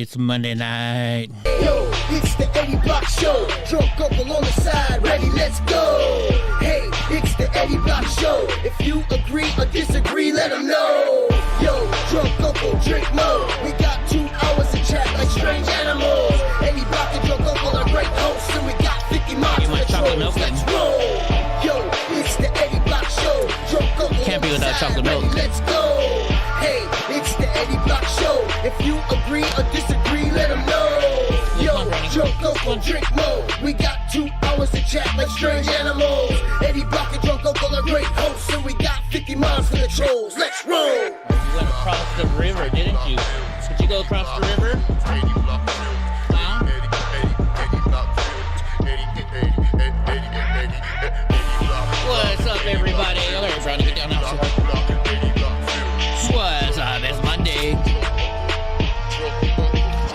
It's Monday night. Yo, it's the Eddie Block Show. Drunk uncle on the side, ready, let's go. Hey, it's the Eddie Block Show. If you agree or disagree, let them know. Yo, drunk uncle, drink more. We got 2 hours to chat like strange animals. Eddie Block and drunk uncle are great hosts, and we got 50 miles to the trolls. Let's roll. Yo, it's the Eddie Block Show. Drunk uncle Can't be without chocolate milk. Let's go. Hey, it's the Eddie Block Show. If you agree or disagree, let them know. Yo, drunk uncle, drink more. We got 2 hours to chat like strange animals. Eddie Block and drunk uncle are great hosts, and we got 50 miles for the trolls. Let's roll. You went across the river, didn't you? Did you go across the river? Huh? What's up, everybody? Alright, Brownie, get down now. What's up? It's Monday.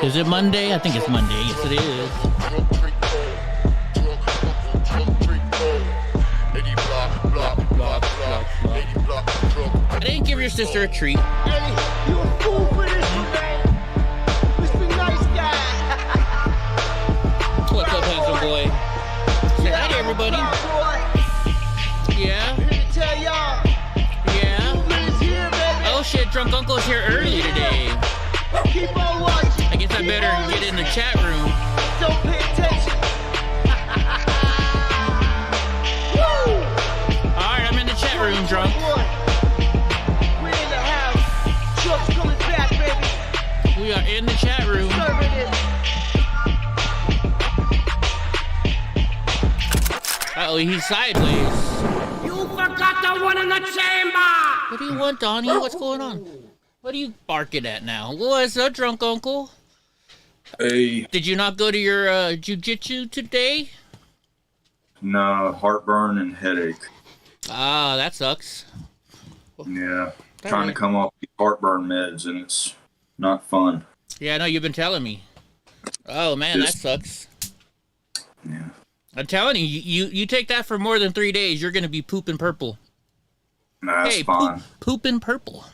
Is it Monday? I think it's Monday. Yes, it is. I didn't give your sister a treat. Eddie, you a fool for this one, man. Mr. Nice Guy. What's up, handsome boy? Say hi to everybody. Yeah? I'm here to tell y'all. Yeah? Movement is here, baby. Oh shit, Drunk Uncle's here early today. Keep on watching. I guess I Keep better on get in the listening. chat room. Don't pay attention. Woo! Alright, I'm in the chat room, Drunk. We're in the house. Truck's coming back, baby. We are in the chat room. Serving it. Uh-oh, he's sideways. You forgot the one in the chamber! What do you want, Donnie? What's going on? What are you barking at now? What's up, Drunk Uncle? Hey, Did you not go to your jujitsu today? no, heartburn and headache. Ah, that sucks. Yeah, That trying really- to come off these heartburn meds, and it's not fun. Yeah, I know you've been telling me. Oh man, that Just- sucks. Yeah, I'm telling you, you take that for more than 3 days, you're gonna be pooping purple. that's Hey, fine. pooping purple.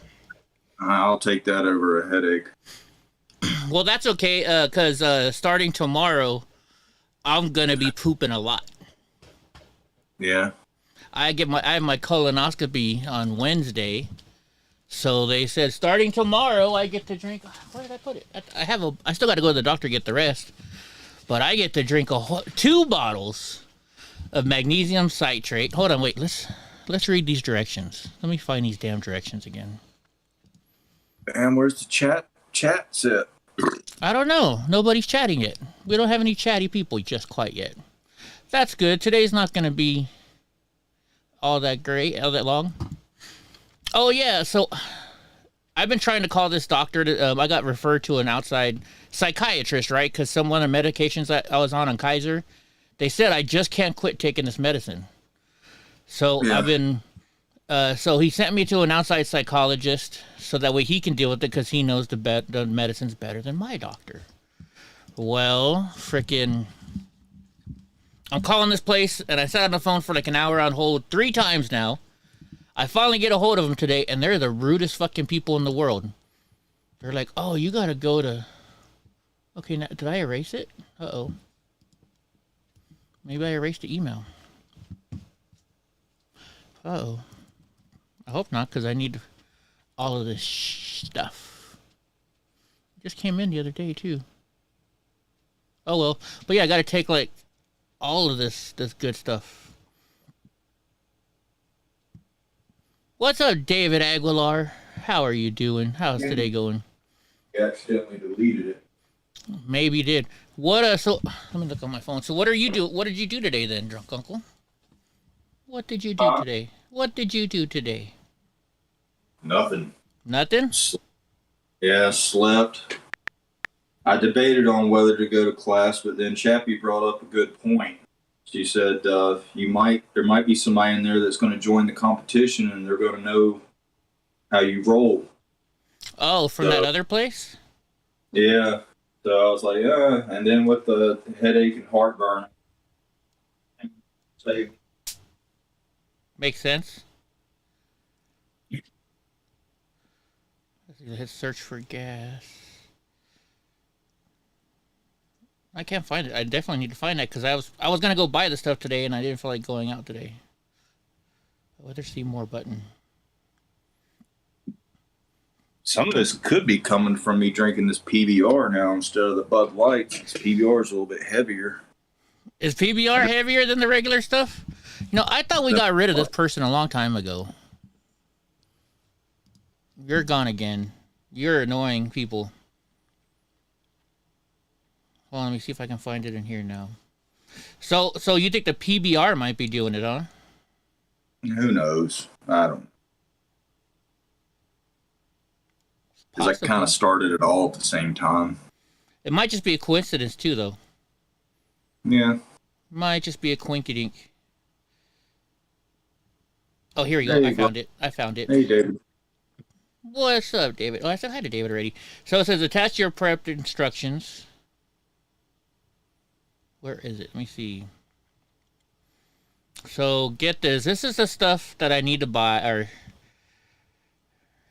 I'll take that over a headache. Well, that's okay, cause starting tomorrow, I'm gonna be pooping a lot. Yeah, I have my colonoscopy on Wednesday, so they said starting tomorrow I get to drink. Where did I put it? I still got to go to the doctor to get the rest, but I get to drink 2 bottles of magnesium citrate. Hold on, wait. Let's read these directions. Let me find these damn directions again. and where's the chat set? I don't know. Nobody's chatting yet. We don't have any chatty people just quite yet. That's good. Today's not going to be all that great, all that long. Oh, yeah. So I've been trying to call this doctor. I got referred to an outside psychiatrist, right? Because some one of the medications that I was on Kaiser, they said I just can't quit taking this medicine. So Yeah. I've been... so he sent me to an outside psychologist so that way he can deal with it because he knows the medicine's better than my doctor. Well, frickin', I'm calling this place and I sat on the phone for like an hour on hold 3 times now. I finally get a hold of them today and they're the rudest fucking people in the world. They're like, oh, you gotta go to... Okay, now, did I erase it? Uh-oh. Maybe I erased the email. Uh-oh. I hope not, because I need all of this stuff. Just came in the other day, too. Oh, well. But yeah, I got to take, like, all of this good stuff. What's up, David Aguilar? How are you doing? How's today going? You accidentally deleted it. Maybe you did. So, let me look on my phone. So, what did you do today, then, Drunk Uncle? What did you do today? What did you do today? Nothing. Nothing? Yeah, slept. I debated on whether to go to class, but then Chappie brought up a good point. She said there might be somebody in there that's going to join the competition, and they're going to know how you roll. Oh, from that other place? Yeah. So I was like, and then with the headache and heartburn, so Makes sense. Let's hit search for gas. I can't find it. I definitely need to find that because I was gonna go buy the stuff today and I didn't feel like going out today. Whether see more button. Some of this could be coming from me drinking this PBR now instead of the Bud Light. This PBR is a little bit heavier. Is PBR heavier than the regular stuff? I thought we got rid of this person a long time ago. You're gone again. You're annoying people. Well, let me see if I can find it in here now. So you think the PBR might be doing it, huh? Who knows? I don't. Because I kind of started it all at the same time. It might just be a coincidence, too, though. Yeah. Might just be a quinkydink. Oh, here we go. I found it. Hey, David. What's up, David? Oh, I said hi to David already. So it says attach your prep instructions. Where is it? Let me see. So get this. This is the stuff that I need to buy. Or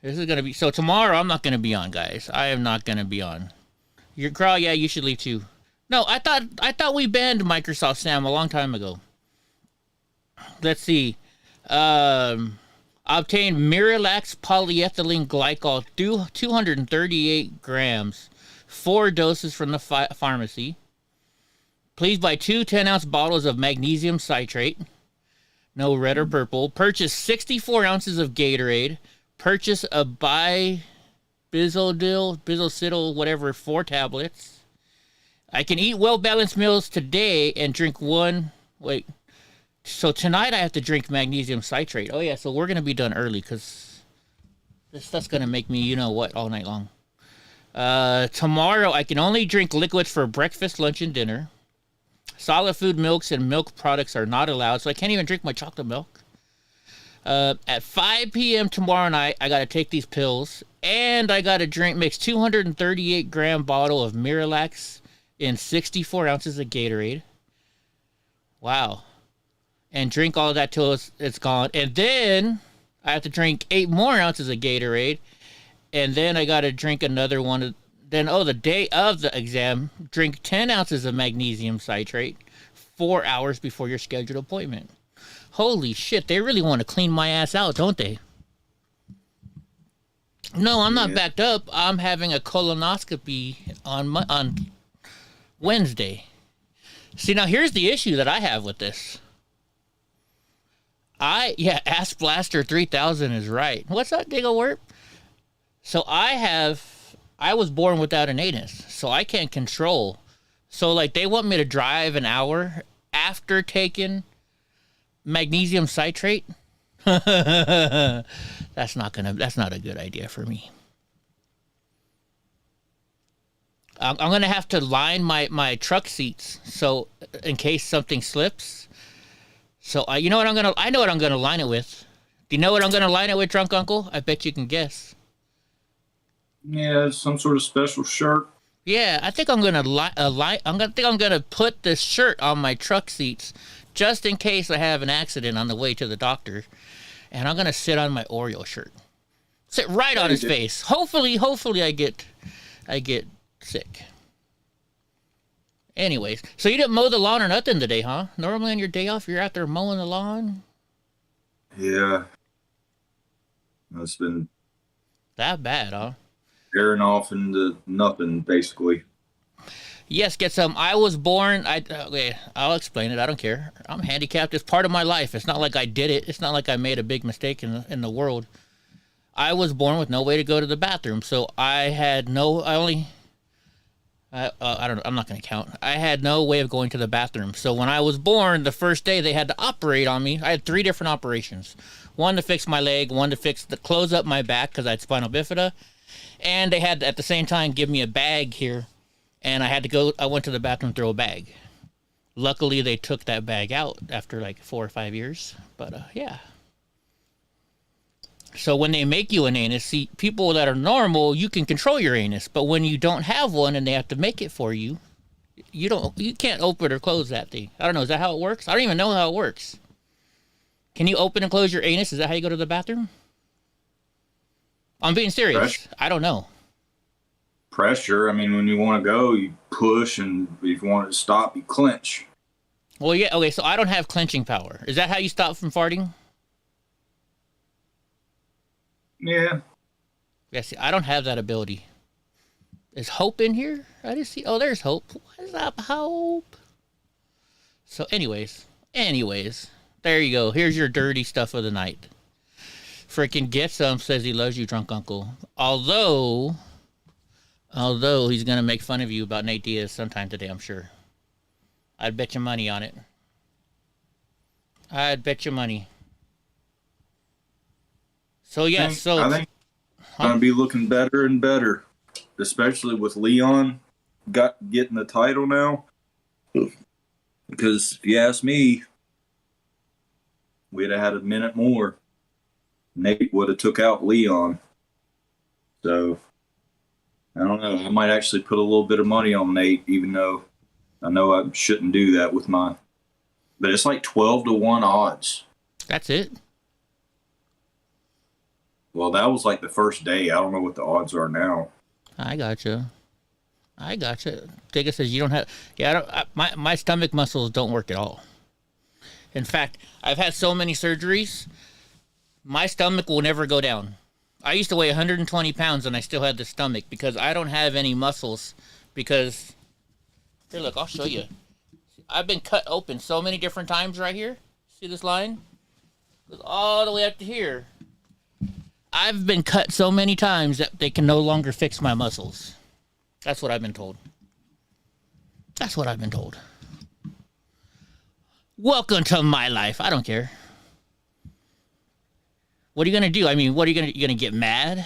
this is gonna be. So tomorrow I'm not gonna be on, guys. I am not gonna be on. Your Carl, yeah, you should leave too. No, I thought we banned Microsoft Sam a long time ago. Let's see. Obtain Miralax polyethylene glycol, 238 grams, 4 doses from the pharmacy. Please buy 2 10-ounce bottles of magnesium citrate. No red or purple. Purchase 64 ounces of Gatorade. Purchase a Bizocidal, whatever, 4 tablets. I can eat well-balanced meals today and drink one. Wait. So tonight I have to drink magnesium citrate. Oh, yeah, so we're going to be done early because this stuff's going to make me you-know-what all night long. Tomorrow I can only drink liquids for breakfast, lunch, and dinner. Solid food milks and milk products are not allowed, so I can't even drink my chocolate milk. At 5 p.m. tomorrow night, I got to take these pills, and I got to mix 238-gram bottle of Miralax in 64 ounces of Gatorade. Wow. And drink all of that till it's gone. And then I have to drink 8 more ounces of Gatorade, and then I got to drink another one. Then, the day of the exam, drink 10 ounces of magnesium citrate 4 hours before your scheduled appointment. Holy shit, they really want to clean my ass out, don't they? No, I'm not backed up. I'm having a colonoscopy on Wednesday. See, now here's the issue that I have with this. Ass Blaster 3000 is right. What's that, Diggle Warp? So I was born without an anus, so I can't control. So, they want me to drive an hour after taking magnesium citrate? That's not a good idea for me. I'm going to have to line my truck seats, so in case something slips. So, I know what I'm going to line it with. Do you know what I'm going to line it with, Drunk Uncle? I bet you can guess. Yeah, some sort of special shirt. Yeah, I think I'm gonna I'm gonna put this shirt on my truck seats just in case I have an accident on the way to the doctor, and I'm gonna sit on my Oreo shirt, sit right on his face. Hopefully I get sick. Anyways, so you didn't mow the lawn or nothing today, huh? Normally on your day off, you're out there mowing the lawn. Yeah, it's been that bad, huh? Airing off into nothing, basically. Yes, get some. I was born. I'll explain it. I don't care. I'm handicapped. It's part of my life. It's not like I did it. It's not like I made a big mistake in the world. I was born with no way to go to the bathroom, so I'm not going to count. I had no way of going to the bathroom. So when I was born, the first day they had to operate on me. I had 3 different operations. One to fix my leg, one to close up my back because I had spinal bifida. And they had to, at the same time, give me a bag here. And I went to the bathroom, throw a bag. Luckily, they took that bag out after 4 or 5 years. But, yeah. So when they make you an anus, see, people that are normal, you can control your anus. But when you don't have one and they have to make it for you, you can't open or close that thing. I don't know. Is that how it works? I don't even know how it works. Can you open and close your anus? Is that how you go to the bathroom? I'm being serious. I don't know. pressure. I mean, when you want to go, you push, and if you want it to stop, you clench. Well, yeah, okay, so I don't have clenching power. Is that how you stop from farting? Yeah. Yeah, see, I don't have that ability. Is Hope in here? I didn't see. Oh, there's Hope. What's up, Hope? So, anyways, there you go. Here's your dirty stuff of the night. Freaking Get Some says he loves you, drunk uncle. Although he's gonna make fun of you about Nate Diaz sometime today, I'm sure. I'd bet you money on it. I'd bet you money. So yeah, I think it's gonna be looking better and better, especially with Leon getting the title now. Because if you ask me, we'd have had a minute more. Nate would have took out Leon. So I don't know. I might actually put a little bit of money on Nate, even though I know I shouldn't do that with mine. But it's like 12-1 odds. That's it? Well, that was like the first day. I don't know what the odds are now. I gotcha. Digga says you don't have... Yeah, my stomach muscles don't work at all. In fact, I've had so many surgeries, my stomach will never go down. I used to weigh 120 pounds and I still had the stomach because I don't have any muscles. Because... Here, look, I'll show you. I've been cut open so many different times right here. See this line? It goes all the way up to here. I've been cut so many times that they can no longer fix my muscles. That's what I've been told. Welcome to my life. I don't care. What are you going to do? I mean, you're going to get mad,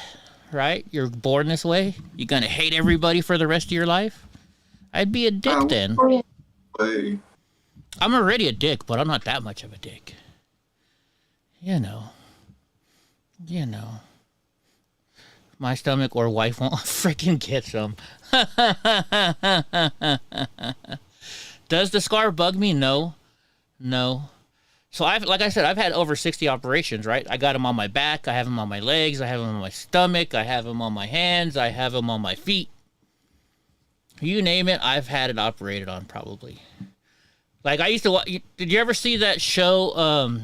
right? You're born this way? You're going to hate everybody for the rest of your life? I'd be a dick then. I'm already a dick, but I'm not that much of a dick. You know. My stomach or wife won't freaking get some. Does the scar bug me? No. So like I said, I've had over 60 operations, right? I got them on my back. I have them on my legs. I have them on my stomach. I have them on my hands. I have them on my feet. You name it, I've had it operated on probably. Like I used to watch, did you ever see that show,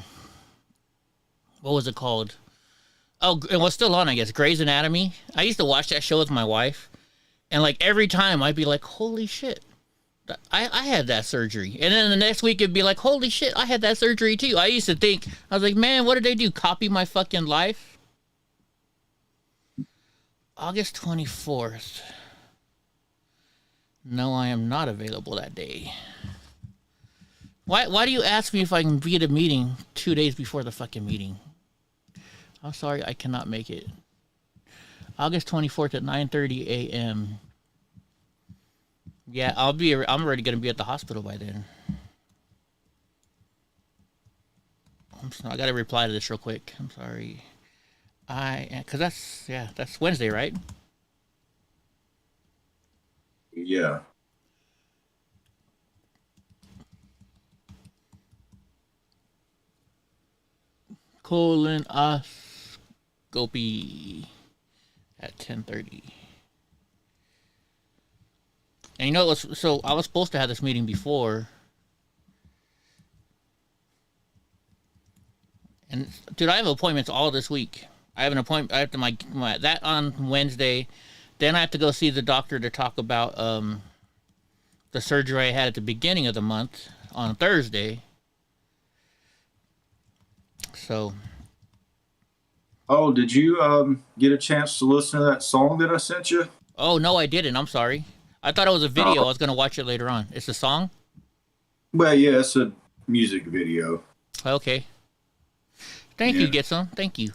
what was it called? Oh, it was still on, I guess, Grey's Anatomy. I used to watch that show with my wife. And like every time I'd be like, holy shit, I had that surgery. And then the next week it'd be like, holy shit, I had that surgery too. I used to think, I was like, man, what did they do? Copy my fucking life? August 24th. No, I am not available that day. Why do you ask me if I can be at a meeting 2 days before the fucking meeting? I'm sorry, I cannot make it. August 24th at 9:30 a.m. Yeah, I'm already going to be at the hospital by then. I got to reply to this real quick. I'm sorry. Because that's Wednesday, right? Yeah. Colonoscopy at 10:30. And you know, I was supposed to have this meeting before. And dude, I have appointments all this week. I have an appointment. I have to my that on Wednesday. Then I have to go see the doctor to talk about the surgery I had at the beginning of the month on Thursday. So. Oh, did you get a chance to listen to that song that I sent you? Oh no, I didn't. I'm sorry. I thought it was a video. I was gonna watch it later on. It's a song? Well, yeah, it's a music video. Okay. Thank you, Get Some. Thank you.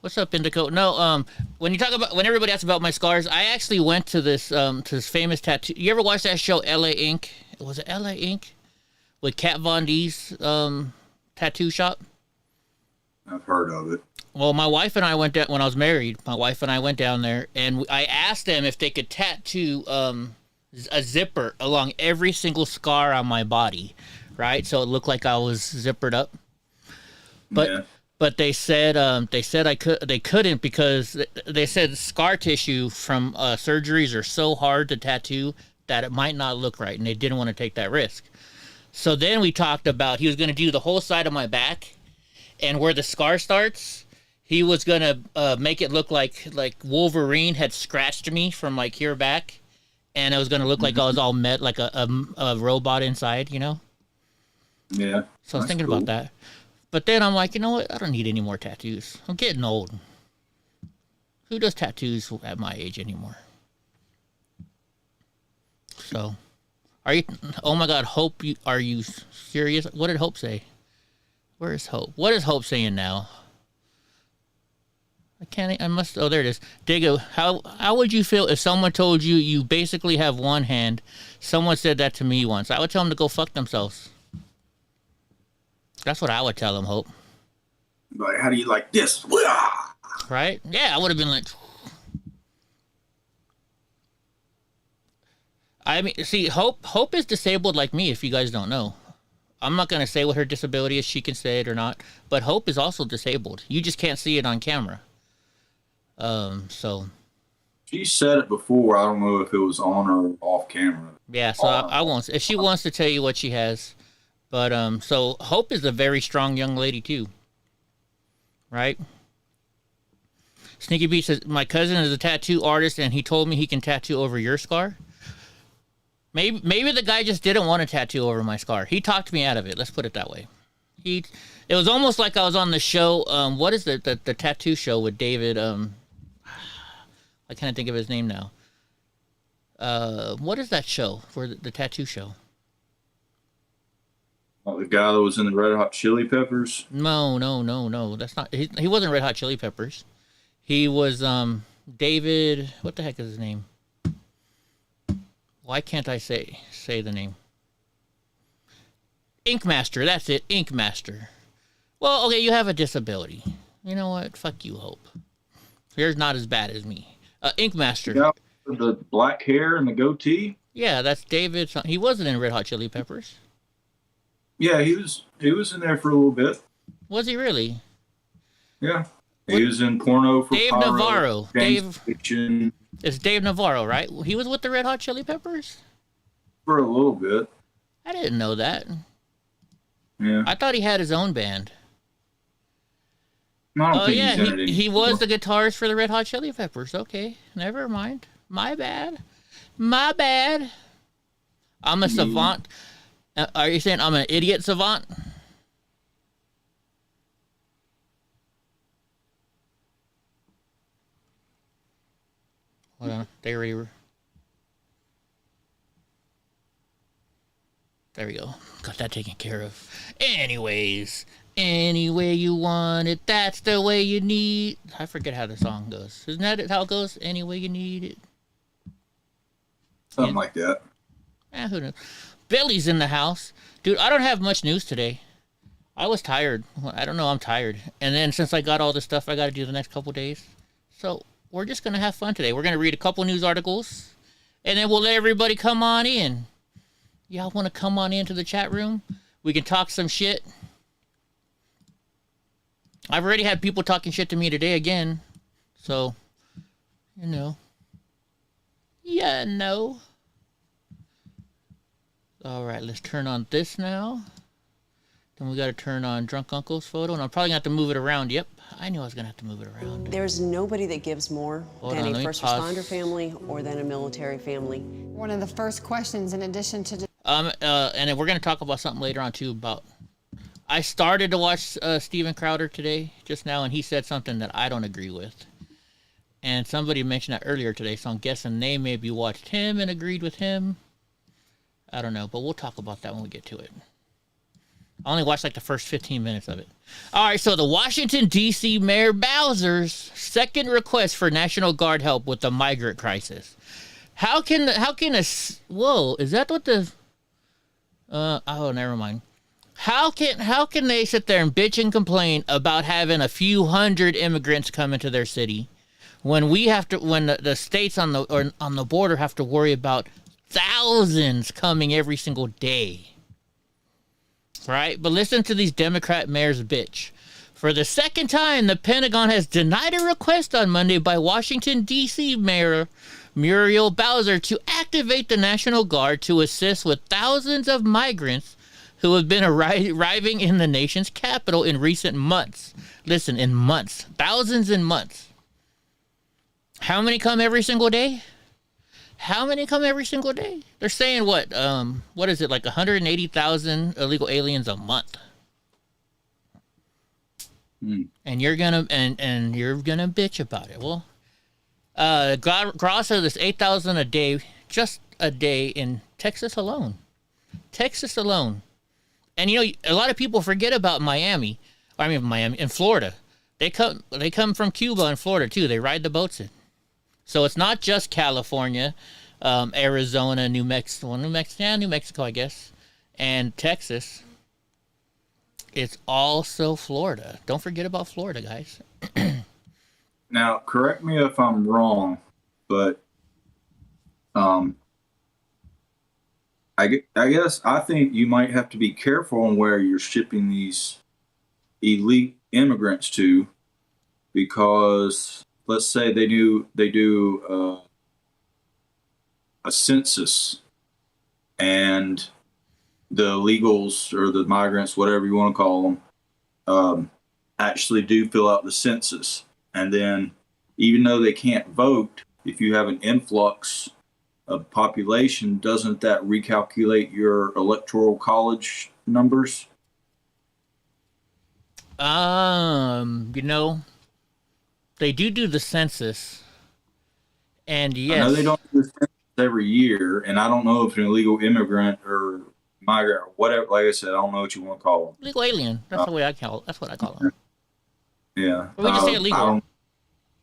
What's up, Indico? No, when everybody asks about my scars, I actually went to this famous tattoo. You ever watch that show L.A. Ink? Was it L.A. Ink? With Kat Von D's tattoo shop? I've heard of it. Well, my wife and I went down when I was married. My wife and I went down there, and I asked them if they could tattoo a zipper along every single scar on my body, right? So it looked like I was zippered up. But But they said they couldn't because they said scar tissue from surgeries are so hard to tattoo that it might not look right, and they didn't want to take that risk. So then we talked about he was going to do the whole side of my back, and where the scar starts, he was going to make it look like Wolverine had scratched me from like here back, and it was going to look like I was all like a robot inside, you know? Yeah. So I was thinking about that. But then I'm like, you know what? I don't need any more tattoos. I'm getting old. Who does tattoos at my age anymore? So, are you? Oh my God, Hope! Are you serious? What did Hope say? Where is Hope? What is Hope saying now? I can't. I must. Oh, there it is. Diego, how would you feel if someone told you you basically have one hand? Someone said that to me once. I would tell them to go fuck themselves. That's what I would tell them, Hope. Like, how do you like this? Right? Yeah, I would have been like. I mean, see, Hope is disabled like me, if you guys don't know. I'm not going to say what her disability is. She can say it or not. But Hope is also disabled. You just can't see it on camera. So. She said it before. I don't know if it was on or off camera. Yeah, so I won't. If she wants to tell you what she has. But, so Hope is a very strong young lady, too. Right? Sneaky Beach says, my cousin is a tattoo artist, and he told me he can tattoo over your scar. Maybe the guy just didn't want to tattoo over my scar. He talked me out of it. Let's put it that way. It was almost like I was on the show. What is the tattoo show with David? I can't think of his name now. What is that show for the tattoo show? Oh, the guy that was in the Red Hot Chili Peppers? No. That's not. He wasn't Red Hot Chili Peppers. He was David. What the heck is his name? Why can't I say the name? Ink Master. That's it. Ink Master. Well, okay, you have a disability. You know what? Fuck you, Hope. Yours not as bad as me. Ink Master. Yeah, the black hair and the goatee. Yeah, that's David. He wasn't in Red Hot Chili Peppers. Yeah, he was in there for a little bit. Was he really? Yeah. He was in porno for Dave Pyro, Navarro. Fiction. It's Dave Navarro, right? He was with the Red Hot Chili Peppers? For a little bit. I didn't know that. Yeah. I thought he had his own band. I don't Oh, think yeah, he's in it he anymore. was the guitarist for the Red Hot Chili Peppers. Okay, never mind. My bad. I'm a savant. Are you saying I'm an idiot savant? Hold on. There we go. Got that taken care of. Anyways, any way you want it, that's the way you need. I forget how the song goes. Isn't that how it goes? Any way you need it. Something like that. Who knows? Billy's in the house. Dude, I don't have much news today. I was tired. I don't know, I'm tired. And then since I got all this stuff I got to do the next couple days. So we're just going to have fun today. We're going to read a couple news articles. And then we'll let everybody come on in. Y'all want to come on into the chat room? We can talk some shit. I've already had people talking shit to me today again. So, you know. Yeah, no. All right, let's turn on this now. Then we got to turn on Drunk Uncle's photo, and I'm probably going to have to move it around. Yep, I knew I was going to have to move it around. There's nobody that gives more than a first responder family or than a military family. One of the first questions, in addition to... And then we're going to talk about something later on, too, about... I started to watch Steven Crowder today, just now, and he said something that I don't agree with. And somebody mentioned that earlier today, so I'm guessing they maybe watched him and agreed with him. I don't know, but we'll talk about that when we get to it. I only watched like the first 15 minutes of it. All right, so the Washington, D.C. Mayor Bowser's second request for National Guard help with the migrant crisis. How can whoa, is that what the... oh, never mind. How can they sit there and bitch and complain about having a few hundred immigrants come into their city when the states on the border have to worry about thousands coming every single day? Right? But listen to these Democrat mayors bitch. For the second time, the Pentagon has denied a request on Monday by Washington, D.C. Mayor Muriel Bowser to activate the National Guard to assist with thousands of migrants who have been arriving in the nation's capital in recent months. Listen, in months. Thousands in months. How many come every single day? How many come every single day? They're saying what is it, like 180,000 illegal aliens a month? And you're gonna and you're gonna bitch about it. Well, gross of this 8,000 a day, just a day in Texas alone. Texas alone. And you know, a lot of people forget about Miami. I mean, Miami in Florida. They come from Cuba and Florida too. They ride the boats in. So it's not just California, Arizona, New Mexico, New Mexico, I guess, and Texas. It's also Florida. Don't forget about Florida, guys. Now, correct me if I'm wrong, but I guess I think you might have to be careful on where you're shipping these elite immigrants to, because let's say they do a census, and the illegals or the migrants, whatever you want to call them, actually do fill out the census. And then even though they can't vote, if you have an influx of population, doesn't that recalculate your electoral college numbers? You know, they do the census. And yes. I know they don't do the census every year, and I don't know if an illegal immigrant or migrant or whatever, like I said, I don't know what you want to call them. Legal alien. That's the way I call it. That's what I call them. Yeah. But we just say illegal. I don't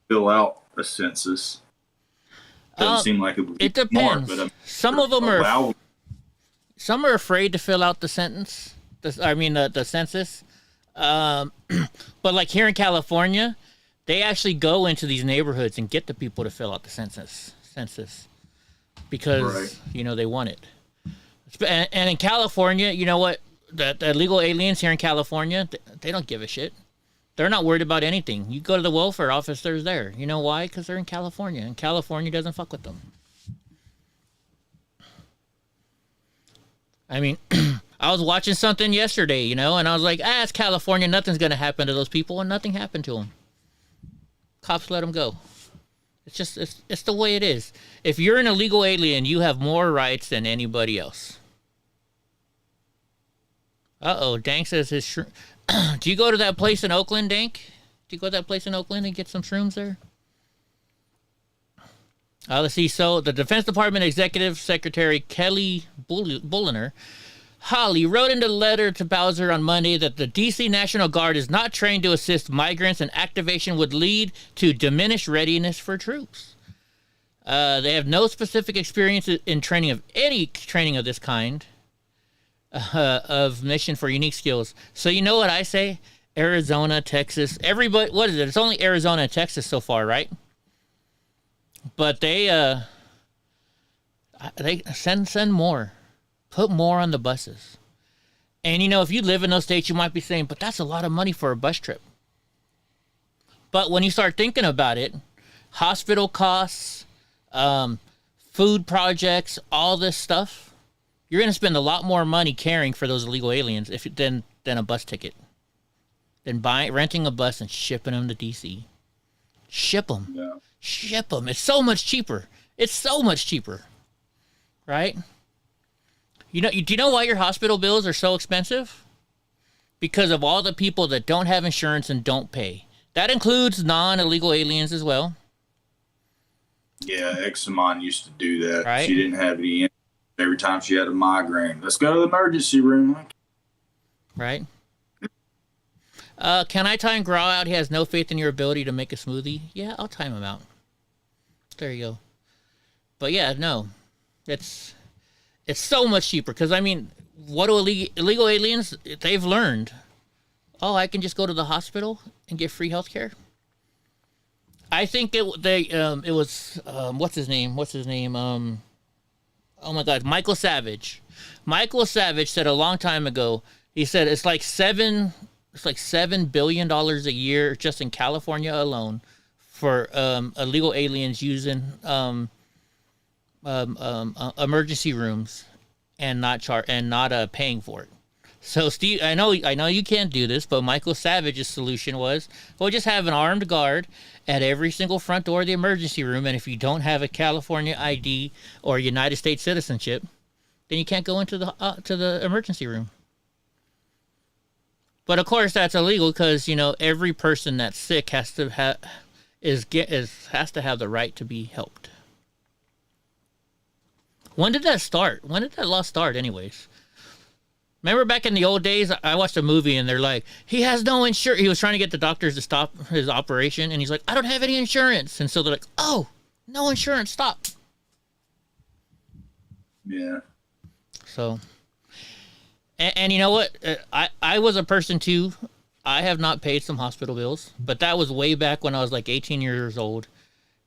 fill out a census. Doesn't seem like it would be it depends. smart, but some of them are. Some are afraid to fill out the census. The census. But like here in California, they actually go into these neighborhoods and get the people to fill out the census because you know they want it. And in California, you know what? The illegal aliens here in California, they don't give a shit. They're not worried about anything. You go to the welfare office, they're there. You know why? Because they're in California, and California doesn't fuck with them. I mean, I was watching something yesterday, you know, and I was like, it's California. Nothing's going to happen to those people, and nothing happened to them. Cops let them go. It's just, it's the way it is. If you're an illegal alien, you have more rights than anybody else. Dank says his do you go to that place in Oakland, Dank? Do you go to that place in Oakland and get some shrooms there? Let's see. So the Defense Department Executive Secretary Kelly Bulliner Holly wrote in a letter to Bowser on Monday that the D.C. National Guard is not trained to assist migrants, and activation would lead to diminished readiness for troops. They have no specific experience in training of any training of this kind of mission for unique skills. So you know what I say? Arizona, Texas, everybody. What is it? It's only Arizona and Texas so far, right? But they send more. Put more on the buses. And, you know, if you live in those states, you might be saying, but that's a lot of money for a bus trip. But when you start thinking about it, hospital costs, food projects, all this stuff, you're going to spend a lot more money caring for those illegal aliens than a bus ticket. Than renting a bus and shipping them to D.C. Ship them. Yeah. Ship them. It's so much cheaper. It's so much cheaper. Right? Do you know why your hospital bills are so expensive? Because of all the people that don't have insurance and don't pay. That includes non-illegal aliens as well. Yeah, ex of mine used to do that. Right? She didn't have any every time she had a migraine. Let's go to the emergency room. Right? Can I time Graw out? He has no faith in your ability to make a smoothie. Yeah, I'll time him out. There you go. But yeah, no. It's so much cheaper. Because, I mean, what do illegal aliens, they've learned. Oh, I can just go to the hospital and get free health care? I think it was, what's his name? Oh my God, Michael Savage. Michael Savage said a long time ago, he said it's like 7 it's like $7 billion a year just in California alone for illegal aliens using emergency rooms and not paying for it. So Steve, I know you can't do this, but Michael Savage's solution was, well, just have an armed guard at every single front door of the emergency room, and if you don't have a California ID or United States citizenship, then you can't go into the emergency room. But of course, that's illegal because every person that's sick has to have the right to be helped. When did that start? When did that law start, anyways? Remember back in the old days, I watched a movie and they're like, he has no insurance. He was trying to get the doctors to stop his operation, and he's like, I don't have any insurance. And so they're like, oh, no insurance, stop. Yeah. So, and you know what? I was a person too. I have not paid some hospital bills, but that was way back when I was like 18 years old.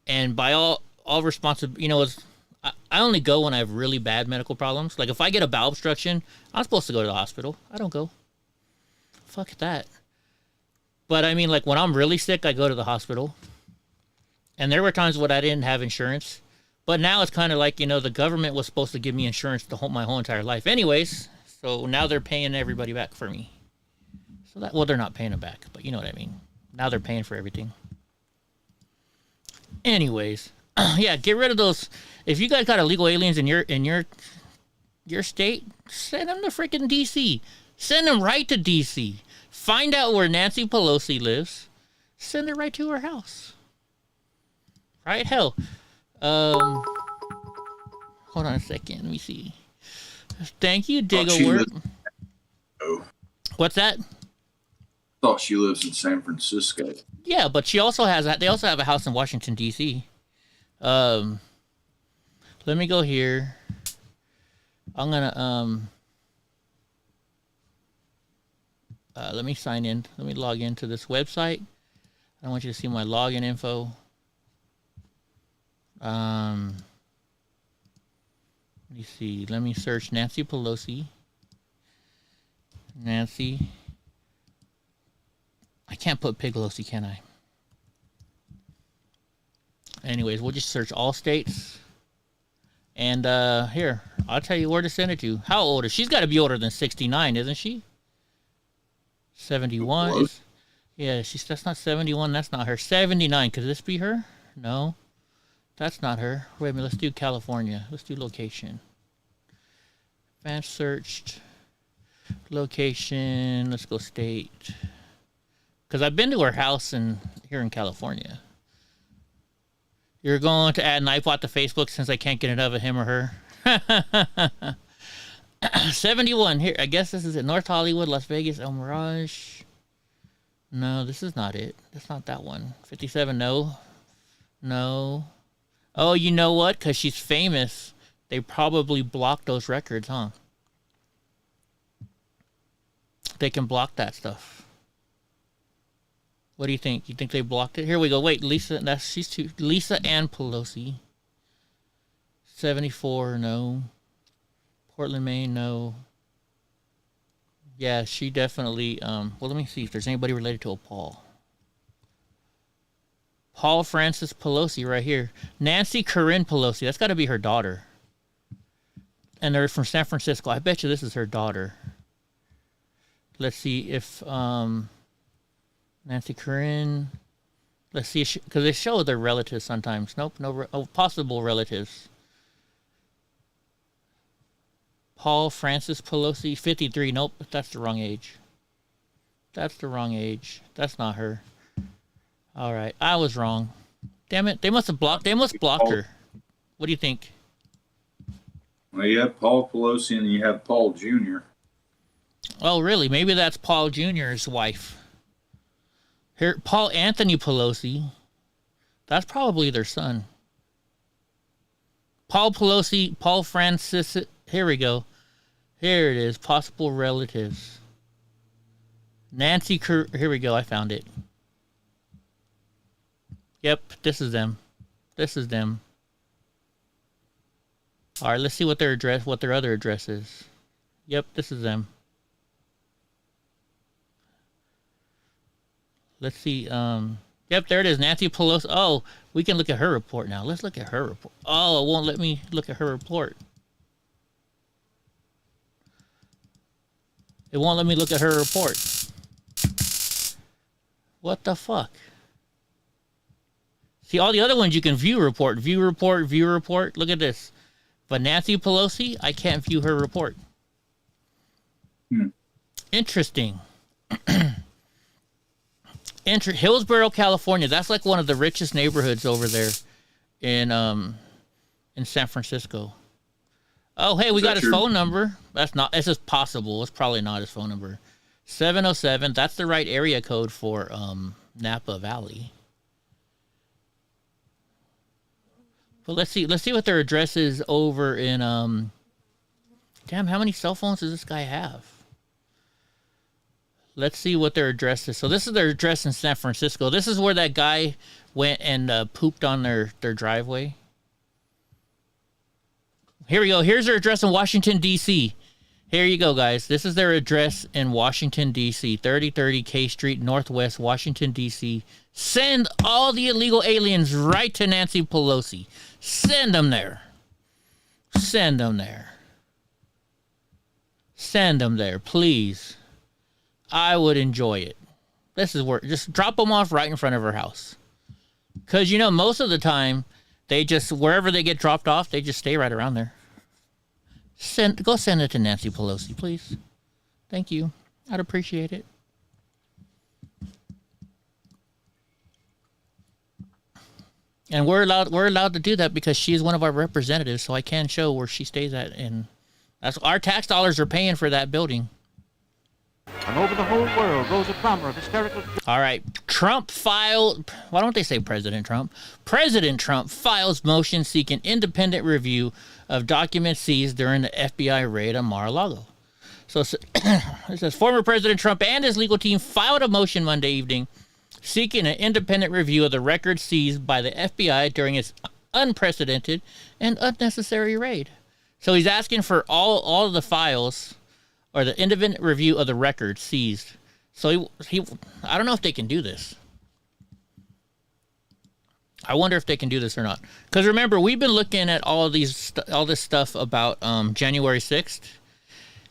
And by all responsibility, I only go when I have really bad medical problems. Like if I get a bowel obstruction, I'm supposed to go to the hospital. I don't go. Fuck that. But I mean, like when I'm really sick, I go to the hospital. And there were times when I didn't have insurance. But now it's kind of like, the government was supposed to give me insurance my whole entire life anyways. So now they're paying everybody back for me. So they're not paying them back, but you know what I mean. Now they're paying for everything. Anyways, yeah, get rid of those. If you guys got illegal aliens in your state, send them to freaking DC. Send them right to DC. Find out where Nancy Pelosi lives. Send her right to her house. Right? Hell. Hold on a second. Let me see. Thank you, Diggle. What's that? Thought she lives in San Francisco. Yeah, but she also has that. They also have a house in Washington D.C. Let me go here. I'm gonna let me sign in. Let me log into this website. I want you to see my login info. Let me see. Let me search Nancy Pelosi. Nancy. I can't put Pelosi, can I? Anyways, we'll just search all states. And here, I'll tell you where to send it to. How old is she? She's got to be older than 69, isn't she? 71. Yeah, that's not 71. That's not her. 79. Could this be her? No. That's not her. Wait a minute. Let's do California. Let's do location. Advanced searched. Location. Let's go state. Because I've been to her house here in California. You're going to add an iPod to Facebook since I can't get enough of him or her. 71. Here, I guess this is it. North Hollywood, Las Vegas, El Mirage. No, this is not it. That's not that one. 57, no. No. Oh, you know what? Because she's famous. They probably blocked those records, huh? They can block that stuff. What do you think? You think they blocked it? Here we go. Wait, Lisa. She's too. Lisa Ann Pelosi. 74, no. Portland, Maine, no. Yeah, she definitely. Well, let me see if there's anybody related to a Paul. Paul Francis Pelosi right here. Nancy Corinne Pelosi. That's got to be her daughter. And they're from San Francisco. I bet you this is her daughter. Let's see if Nancy Corinne. Let's see, because they show their relatives sometimes. Nope, no possible relatives. Paul Francis Pelosi, 53. Nope, that's the wrong age. That's the wrong age. That's not her. All right, I was wrong. Damn it, they must have blocked. They must block her. What do you think? Well, you have Paul Pelosi and you have Paul Jr. Oh, really? Maybe that's Paul Jr.'s wife. Here, Paul Anthony Pelosi. That's probably their son. Paul Pelosi, Paul Francis. Here we go. Here it is. Possible relatives. Nancy. Here we go. I found it. Yep, this is them. This is them. All right, let's see what their other address is. Yep, this is them. Let's see. Yep, there it is. Nancy Pelosi. Oh, we can look at her report now. Let's look at her report. Oh, it won't let me look at her report. It won't let me look at her report. What the fuck? See, all the other ones you can view report, view report, view report. Look at this. But Nancy Pelosi, I can't view her report. Interesting. Hillsborough, California. That's like one of the richest neighborhoods over there in San Francisco. Oh, hey, we got his phone number. That's not. It's just possible. It's probably not his phone number. 707. That's the right area code for Napa Valley. But let's see what their address is over in Damn, how many cell phones does this guy have? Let's see what their address is. So this is their address in San Francisco. This is where that guy went and pooped on their driveway. Here we go. Here's their address in Washington, D.C. Here you go, guys. This is their address in Washington, D.C. 3030 K Street, Northwest, Washington, D.C. Send all the illegal aliens right to Nancy Pelosi. Send them there. Send them there. Send them there, please. I would enjoy it. This is where, just drop them off right in front of her house. Because, you know, most of the time, they just, wherever they get dropped off, they just stay right around there. Go send it to Nancy Pelosi, please. Thank you. I'd appreciate it. And we're allowed to do that because she's one of our representatives, so I can show where she stays at, and that's our tax dollars are paying for that building. And over the whole world rose a clamor of hysterical... All right. Trump filed... Why don't they say President Trump? President Trump files motion seeking independent review of documents seized during the FBI raid on Mar-a-Lago. So it says, former President Trump and his legal team filed a motion Monday evening seeking an independent review of the records seized by the FBI during its unprecedented and unnecessary raid. So he's asking for all of the files... or the independent review of the records seized. So he I don't know if they can do this. I wonder if they can do this or not. Because remember, we've been looking at all this stuff about January 6th,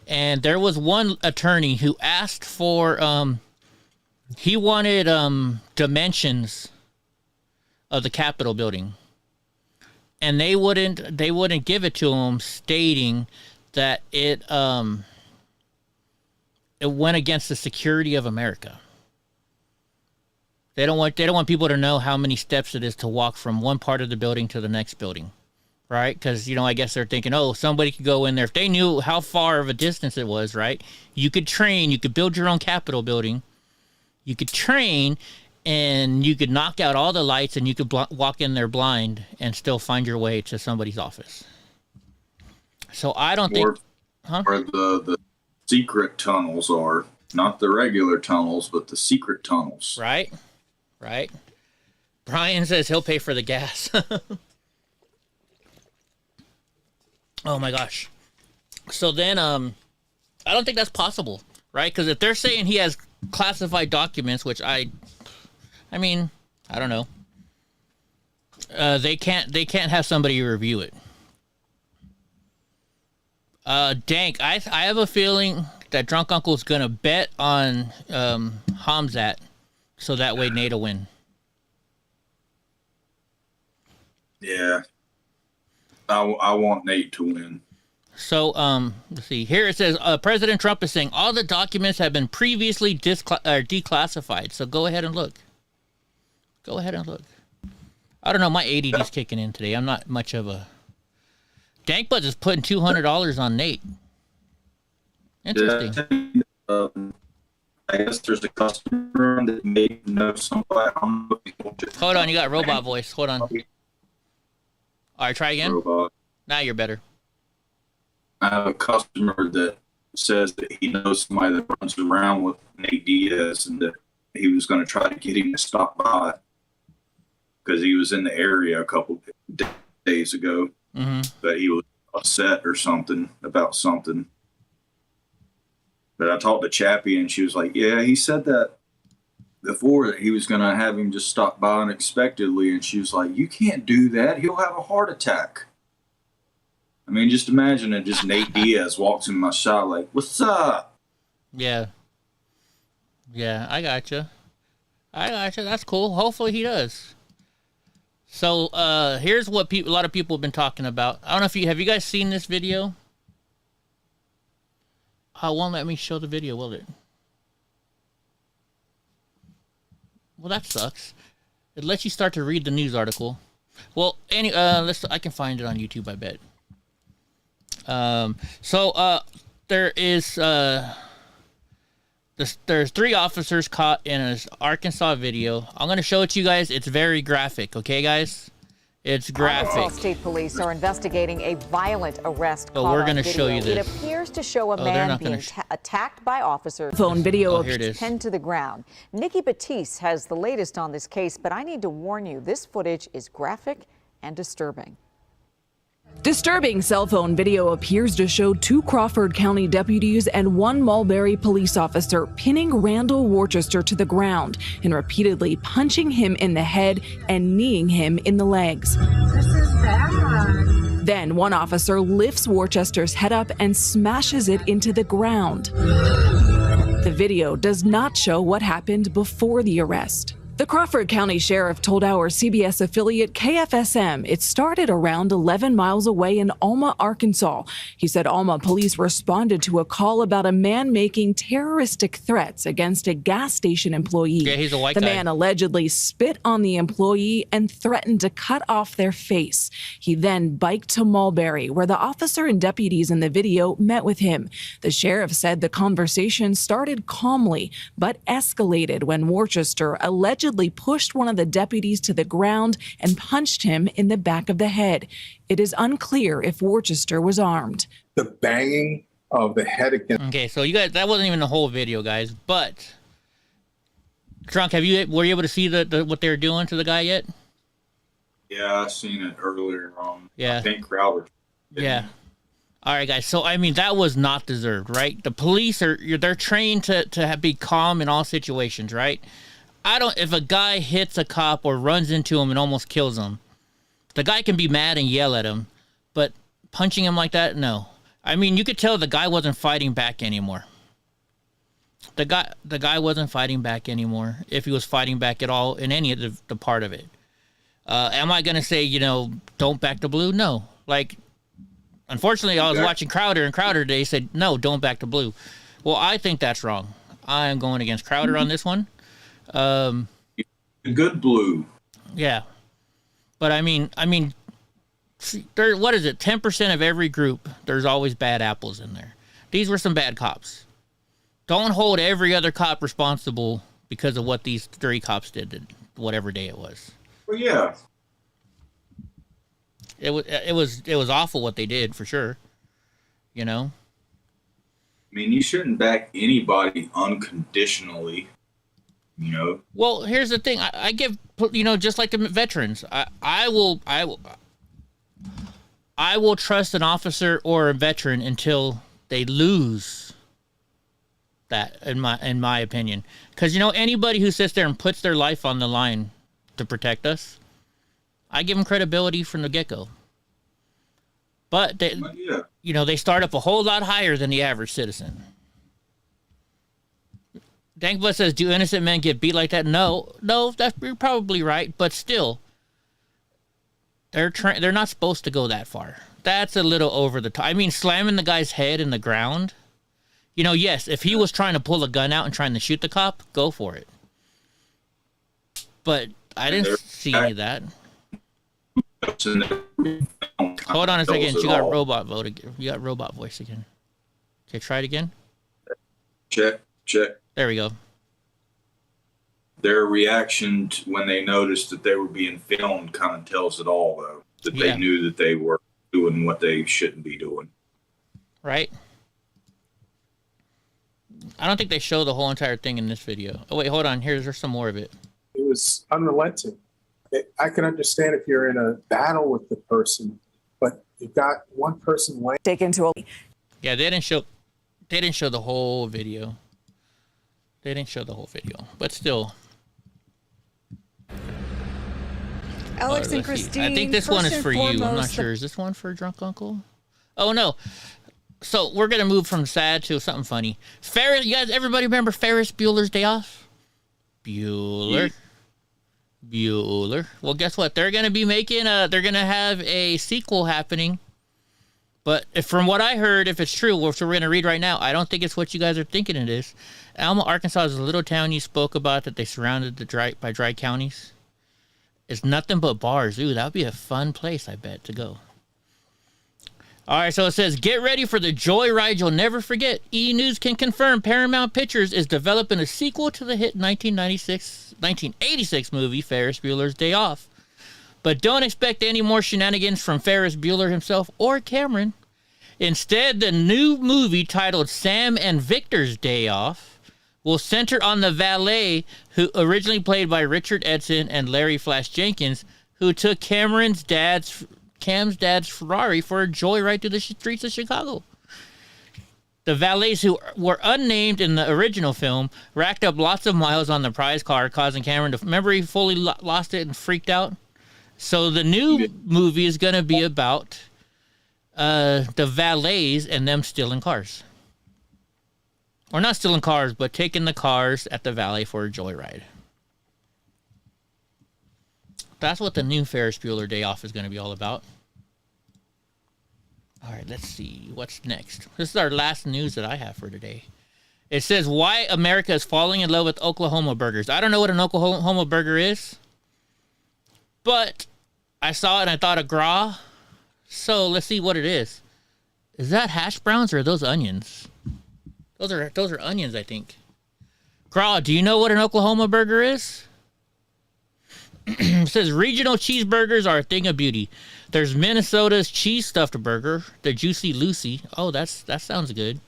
and there was one attorney who asked for he wanted dimensions of the Capitol building, and they wouldn't give it to him, stating that it went against the security of America. They don't want people to know how many steps it is to walk from one part of the building to the next building, right? Because, you know, I guess they're thinking, oh, somebody could go in there. If they knew how far of a distance it was, right? You could train, you could build your own Capitol building. You could train, and you could knock out all the lights, and you could walk in there blind and still find your way to somebody's office. So I don't think... Or the secret tunnels are, not the regular tunnels, but the secret tunnels. Right. Brian says he'll pay for the gas. Oh my gosh. So then, I don't think that's possible, right? Because if they're saying he has classified documents, which I mean, I don't know. They can't have somebody review it. Dank, I have a feeling that Drunk Uncle's gonna bet on Hamzat, so that way Nate will win. Yeah, I want Nate to win. So let's see. Here it says President Trump is saying all the documents have been previously declassified. So go ahead and look. I don't know. My ADD's kicking in today. I'm not much of a. Dank Buzz is putting $200 on Nate. Interesting. I guess there's a customer that may know somebody. Hold on, you got robot voice. Hold on. All right, try again. Robot. Now you're better. I have a customer that says that he knows somebody that runs around with Nate Diaz, and that he was going to try to get him to stop by because he was in the area a couple days ago. Mm-hmm. But he was upset or something about something. But I talked to Chappie, and she was like, yeah, he said that before that he was going to have him just stop by unexpectedly, and she was like, "You can't do that. He'll have a heart attack." I mean, just imagine it. Just Nate Diaz walks in my shop like, "What's up?" Yeah. Yeah, I gotcha. That's cool. Hopefully he does. So here's what a lot of people have been talking about. I don't know if have you guys seen this video? Oh, it won't let me show the video, will it? Well, that sucks. It lets you start to read the news article. Well, I can find it on YouTube, I bet. There is there's 3 officers caught in an Arkansas video. I'm gonna show it to you guys. It's very graphic, okay, guys? It's graphic. Arkansas State Police are investigating a violent arrest. So we're gonna show you this. It appears to show a man being attacked by officers. Phone video of pinned to the ground. Nikki Batiste has the latest on this case, but I need to warn you, this footage is graphic and disturbing. Disturbing cell phone video appears to show 2 Crawford County deputies and 1 Mulberry police officer pinning Randall Worcester to the ground and repeatedly punching him in the head and kneeing him in the legs. This is bad. Then one officer lifts Worcester's head up and smashes it into the ground. The video does not show what happened before the arrest. The Crawford County Sheriff told our CBS affiliate KFSM it started around 11 miles away in Alma, Arkansas. He said Alma police responded to a call about a man making terroristic threats against a gas station employee. Yeah, he's a white guy. The man allegedly spit on the employee and threatened to cut off their face. He then biked to Mulberry, where the officer and deputies in the video met with him. The sheriff said the conversation started calmly, but escalated when Worcester allegedly pushed one of the deputies to the ground and punched him in the back of the head. It is unclear if Worcester was armed. The banging of the head against... Okay, so you guys, that wasn't even the whole video, guys, but... Drunk, were you able to see what they were doing to the guy yet? Yeah, I seen it earlier on. Yeah. I think Crowder. Yeah. All right, guys. So, I mean, that was not deserved, right? The police they're trained to be calm in all situations, right? If a guy hits a cop or runs into him and almost kills him, the guy can be mad and yell at him, but punching him like that, no. I mean, you could tell the guy wasn't fighting back anymore. The guy wasn't fighting back anymore, if he was fighting back at all in any of the part of it. Am I going to say, don't back the blue? No. Like, unfortunately, I was watching Crowder, and Crowder today said, no, don't back the blue. Well, I think that's wrong. I am going against Crowder on this one. Good blue. Yeah. But I mean, what is it? 10% of every group, there's always bad apples in there. These were some bad cops. Don't hold every other cop responsible because of what these 3 cops did, whatever day it was. Well, yeah. It was awful what they did, for sure. I mean, you shouldn't back anybody unconditionally. Well, here's the thing. I give, just like the veterans, I will trust an officer or a veteran until they lose that, in my opinion. Because, anybody who sits there and puts their life on the line to protect us, I give them credibility from the get-go. But, they start up a whole lot higher than the average citizen. Dankbutt says, do innocent men get beat like that? No, you're probably right, but still, they're not supposed to go that far. That's a little over the top. I mean, slamming the guy's head in the ground, yes, if he was trying to pull a gun out and trying to shoot the cop, go for it. But I didn't see any of that. Hold on a second. You got robot voice again. Okay, try it again. Check. There we go. Their reaction when they noticed that they were being filmed kind of tells it all, though. That they knew that they were doing what they shouldn't be doing. Right? I don't think they show the whole entire thing in this video. Oh, wait, hold on. There's some more of it. It was unrelenting. I can understand if you're in a battle with the person, but you've got one person laying. Yeah, they didn't show the whole video. But still, Alex and Christine. I think this one is for you. I'm not sure. Is this one for Drunk Uncle? Oh, no. So we're going to move from sad to something funny. You guys, everybody remember Ferris Bueller's Day Off? Bueller. Well, guess what? They're going to be they're going to have a sequel happening. But from what I heard, if it's true, which we're going to read right now, I don't think it's what you guys are thinking it is. Alma, Arkansas is a little town you spoke about that they surrounded by dry counties. It's nothing but bars. Ooh, that would be a fun place, I bet, to go. All right, so it says, get ready for the joyride you'll never forget. E! News can confirm Paramount Pictures is developing a sequel to the hit 1986 movie Ferris Bueller's Day Off. But don't expect any more shenanigans from Ferris Bueller himself or Cameron. Instead, the new movie titled Sam and Victor's Day Off will center on the valet who originally played by Richard Edson and Larry Flash Jenkins, who took Cam's dad's Ferrari for a joyride through the streets of Chicago. The valets, who were unnamed in the original film, racked up lots of miles on the prize car, causing Cameron to remember he fully lost it and freaked out. So the new movie is going to be about the valets and them stealing cars. Or not stealing cars, but taking the cars at the valet for a joyride. That's what the new Ferris Bueller Day Off is going to be all about. All right, let's see. What's next? This is our last news that I have for today. It says, why America is falling in love with Oklahoma burgers. I don't know what an Oklahoma burger is, but I saw it and I thought of gras. So let's see what it is. Is that hash browns or are those onions? Those are onions, I think. Gras, do you know what an Oklahoma burger is? It says regional cheeseburgers are a thing of beauty. There's Minnesota's cheese stuffed burger, the Juicy Lucy. Oh, that sounds good.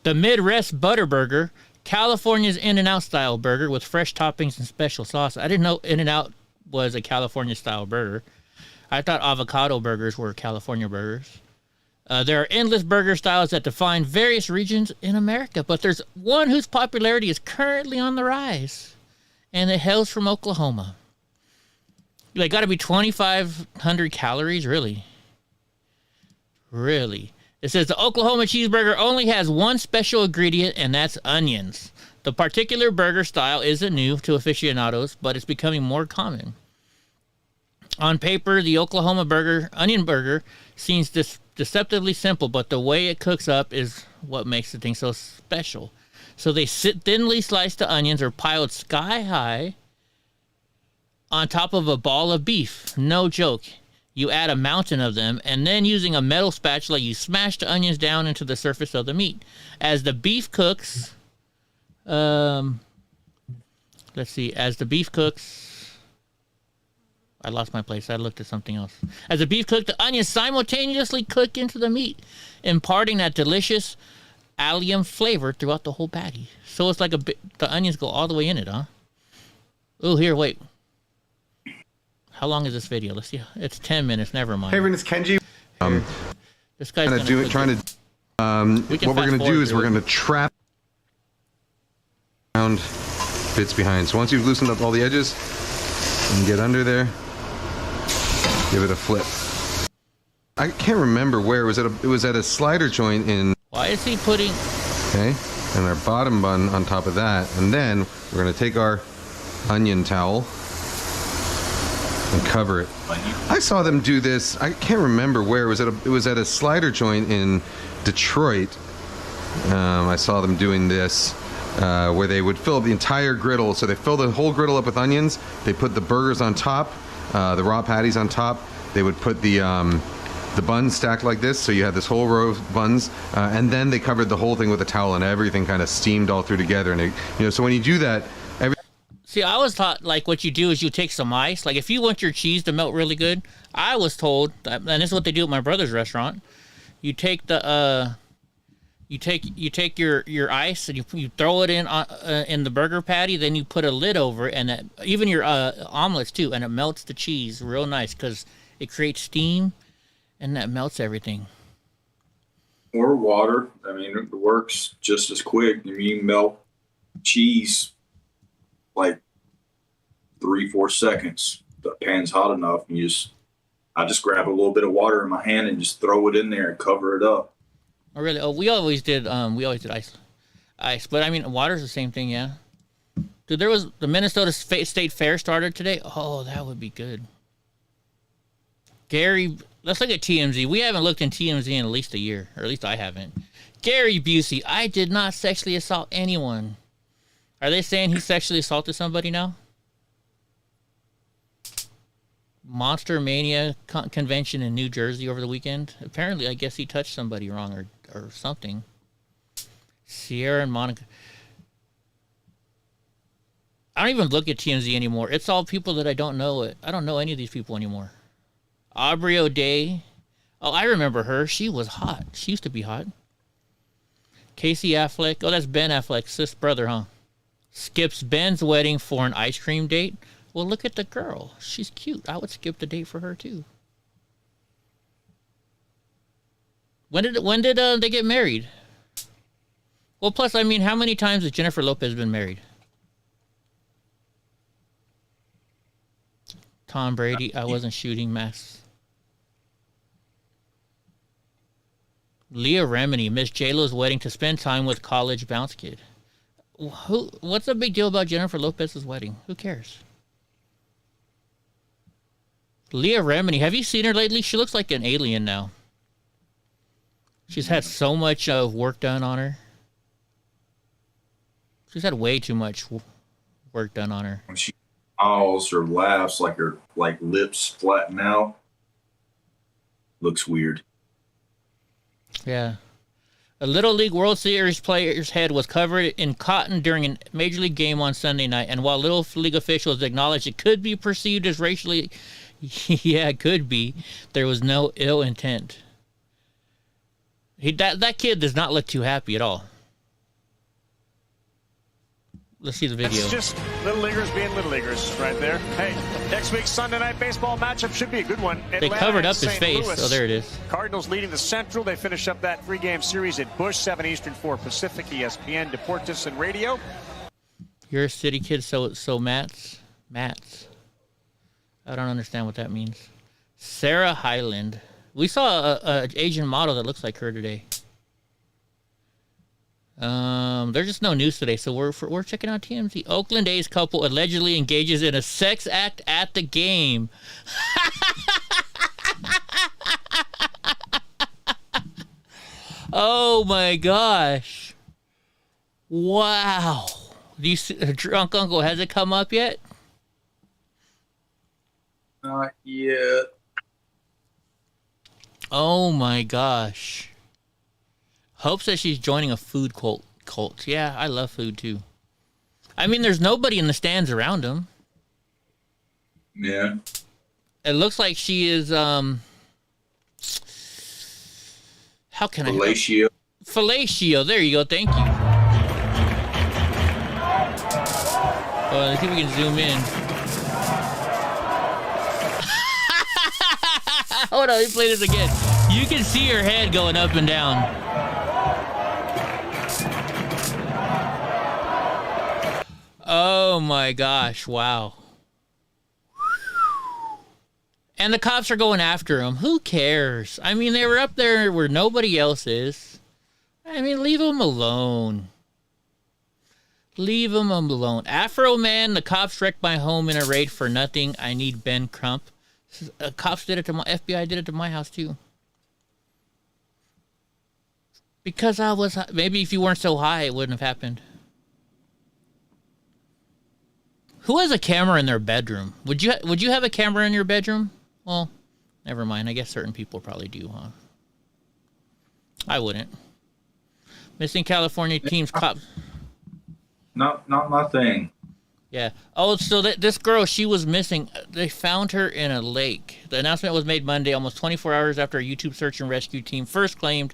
The Midwest butter burger, California's In-N-Out style burger with fresh toppings and special sauce. I didn't know In-N-Out was a California style burger. I thought avocado burgers were California burgers. There are endless burger styles that define various regions in America, but there's one whose popularity is currently on the rise, and it hails from Oklahoma. They got to be 2,500 calories, really. Really. It says the Oklahoma cheeseburger only has one special ingredient, and that's onions. The particular burger style isn't new to aficionados, but it's becoming more common. On paper, the Oklahoma onion burger seems deceptively simple, but the way it cooks up is what makes the thing so special. So they thinly sliced the onions are piled sky high on top of a ball of beef. No joke. You add a mountain of them, and then using a metal spatula, you smash the onions down into the surface of the meat. As the beef cooks, let's see, as the beef cooks, I lost my place. I looked at something else. As the beef cooked, the onions simultaneously cook into the meat, imparting that delicious allium flavor throughout the whole patty. So it's like the onions go all the way in it, huh? Oh, here, wait. How long is this video? Let's see. It's 10 minutes. Never mind. Hey, everyone, it's Kenji. This guy's what we're going to do is we're going to trap around bits behind. So once you've loosened up all the edges and get under there, give it a flip. I can't remember where. It was at a slider joint in... Why is he putting... Okay, and our bottom bun on top of that. And then we're going to take our onion towel and cover it. I saw them do this. I can't remember where. It was at a slider joint in Detroit. I saw them doing this where they would fill up the entire griddle. So they fill the whole griddle up with onions. They put the burgers on top, the raw patties on top. They would put the buns stacked like this, so you had this whole row of buns, and then they covered the whole thing with a towel, and everything kind of steamed all through together. And so when you do that, See, I was taught, like, what you do is you take some ice. Like, if you want your cheese to melt really good, I was told, and this is what they do at my brother's restaurant, you take the, you take your ice and you throw it in the burger patty, then you put a lid over it, and even your omelets, too, and it melts the cheese real nice, because it creates steam, and that melts everything. Or water. I mean, it works just as quick. I mean, you melt cheese like 3-4 seconds. the pan's hot enough, and I just grab a little bit of water in my hand and just throw it in there and cover it up. Oh, really? Oh, we always did ice. But I mean, water's the same thing, yeah. Dude, there was the Minnesota State Fair started today. Oh, that would be good. Gary, let's look at TMZ. We haven't looked in TMZ in at least a year, or at least I haven't. Gary Busey, I did not sexually assault anyone. Are they saying he sexually assaulted somebody now? Monster Mania convention in New Jersey over the weekend. Apparently, I guess he touched somebody wrong or something. Sierra and Monica. I don't even look at TMZ anymore. It's all people that I don't know. I don't know any of these people anymore. Aubrey O'Day. Oh, I remember her. She was hot. She used to be hot. Casey Affleck. Oh, that's Ben Affleck's sis brother, huh? Skips Ben's wedding for an ice cream date. Well, look at the girl. She's cute. I would skip the date for her, too. When did they get married? Well, plus, I mean, how many times has Jennifer Lopez been married? Tom Brady, I wasn't shooting masks. Leah Remini missed J-Lo's wedding to spend time with college bounce kid. What's the big deal about Jennifer Lopez's wedding? Who cares? Leah Remini, have you seen her lately? She looks like an alien now. She's had so much work done on her. She's had way too much work done on her. When she smiles or laughs, her lips flatten out. Looks weird. Yeah. A Little League World Series player's head was covered in cotton during a Major League game on Sunday night, and while Little League officials acknowledged it could be perceived as racially... yeah, it could be. There was no ill intent. That kid does not look too happy at all. Let's see the video. It's just Little Leaguers being Little Leaguers right there. Hey, next week's Sunday night baseball matchup should be a good one. They covered up his face. Oh, there it is. Cardinals leading the Central. They finish up that 3-game series at Busch, 7 Eastern, 4 Pacific, ESPN, Deportes, and Radio. You're a city kid, so Mats. I don't understand what that means. Sarah Hyland. We saw a Asian model that looks like her today. There's just no news today, so we're checking out TMZ. Oakland A's couple allegedly engages in a sex act at the game. Oh my gosh! Wow. Do you see, drunk uncle, has it come up yet? Not yet. Oh my gosh. Hope says she's joining a food cult. Yeah, I love food too. I mean, there's nobody in the stands around him. Yeah. It looks like she is, how can Fellatio. Fellatio. There you go. Thank you. Let's see if we can zoom in. Hold on, let me play this again. You can see her head going up and down. Oh my gosh, wow. And the cops are going after him. Who cares? I mean, they were up there where nobody else is. I mean, leave them alone. Leave them alone. Afro man, the cops wrecked my home in a raid for nothing. I need Ben Crump. Cops did it to my FBI did it to my house too. Because I was maybe if you weren't so high, it wouldn't have happened. Who has a camera in their bedroom? Would you have a camera in your bedroom? Well, never mind. I guess certain people probably do, huh? I wouldn't. Missing California teams cops. Not my thing. Yeah. Oh, so this girl, she was missing. They found her in a lake. The announcement was made Monday, almost 24 hours after a YouTube search and rescue team first claimed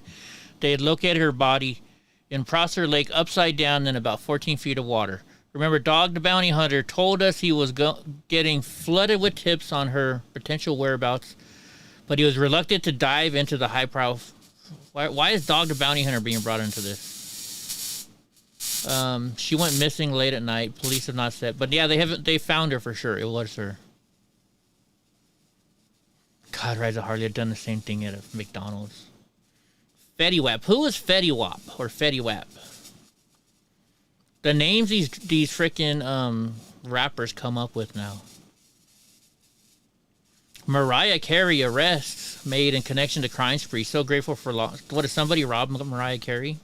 they had located her body in Prosser Lake upside down in about 14 feet of water. Remember, Dog the Bounty Hunter told us he was getting flooded with tips on her potential whereabouts, but he was reluctant to dive into the high-profile. Why is Dog the Bounty Hunter being brought into this? She went missing late at night. Police have not said, but yeah, they found her for sure. It was her. God, Rise of Harley had done the same thing at a McDonald's. Fetty Wap. Who is Fetty Wap or Fetty Wap? The names these freaking rappers come up with now. Mariah Carey arrests made in connection to crime spree. So grateful for loss. What, did somebody rob Mariah Carey?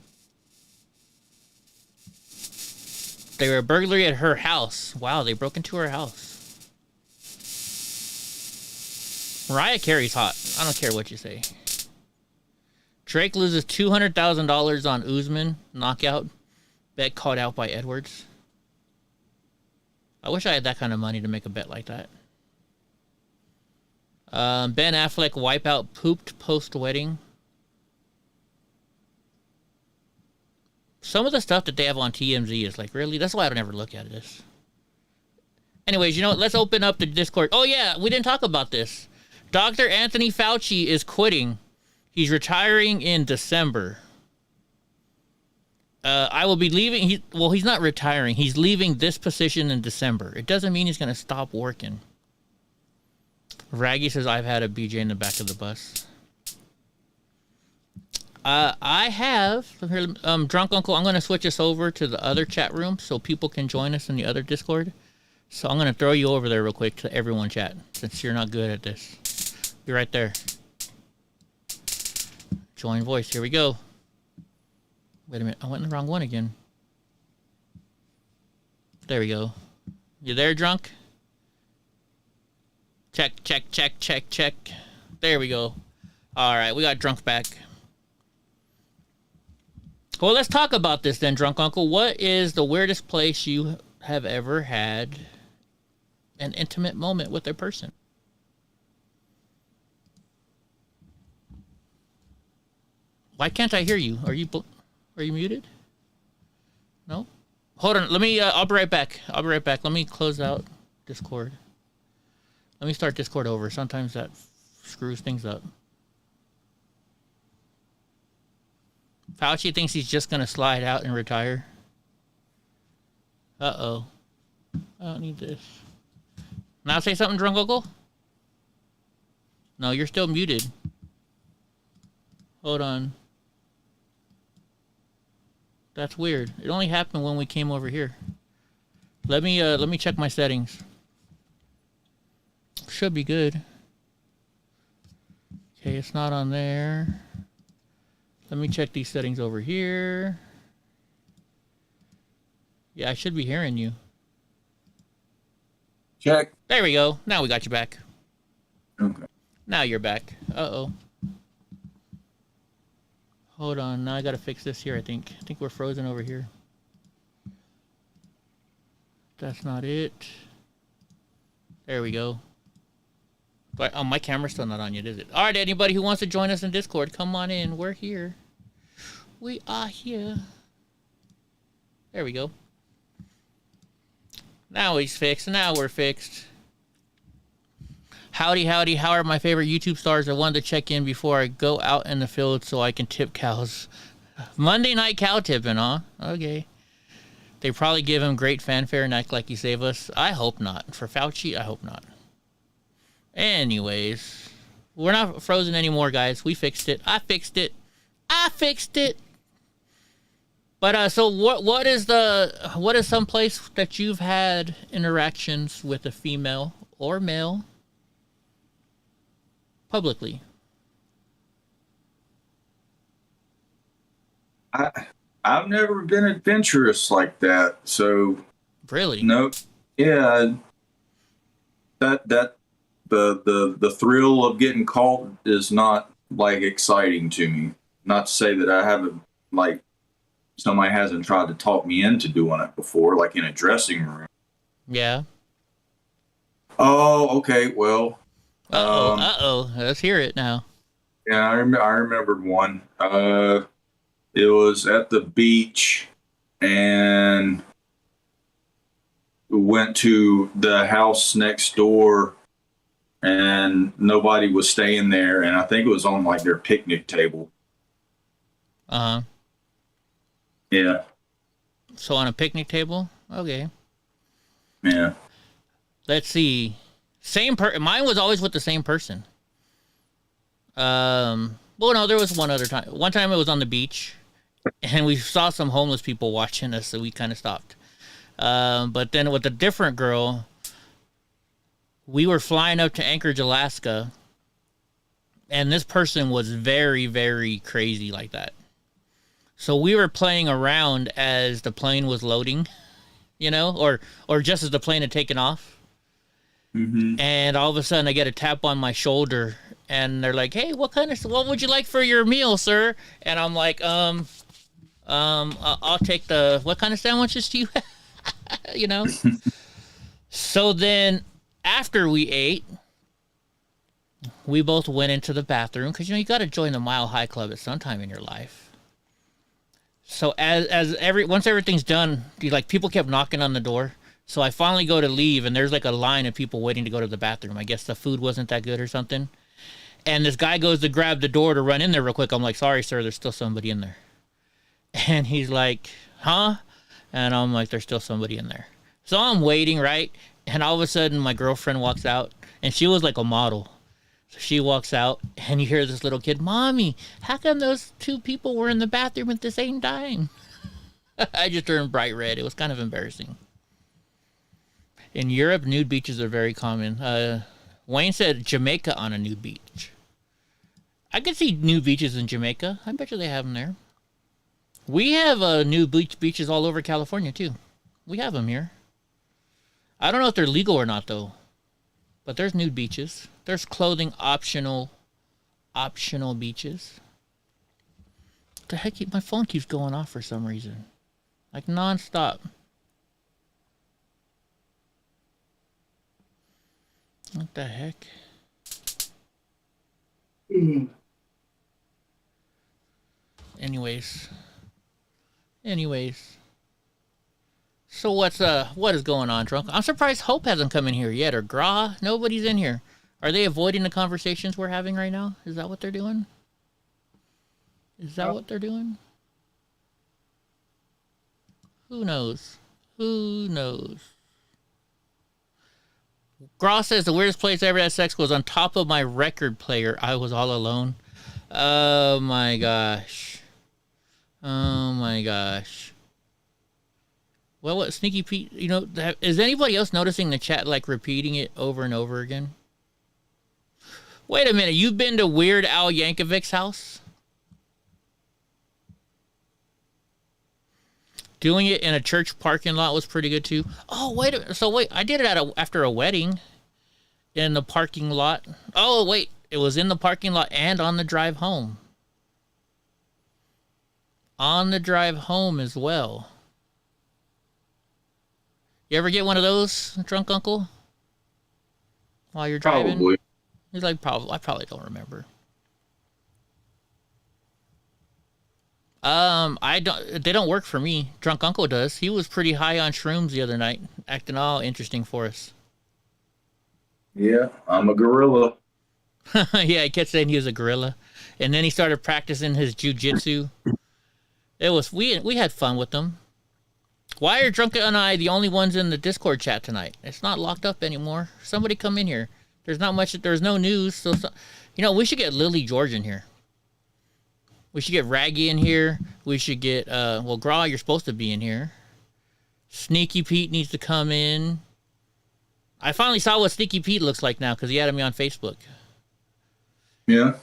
They were a burglary at her house. Wow, they broke into her house. Mariah Carey's hot. I don't care what you say. Drake loses $200,000 on Usman knockout. Bet caught out by Edwards. I wish I had that kind of money to make a bet like that. Ben Affleck wipeout pooped post-wedding. Some of the stuff that they have on TMZ is like, really? That's why I don't ever look at this. Anyways, you know what? Let's open up the Discord. Oh, yeah, we didn't talk about this. Dr. Anthony Fauci is quitting. He's retiring in December. I will be leaving. He's not retiring. He's leaving this position in December. It doesn't mean he's going to stop working. Raggy says, I've had a BJ in the back of the bus. I have, Drunk Uncle, I'm going to switch us over to the other chat room so people can join us in the other Discord. So I'm going to throw you over there real quick to everyone chat, since you're not good at this. Be right there. Join voice. Here we go. Wait a minute. I went in the wrong one again. There we go. You there, Drunk? Check, check, check, check, check. There we go. All right, we got Drunk back. Well, let's talk about this then, Drunk Uncle. What is the weirdest place you have ever had an intimate moment with a person? Why can't I hear you? Are you muted? No? Hold on. Let me, I'll be right back. Let me close out Discord. Let me start Discord over. Sometimes that screws things up. Fauci thinks he's just going to slide out and retire. Uh-oh. I don't need this. Now say something, Drunk Uncle? No, you're still muted. Hold on. That's weird. It only happened when we came over here. Let me check my settings. Should be good. Okay, it's not on there. Let me check these settings over here. Yeah, I should be hearing you. Check. There we go. Now we got you back. Okay. Now you're back. Uh-oh. Hold on. Now I gotta fix this here, I think. I think we're frozen over here. That's not it. There we go. But, oh, my camera's still not on yet, is it? All right, anybody who wants to join us in Discord, come on in. We're here. We are here. There we go. Now he's fixed. Now we're fixed. Howdy, howdy. How are my favorite YouTube stars? I wanted to check in before I go out in the field so I can tip cows. Monday night cow tipping, huh? Okay. They probably give him great fanfare and act like he saved us. I hope not. For Fauci, I hope not. Anyways, we're not frozen anymore, guys. We fixed it. I fixed it. But so what is some place that you've had interactions with a female or male publicly? I've never been adventurous like that. So really, no, yeah, the thrill of getting caught is not like exciting to me. Not to say that I haven't, like, somebody hasn't tried to talk me into doing it before, like in a dressing room. Yeah. Oh, okay. Well. Let's hear it now. Yeah, I remembered one. It was at the beach, and we went to the house next door, and nobody was staying there, and I think it was on like their picnic table. Uh-huh. Yeah. So on a picnic table? Okay. Yeah. Let's see. Mine was always with the same person. Well, no, there was one other time. One time it was on the beach, and we saw some homeless people watching us, so we kind of stopped. But then with a different girl, we were flying up to Anchorage, Alaska, and this person was very, very crazy like that. So we were playing around as the plane was loading, you know, or just as the plane had taken off. Mm-hmm. And all of a sudden I get a tap on my shoulder, and they're like, "Hey, what would you like for your meal, sir?" And I'm like, I'll take what kind of sandwiches do you have? You know? So then after we ate, we both went into the bathroom because, you know, you got to join the Mile High Club at some time in your life. So once everything's done, people kept knocking on the door. So I finally go to leave, and there's like a line of people waiting to go to the bathroom. I guess the food wasn't that good or something. And this guy goes to grab the door to run in there real quick. I'm like, "Sorry, sir, there's still somebody in there." And he's like, "Huh?" And I'm like, "There's still somebody in there." So I'm waiting, right? And all of a sudden, my girlfriend walks out, and she was like a model. So she walks out, and you hear this little kid, "Mommy, how come those two people were in the bathroom at the same time?" I just turned bright red. It was kind of embarrassing. In Europe, nude beaches are very common. Wayne said Jamaica on a nude beach. I could see nude beaches in Jamaica. I bet you they have them there. We have nude beaches all over California, too. We have them here. I don't know if they're legal or not, though. But there's nude beaches. There's clothing optional beaches. What the heck? My phone keeps going off for some reason. Like nonstop. What the heck? Anyways. So what is going on, Drunk? I'm surprised Hope hasn't come in here yet, or Gra. Nobody's in here. Are they avoiding the conversations we're having right now? Is that what they're doing? Who knows? Gra says the weirdest place I ever had sex was on top of my record player. I was all alone. Oh my gosh. Well, what Sneaky Pete, you know, is anybody else noticing the chat like repeating it over and over again? Wait a minute, you've been to Weird Al Yankovic's house? Doing it in a church parking lot was pretty good too. Oh, wait, I did it after a wedding in the parking lot. Oh, wait, it was in the parking lot and on the drive home. On the drive home as well. You ever get one of those, Drunk Uncle? While you're driving? Probably. He's like, I probably don't remember. They don't work for me. Drunk Uncle does. He was pretty high on shrooms the other night, acting all interesting for us. Yeah, I'm a gorilla. Yeah, he kept saying he was a gorilla. And then he started practicing his jujitsu. We had fun with them. Why are Drunk and I the only ones in the Discord chat tonight? It's not locked up anymore. Somebody come in here. There's no news. So you know, we should get Lily George in here. We should get Raggy in here. We should get, Gra, you're supposed to be in here. Sneaky Pete needs to come in. I finally saw what Sneaky Pete looks like now because he added me on Facebook. Yeah.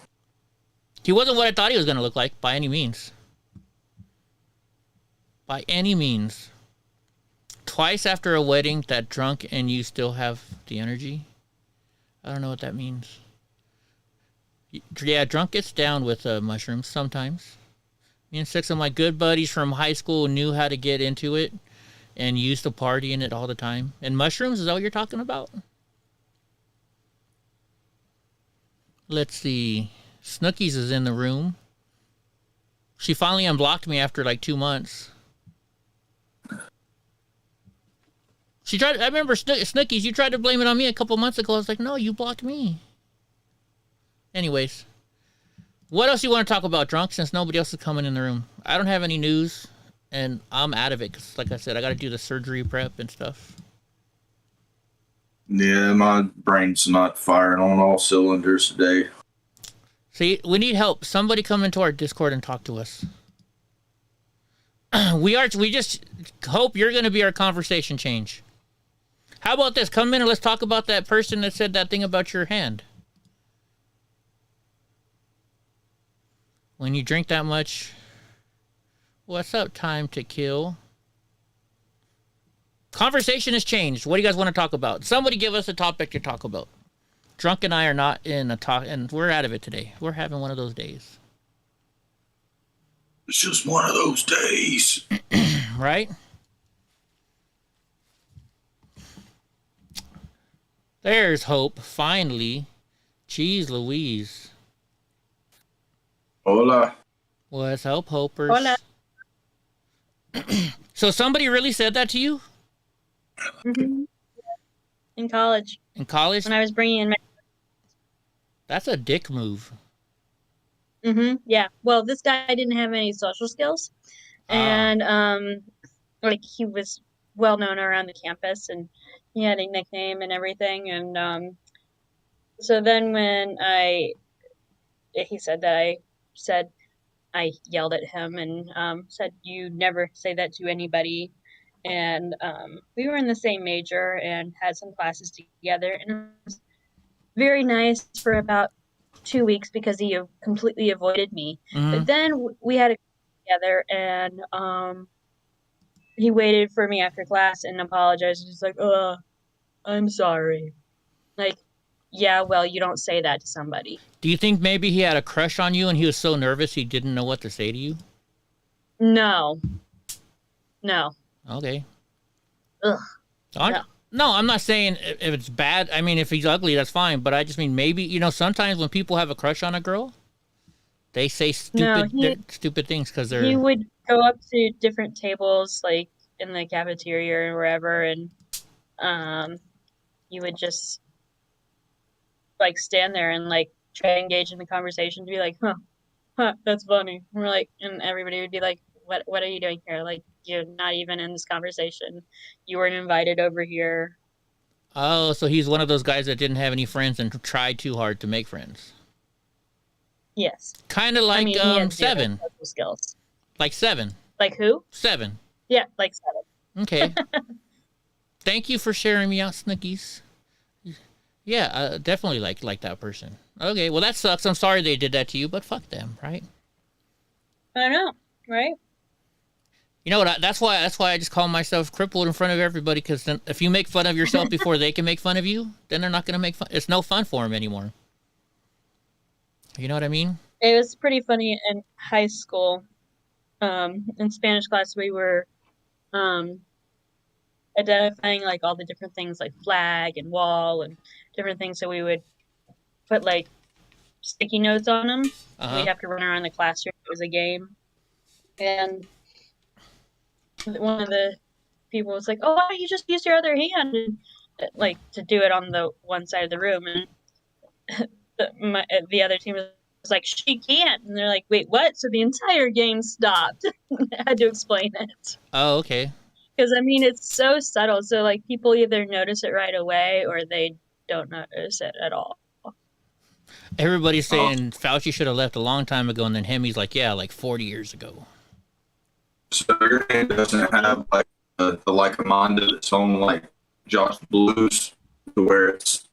He wasn't what I thought he was going to look like by any means. By any means. Twice after a wedding that drunk and you still have the energy. I don't know what that means. Yeah, drunk gets down with mushrooms sometimes. Me and 6 of my good buddies from high school knew how to get into it and used to party in it all the time. And mushrooms, is that what you're talking about? Let's see. Snookies is in the room. She finally unblocked me after like 2 months. I remember Snookies, you tried to blame it on me a couple months ago. I was like, no, you blocked me. Anyways, what else you want to talk about, Drunk, since nobody else is coming in the room? I don't have any news, and I'm out of it because, like I said, I got to do the surgery prep and stuff. Yeah, my brain's not firing on all cylinders today. See, we need help. Somebody come into our Discord and talk to us. We just hope you're going to be our conversation change. How about this? Come in and let's talk about that person that said that thing about your hand. When you drink that much, what's up, time to kill? Conversation has changed. What do you guys want to talk about? Somebody give us a topic to talk about. Drunk and I are not in a talk, and we're out of it today. We're having one of those days. It's just one of those days. Right? There's hope, finally. Jeez Louise. Hola. What's up, Hopers? Hola. So somebody really said that to you? Mm-hmm. In college. In college? When I was bringing in my... That's a dick move. Mm-hmm. Yeah. Well, this guy didn't have any social skills. And, like, he was well known around the campus, and he had a nickname and everything. And, so then when he said that, I yelled at him and, said, you never say that to anybody. And, we were in the same major and had some classes together, and it was very nice for about 2 weeks because he completely avoided me. Mm-hmm. But then we had a together, and he waited for me after class and apologized. He's like, I'm sorry. Like, yeah, well, you don't say that to somebody. Do you think maybe he had a crush on you and he was so nervous he didn't know what to say to you? No. Okay. Ugh. No, I'm not saying if it's bad. I mean, if he's ugly, that's fine. But I just mean maybe, sometimes when people have a crush on a girl, they say stupid things because they're... He would go up to different tables, like in the cafeteria or wherever, and you would just like stand there and like try to engage in the conversation to be like, huh, that's funny. And we're like, and everybody would be like, what are you doing here? Like, you're not even in this conversation. You weren't invited over here. Oh, so he's one of those guys that didn't have any friends and tried too hard to make friends. Yes. Kind of like Seven. Skills. Like Seven. Like who? Seven. Yeah, like Seven. Okay. Thank you for sharing me out, Snookies. Yeah, definitely like that person. Okay, well that sucks. I'm sorry they did that to you, but fuck them, right? I know, right? You know what? That's why I just call myself crippled in front of everybody. Because then, if you make fun of yourself before they can make fun of you, then they're not gonna make fun. It's no fun for them anymore. You know what I mean? It was pretty funny in high school. In Spanish class, we were identifying like all the different things, like flag and wall and different things. So we would put like sticky notes on them. We'd have to run around the classroom. It was a game, and one of the people was like, "Oh, why don't you just use your other hand and like to do it on the one side of the room?" And the other team was like, "She can't," and they're like, "Wait, what?" So the entire game stopped. I had to explain it. Oh, okay. Because I mean, it's so subtle. So like, people either notice it right away or they don't notice it at all. Everybody's saying Fauci should have left a long time ago, and then Hemi's like, "Yeah, like 40 years ago." So your hand doesn't have like the Lycomanda that's on like Josh Blues, to where it's.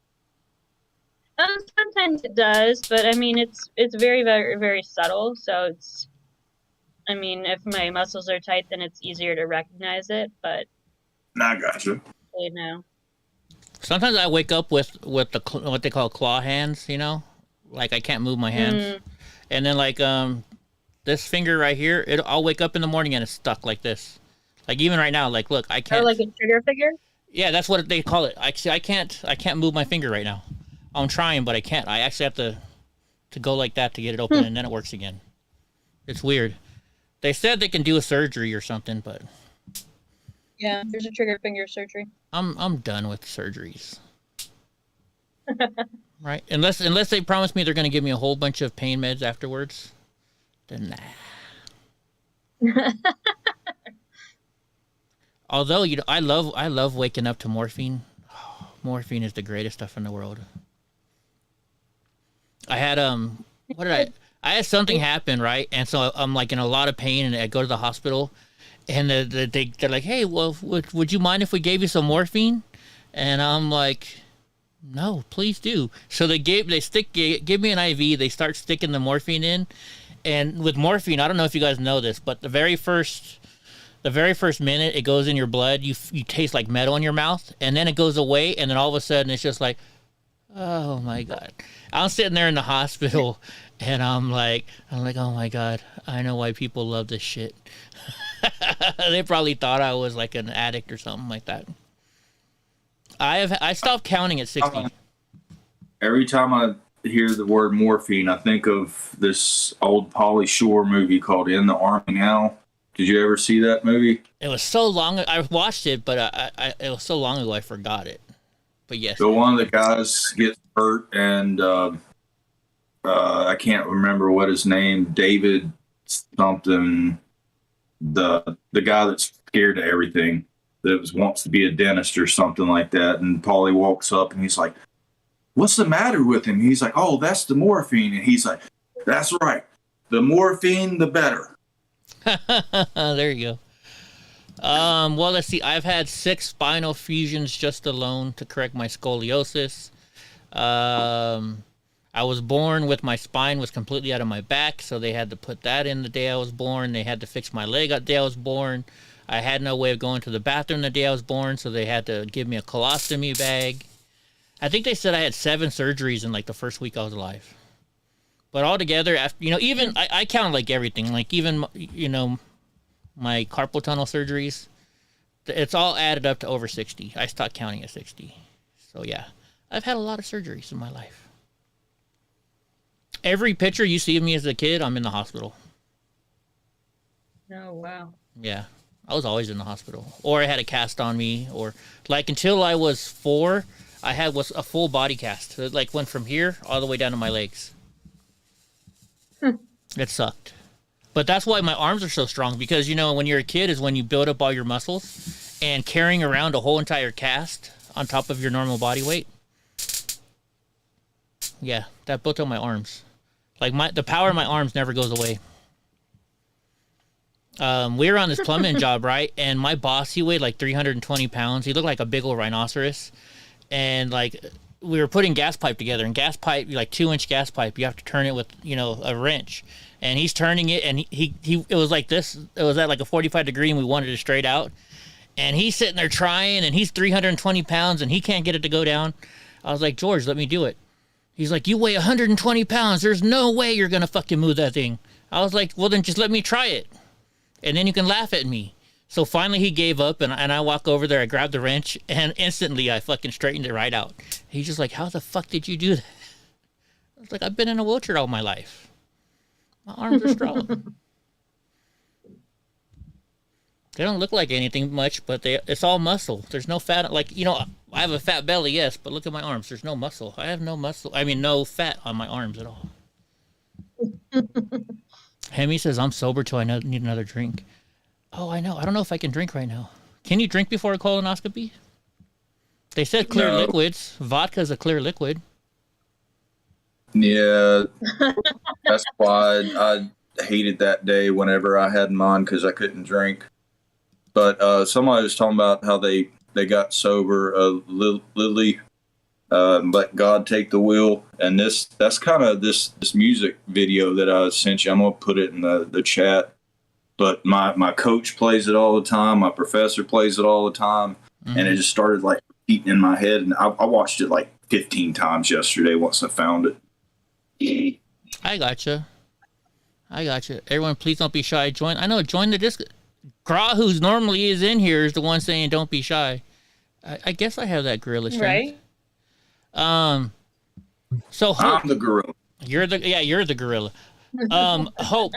Sometimes it does, but I mean, it's very, very, very subtle. So it's, I mean, if my muscles are tight, then it's easier to recognize it. But I got you. You know. Sometimes I wake up with what they call claw hands. Like I can't move my hands, and then like this finger right here, I'll wake up in the morning and it's stuck like this. Like even right now, like look, I can't. Oh, like a trigger finger? Yeah, that's what they call it. Actually, I can't move my finger right now. I'm trying, but I can't. I actually have to go like that to get it open, and then it works again. It's weird. They said they can do a surgery or something, but yeah, there's a trigger finger surgery. I'm done with surgeries. Right? Unless they promise me they're going to give me a whole bunch of pain meds afterwards, then nah. Although I love waking up to morphine. Oh, morphine is the greatest stuff in the world. I had what did I had something happen, right? And so I'm like in a lot of pain, and I go to the hospital, and they're like, hey, well, would you mind if we gave you some morphine? And I'm like, no, please do. So give me an IV. They start sticking the morphine in, and with morphine, I don't know if you guys know this, but the very first minute it goes in your blood, you taste like metal in your mouth, and then it goes away, and then all of a sudden it's just like, oh my God. I'm sitting there in the hospital, and I'm like, oh my God, I know why people love this shit. They probably thought I was like an addict or something like that. I stopped counting at 60. Every time I hear the word morphine, I think of this old Pauly Shore movie called In the Army Now. Did you ever see that movie? It was so long. I watched it, but it was so long ago I forgot it. But yes. So one of the guys gets hurt, and I can't remember what his name, David something, the guy that's scared of everything, that wants to be a dentist or something like that. And Paulie walks up and he's like, what's the matter with him? He's like, oh, that's the morphine. And he's like, that's right. The morphine, the better. There you go. Well, let's see. I've had 6 spinal fusions just alone to correct my scoliosis. I was born with my spine was completely out of my back, so they had to put that in the day I was born. They had to fix my leg the day I was born. I had no way of going to the bathroom the day I was born, so they had to give me a colostomy bag. I think they said I had 7 surgeries in like the first week I was alive. But altogether, after, even I count like everything, like even my carpal tunnel surgeries. It's all added up to over 60. I stopped counting at 60. So yeah, I've had a lot of surgeries in my life. Every picture you see of me as a kid, I'm in the hospital. Oh wow. Yeah. I was always in the hospital, or I had a cast on me, or like until I was 4, I was a full body cast. It like went from here all the way down to my legs. It sucked, but that's why my arms are so strong, because when you're a kid is when you build up all your muscles, and carrying around a whole entire cast on top of your normal body weight. Yeah, that built up my arms. Like the power of my arms never goes away. We were on this plumbing job, right? And my boss, he weighed like 320 pounds. He looked like a big old rhinoceros. And like we were putting gas pipe together, and gas pipe, like 2-inch gas pipe, you have to turn it with, a wrench. And he's turning it, and he it was like this. It was at like a 45 degree, and we wanted it straight out. And he's sitting there trying, and he's 320 pounds, and he can't get it to go down. I was like, George, let me do it. He's like, you weigh 120 pounds. There's no way you're going to fucking move that thing. I was like, well, then just let me try it. And then you can laugh at me. So finally he gave up, and I walk over there, I grab the wrench, and instantly I fucking straightened it right out. He's just like, how the fuck did you do that? I was like, I've been in a wheelchair all my life. My arms are strong. They don't look like anything much, but it's all muscle. There's no fat. Like, I have a fat belly, yes, but look at my arms. There's no muscle. I have no muscle. I mean, no fat on my arms at all. Hemi says, I'm sober till I need another drink. Oh, I know. I don't know if I can drink right now. Can you drink before a colonoscopy? They said clear liquids. Vodka's a clear liquid. Yeah. That's why I hated that day whenever I had mine, because I couldn't drink. But somebody was talking about how they got sober. Lily, let God take the wheel. And that's kind of this music video that I sent you. I'm going to put it in the chat. But my coach plays it all the time. My professor plays it all the time. Mm-hmm. And it just started like eating in my head. And I watched it like 15 times yesterday once I found it. I gotcha. Everyone, please don't be shy. Join the disc. Gra, who's normally is in here, is the one saying don't be shy. I guess I have that gorilla strength. Right. So Hope, I'm the gorilla. You're the gorilla. Hope,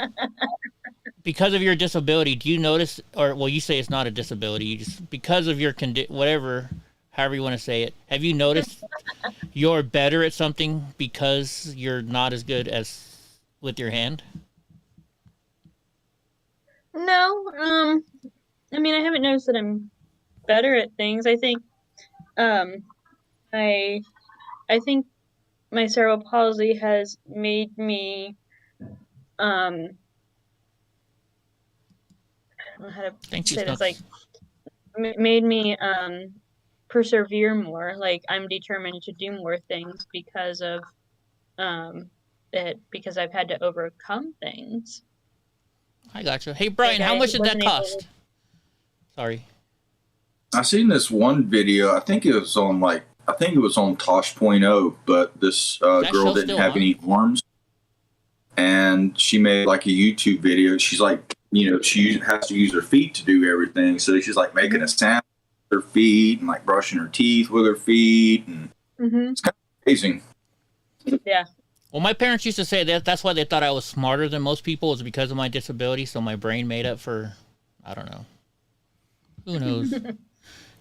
because of your disability, do you notice, you say it's not a disability, you just, because of your whatever, however you want to say it, have you noticed you're better at something because you're not as good as with your hand? No, I mean, I haven't noticed that I'm better at things. I think, I think my cerebral palsy has made me I don't know how to say this, like made me persevere more. Like I'm determined to do more things because of because I've had to overcome things. I gotcha. Hey Brian, how much did that cost? Sorry. I seen this one video. I think it was on Tosh.0, but this girl didn't have any arms, and she made like a YouTube video. She's like, she has to use her feet to do everything. So she's like making a sound with her feet and like brushing her teeth with her feet, and it's kind of amazing. Yeah. Well, my parents used to say that's why they thought I was smarter than most people, was because of my disability. So my brain made up for, I don't know. Who knows?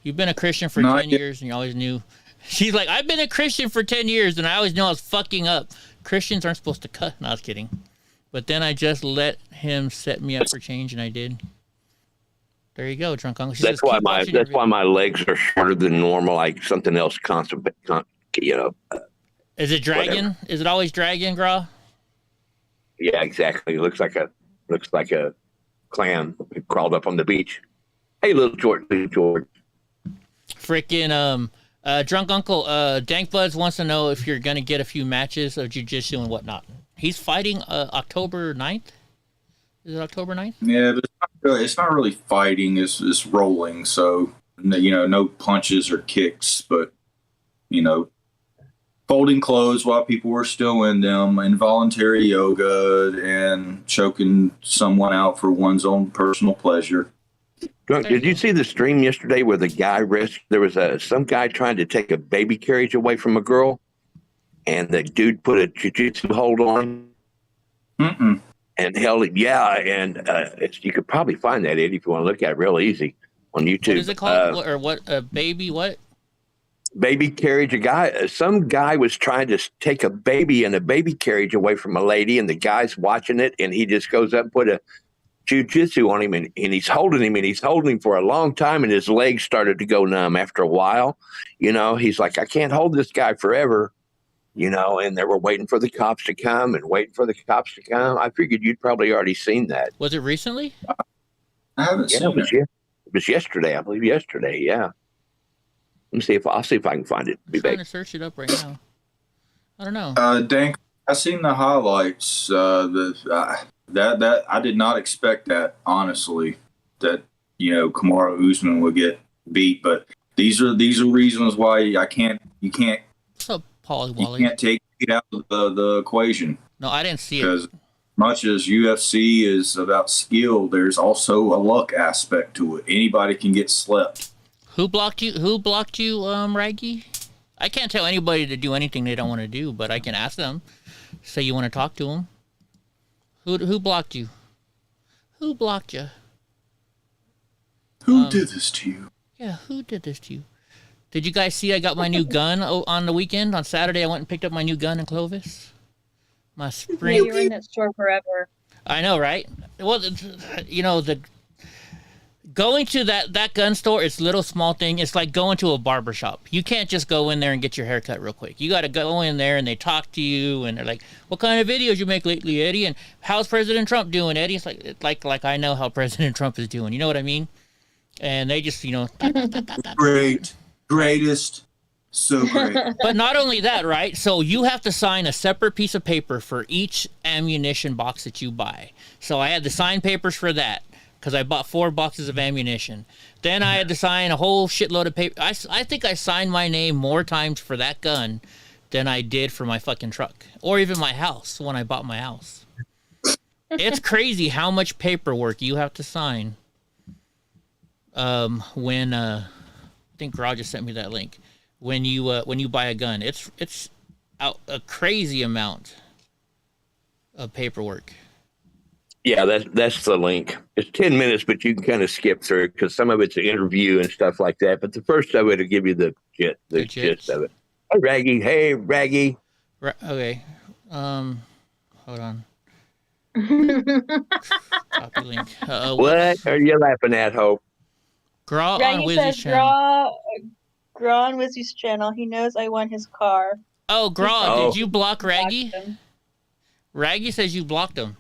You've been a Christian for 10 years and you always knew. She's like, I've been a Christian for 10 years and I always knew I was fucking up. Christians aren't supposed to cut. No, I was kidding. But then I just let him set me up for change, and I did. There you go, drunk uncle. That's why my legs are shorter than normal, like something else constant, Is it dragging? Whatever. Is it always dragging, Gra? Yeah, exactly. It looks like a clam crawled up on the beach. Hey, little George. Freaking drunk uncle. Dank Buds wants to know if you're gonna get a few matches of jiu-jitsu and whatnot. He's fighting October 9th. Is it October 9th? Yeah, but it's not really fighting. It's rolling. So no punches or kicks, but folding clothes while people were still in them, involuntary yoga, and choking someone out for one's own personal pleasure. Did you see the stream yesterday where the guy there was some guy trying to take a baby carriage away from a girl, and the dude put a jiu-jitsu hold on him and held it. Yeah, and you could probably find that, Eddie, if you want to look at it real easy on YouTube. What is it called? Or what? Baby what? Baby carriage. Some guy was trying to take a baby in a baby carriage away from a lady, and the guy's watching it, and he just goes up and put a jiu-jitsu on him, and he's holding him for a long time, and his legs started to go numb after a while. He's like, I can't hold this guy forever, and they were waiting for the cops to come. I figured you'd probably already seen that. Was it recently? I haven't seen it. It was yesterday, I believe. Yeah. I'll see if I can find it. I'm trying to search it up right now. I don't know. Dank, I seen the highlights. That I did not expect that, honestly, that Kamaru Usman would get beat. But these are reasons why you can't What's up, Paulie Wally? You can't take it out of the equation. No, I didn't see it. Because much as UFC is about skill, there's also a luck aspect to it. Anybody can get slept. Who blocked you, Raggy? I can't tell anybody to do anything they don't want to do, but I can ask them. Say you want to talk to them. Who blocked you? Who blocked you? Who did this to you? Yeah, who did this to you? Did you guys see I got my new gun on the weekend? On Saturday, I went and picked up my new gun in Clovis. My spring. You were in that store forever. I know, right? Well, going to that gun store, it's a little small thing. It's like going to a barber shop. You can't just go in there and get your hair cut real quick. You got to go in there and they talk to you and they're like, "What kind of videos you make lately, Eddie? And how's President Trump doing, Eddie?" It's like I know how President Trump is doing. You know what I mean? And they just greatest, so great. But not only that, right? So you have to sign a separate piece of paper for each ammunition box that you buy. So I had to sign papers for that, because I bought 4 boxes of ammunition. Then I had to sign a whole shitload of paper. I think I signed my name more times for that gun than I did for my fucking truck. Or even my house, when I bought my house. It's crazy how much paperwork you have to sign when, I think Rod just sent me that link. When you buy a gun. It's a crazy amount of paperwork. Yeah, that's the link. It's 10 minutes, but you can kind of skip through it because some of it's an interview and stuff like that. But the first of it will give you the gist of it. Hey, Raggy. Okay. Hold on. Copy link. What are you laughing at, Hope? Graw on Wizzy's channel. Graw on Wizzy's channel. He knows I want his car. Oh, Grog, did you block Raggy? Raggy says you blocked him.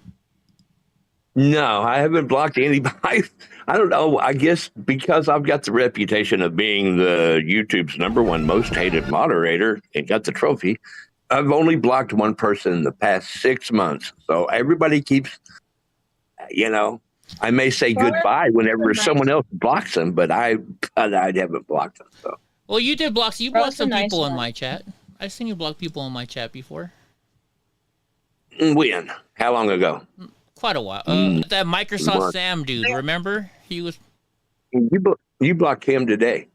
No, I haven't blocked anybody. I don't know. I guess because I've got the reputation of being the YouTube's #1 most hated moderator and got the trophy, I've only blocked one person in the past 6 months. So everybody keeps, I may say goodbye whenever someone else blocks them, but I haven't blocked them. So. Well, you did block. You blocked some people in my chat. I've seen you block people in my chat before. When? How long ago? Quite a while. That Microsoft Sam dude, remember? He was. You blocked him today.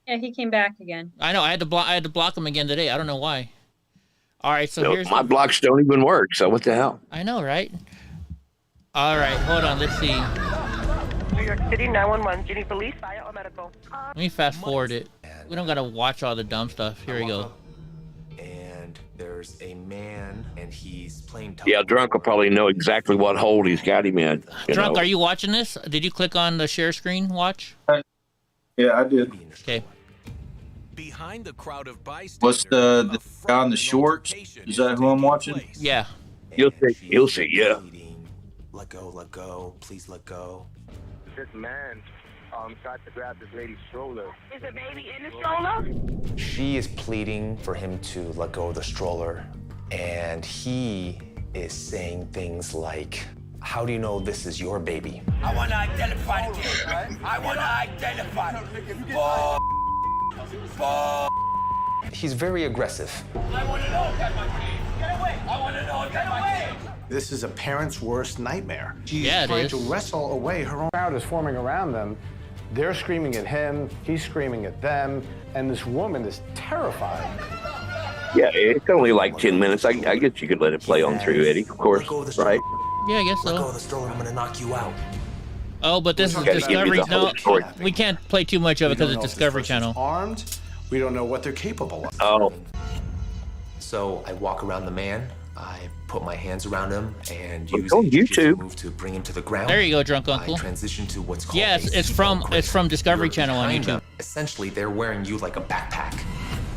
Yeah, he came back again. I know. I had to block him again today. I don't know why. All right, so here's my blocks don't even work. So what the hell? I know, right? All right, hold on. Let's see. New York City 911. Do you need police, fire, or medical? Let me fast forward it. We don't gotta watch all the dumb stuff. Here we go. And there's a man, and he's playing. Yeah, Drunk will probably know exactly what hold he's got him in. Drunk, are you watching this? Did you click on the share screen? Watch. Yeah, I did. Okay. Behind the crowd of bystanders. What's the guy in the shorts? Is that who I'm watching? Yeah. You'll see. Yeah. Let go. Please let go. This man tried to grab this lady's stroller. Is the baby in the stroller? She is pleading for him to let go of the stroller, and he is saying things like, "How do you know this is your baby?" I want to identify the kid, right? I want to identify. He's very aggressive. I want to know if that's my kid. Get away. I want to know if that's my kid. This is a parent's worst nightmare. She's it trying is. to wrestle away her own. Crowd is forming around them. They're screaming at him. He's screaming at them. And this woman is terrified. Yeah, it's only like 10 minutes. I guess you could let it play on through, Eddie, of course, right? Yeah, I guess so. Let go of the stroller. I'm gonna knock you out. Oh, but this is Okay, Discovery. give me the whole No, story. we can't play too much of it because it's Discovery Channel. Armed. We don't know what they're capable of. Oh. So I walk around the man. I put my hands around him and use on a YouTube. move to bring him to the ground. There you go, Drunk Uncle. I transition to what's called. Yes, a it's seatbelt from grip. Discovery Channel on Behind YouTube. them. Essentially, they're wearing you like a backpack.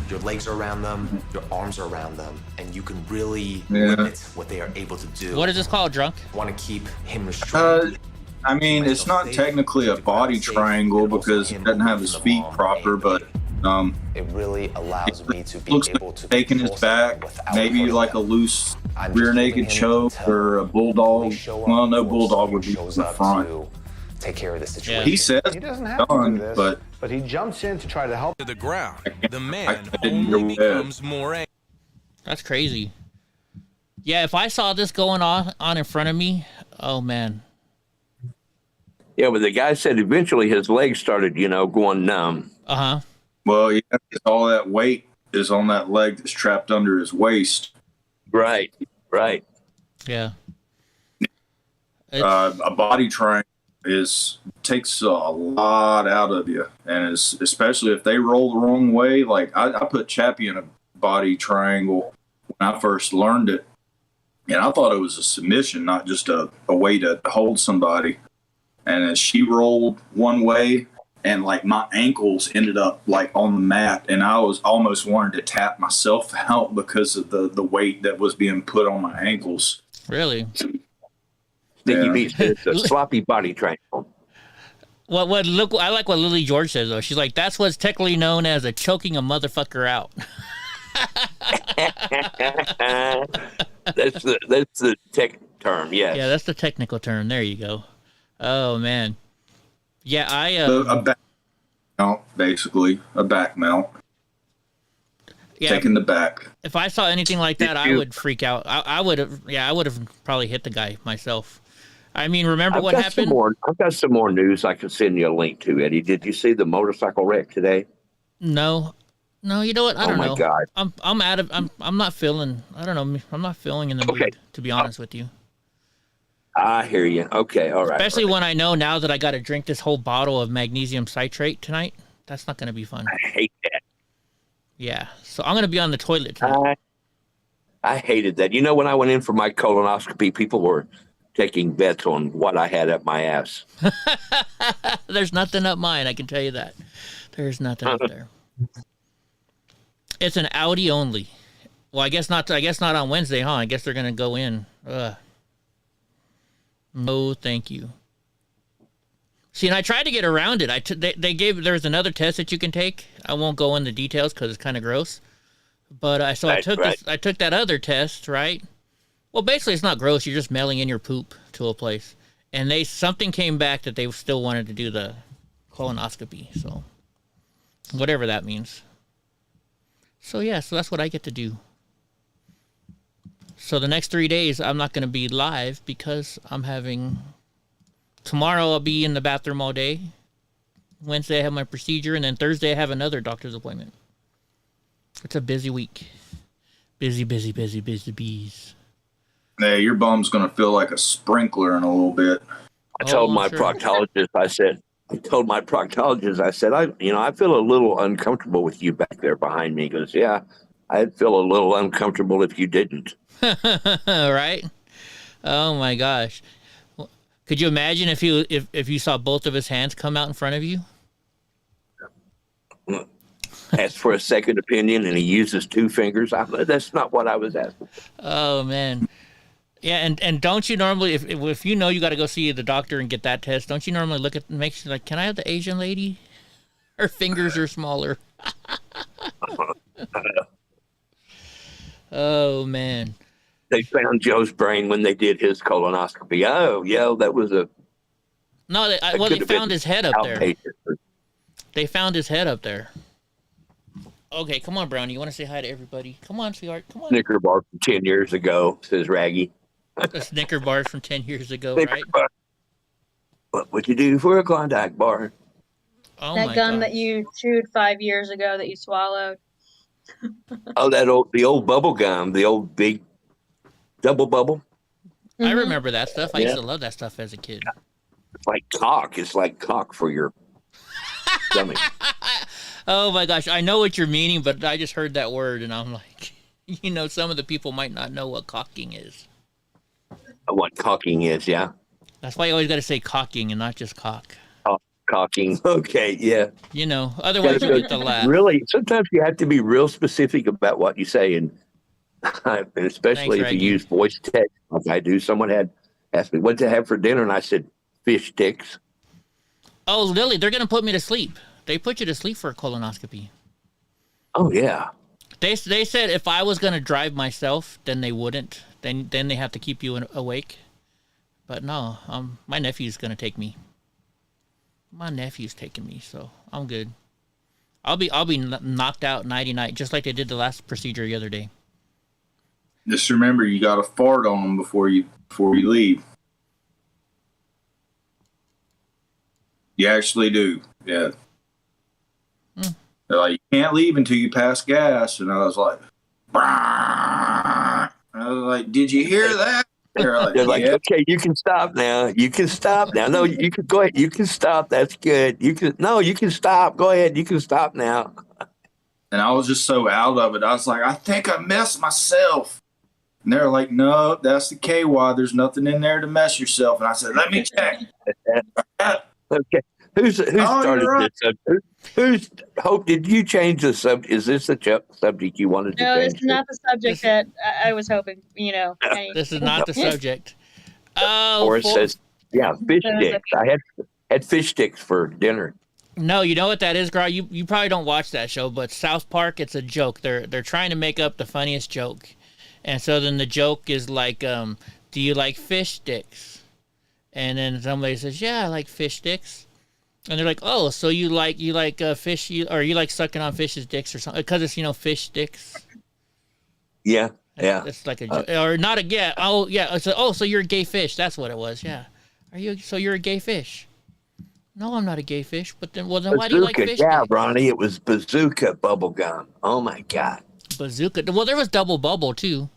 Your legs are around them, your arms are around them, and you can really limit what they are able to do. What is this called, Drunk? Want to keep him restrained. I mean, it's not technically a body triangle because he doesn't have his feet proper, but it really allows me to be looks able like to taking his back, maybe like a loose rear naked choke or a bulldog. Well, no bulldog would be in the front. take care of the situation. He says He doesn't have to do this, but he jumps in to try to help. To the ground. The man didn't only go becomes more angry. That's crazy. Yeah, if I saw this going on in front of me, oh man. Yeah, but the guy said eventually his legs started, going numb. Uh-huh. Well, yeah, all that weight is on that leg that's trapped under his waist. Right. Yeah. A body triangle takes a lot out of you, and especially if they roll the wrong way. Like I put Chappie in a body triangle when I first learned it, and I thought it was a submission, not just a way to hold somebody. And as she rolled one way, and like my ankles ended up like on the mat, and I was almost wanted to tap myself out because of the weight that was being put on my ankles. Really? Sticky Beats says it's a sloppy body triangle. Look, I like what Lily George says though. She's like, that's what's technically known as a choking a motherfucker out. That's the tech term, yes. Yeah, that's the technical term. There you go. Oh man. Yeah, a back mount, basically a back mount. Yeah, taking the back. If I saw anything like that, I would freak out. I would have. Yeah, I would have probably hit the guy myself. I mean, remember what happened? I've got some more news I can send you a link to, Eddie. Did you see the motorcycle wreck today? No, you know what? I don't know. Oh my God. I'm out of. I'm not feeling. I don't know. I'm not feeling in the mood, to be honest with you. I hear you. Okay, all right. Especially when I know now that I got to drink this whole bottle of magnesium citrate tonight. That's not going to be fun. I hate that. Yeah, so I'm going to be on the toilet tonight. I hated that. When I went in for my colonoscopy, people were taking bets on what I had up my ass. There's nothing up mine, I can tell you that. There's nothing up there. It's an Audi only. Well, I guess not. I guess not on Wednesday, huh? I guess they're gonna go in. No, thank you. See, and I tried to get around it. There's another test that you can take. I won't go into details because it's kind of gross. But I took that other test, right? Well, basically, it's not gross. You're just mailing in your poop to a place, and something came back that they still wanted to do the colonoscopy. So, whatever that means. So yeah, so that's what I get to do. So the next 3 days, I'm not going to be live because I'm having. Tomorrow I'll be in the bathroom all day. Wednesday I have my procedure, and then Thursday I have another doctor's appointment. It's a busy week. Busy bees. Yeah, your bum's going to feel like a sprinkler in a little bit. I told my proctologist, I said, I feel a little uncomfortable with you back there behind me. He goes, yeah, I'd feel a little uncomfortable if you didn't. Right? Oh my gosh. Could you imagine if you saw both of his hands come out in front of you? Asked for a second opinion, and he uses 2 fingers. That's not what I was asking. Oh man, yeah, and don't you normally, if you know you got to go see the doctor and get that test, don't you normally look at make sure, like, can I have the Asian lady? Her fingers are smaller. Oh man. They found Joe's brain when they did his colonoscopy. Oh, yeah, that was a. No, they found his head up there. They found his head up there. Okay, come on, Brownie. You want to say hi to everybody? Come on, sweetheart. Come on. Snicker bar from 10 years ago, says Raggy. The Snicker bars from 10 years ago, right? What would you do for a Klondike bar? Oh that gum that you chewed 5 years ago that you swallowed. Oh, the old bubble gum, the old big double bubble. I remember that stuff. I used to love that stuff as a kid. It's like cock. It's like cock for your stomach. Oh my gosh, I know what you're meaning, but I just heard that word and I'm like, some of the people might not know what cocking is. What cocking is, yeah. That's why you always got to say cocking and not just cock. Oh, cocking. Okay, yeah. Otherwise you get the laugh. Really, sometimes you have to be real specific about what you say, and especially if you use voice text like I do. Someone had asked me what to have for dinner, and I said fish sticks. Oh, Lily, they're going to put me to sleep. They put you to sleep for a colonoscopy. Oh, yeah. They said if I was going to drive myself, then they wouldn't. Then they have to keep you awake. But no, my nephew's going to take me. My nephew's taking me, so I'm good. I'll be knocked out nighty-night, just like they did the last procedure the other day. Just remember, you got to fart on them before you leave. You actually do, yeah. They're like, you can't leave until you pass gas, and I was like, bah! I was like, did you hear that? They're like, yeah. Okay, you can stop now. You can stop now. No, you can go ahead. You can stop. That's good. You can stop. Go ahead. You can stop now. And I was just so out of it. I was like, I think I messed myself. And they're like, no, that's the KY. There's nothing in there to mess yourself. And I said, let me check. Okay. Who started this? Hope, did you change the subject? Is this the subject you wanted to change? No, this is not the subject that I was hoping, This is not the subject. Or it says, yeah, fish sticks. I had fish sticks for dinner. No, you know what that is, girl? You probably don't watch that show, but South Park, it's a joke. They're trying to make up the funniest joke. And so then the joke is like, do you like fish sticks? And then somebody says, yeah, I like fish sticks. And they're like, oh, so you like fish, or you like sucking on fish's dicks or something? Because it's, fish sticks. Yeah, yeah. It's like a joke. Or not a, yeah, oh, yeah. So you're a gay fish. That's what it was, yeah. So you're a gay fish. No, I'm not a gay fish. But then why do you like fish? Yeah, Ronnie, it was Bazooka bubble gum. Oh, my God. Bazooka. Well, there was Double Bubble, too.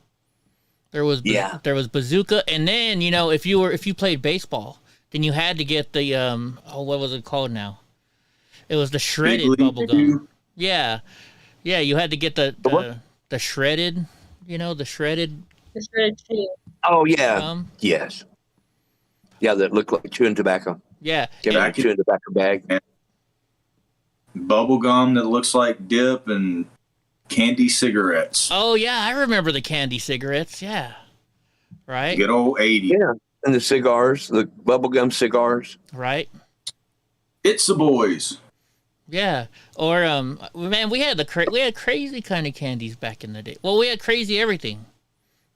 There was Bazooka. And then, if you played baseball, then you had to get the what was it called now? It was the shredded bubble gum. Yeah, you had to get the shredded, the shredded. The shredded chew. Oh yeah, yes. Yeah, that looked like chewing tobacco. Yeah, chewing tobacco bag. Bubble gum that looks like dip and candy cigarettes. Oh yeah, I remember the candy cigarettes. Yeah, right. Good old 80s. Yeah, and the cigars, the bubblegum cigars. Right. It's the boys. Yeah. Or man, we had crazy kind of candies back in the day. Well, we had crazy everything.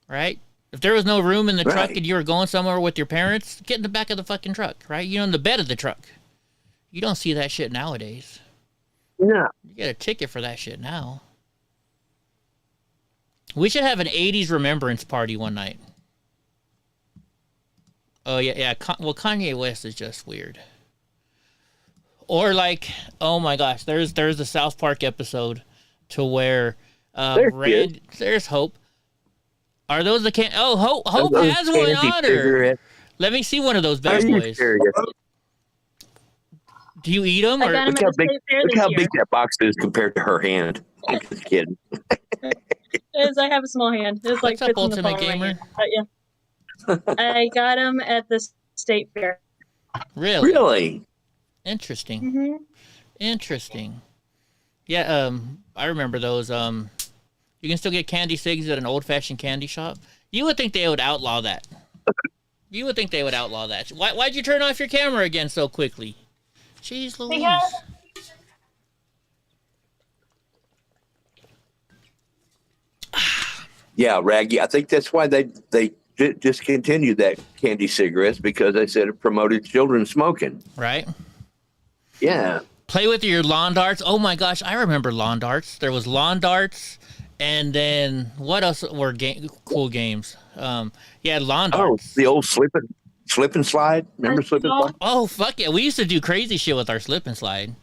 Right? If there was no room in the truck and you were going somewhere with your parents, get in the back of the fucking truck, right? You know, in the bed of the truck. You don't see that shit nowadays. No. You get a ticket for that shit now. We should have an 80s remembrance party one night. Oh, yeah. Well, Kanye West is just weird. Or like, oh my gosh, there's the South Park episode to where there's Hope. Are those the can? Oh, Hope has one on her. Let me see one of those bad boys. Do you eat them? Or? Look how big that box is compared to her hand. I'm just kidding. I have a small hand. It's like What's up, Ultimate Gamer? But yeah, I got them at the state fair. Really? Really? Interesting. Mm-hmm. Interesting. Yeah. I remember those. You can still get candy cigs at an old-fashioned candy shop. You would think they would outlaw that. You would think they would outlaw that. Why'd you turn off your camera again so quickly? Jeez Louise. Yeah, Raggy. I think that's why they discontinued that candy cigarettes, because they said it promoted children smoking. Right. Yeah. Play with your lawn darts. Oh my gosh, I remember lawn darts. There was lawn darts, and then what else were cool games? Yeah, lawn darts. Oh, the old slip and slide. Remember slip and slide? Oh fuck yeah, we used to do crazy shit with our slip and slide.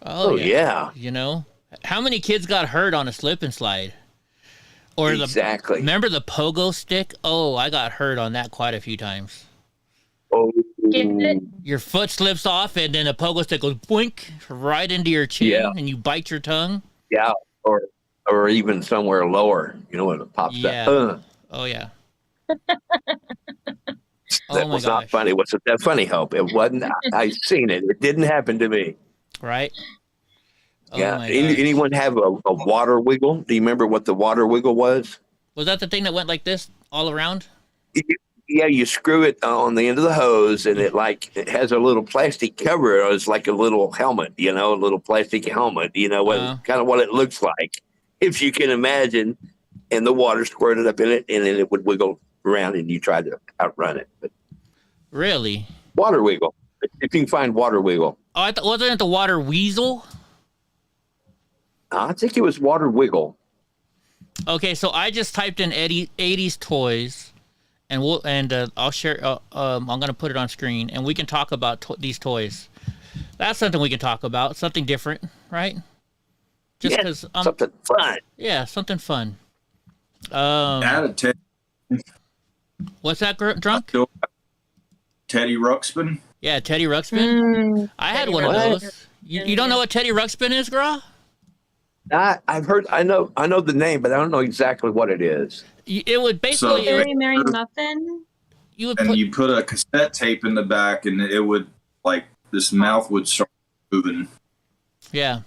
Oh yeah. You know, how many kids got hurt on a slip and slide? Or exactly. Remember the pogo stick? Oh, I got hurt on that quite a few times. Oh. Your foot slips off, and then a pogo stick goes boink right into your chin, and you bite your tongue. Yeah, or even somewhere lower. You know, when it pops up. Oh yeah. That was not funny. Was it that funny, Hope? It wasn't. I seen it. It didn't happen to me. Right. Oh, yeah. Anyone have a water wiggle? Do you remember what the water wiggle was? Was that the thing that went like this all around? Yeah, you screw it on the end of the hose, and it has a little plastic cover. It's like a little helmet, a little plastic helmet. Kind of what it looks like, if you can imagine. And the water squirted up in it, and then it would wiggle around, and you tried to outrun it. But really, water wiggle. If you can find water wiggle. Oh, wasn't it the water weasel? I think it was water wiggle. Okay, so I just typed in 80s toys. And I'll share. I'm gonna put it on screen, and we can talk about these toys. That's something we can talk about. Something different, right? Just because something fun. Yeah, something fun. What's that, drunk? Teddy Ruxpin. Yeah, Teddy Ruxpin. I had one of those. You don't know what Teddy Ruxpin is, Gra? I've heard. I know the name, but I don't know exactly what it is. It would basically Mary Muffin. You put a cassette tape in the back, and it would this mouth would start moving. Yeah.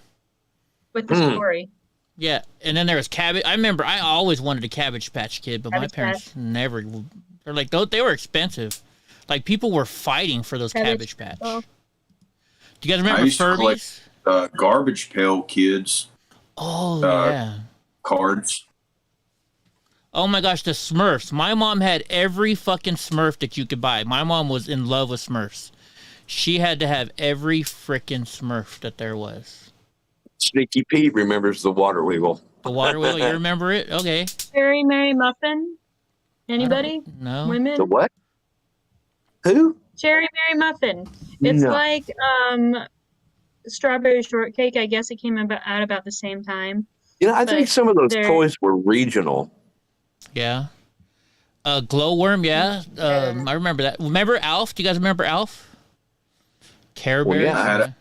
With the story. Yeah, and then there was cabbage. I remember I always wanted a Cabbage Patch Kid, but my parents never. They're like they were expensive. Like people were fighting for those Cabbage Patch. Oh. Do you guys remember Furbies? Garbage Pail Kids. Oh yeah. Cards. Oh my gosh, the Smurfs. My mom had every fucking Smurf that you could buy. My mom was in love with Smurfs. She had to have every frickin' Smurf that there was. Sneaky Pete remembers the water wiggle. The water wiggle, you remember it? Okay. Cherry Mary Muffin? Anybody? No. Women? The what? Who? Cherry Mary Muffin. It's like strawberry shortcake. I guess it came out about the same time. I think some of those toys were regional. Yeah. Glowworm, yeah. I remember that. Remember Alf? Do you guys remember Alf? Care Bears? Well, yeah,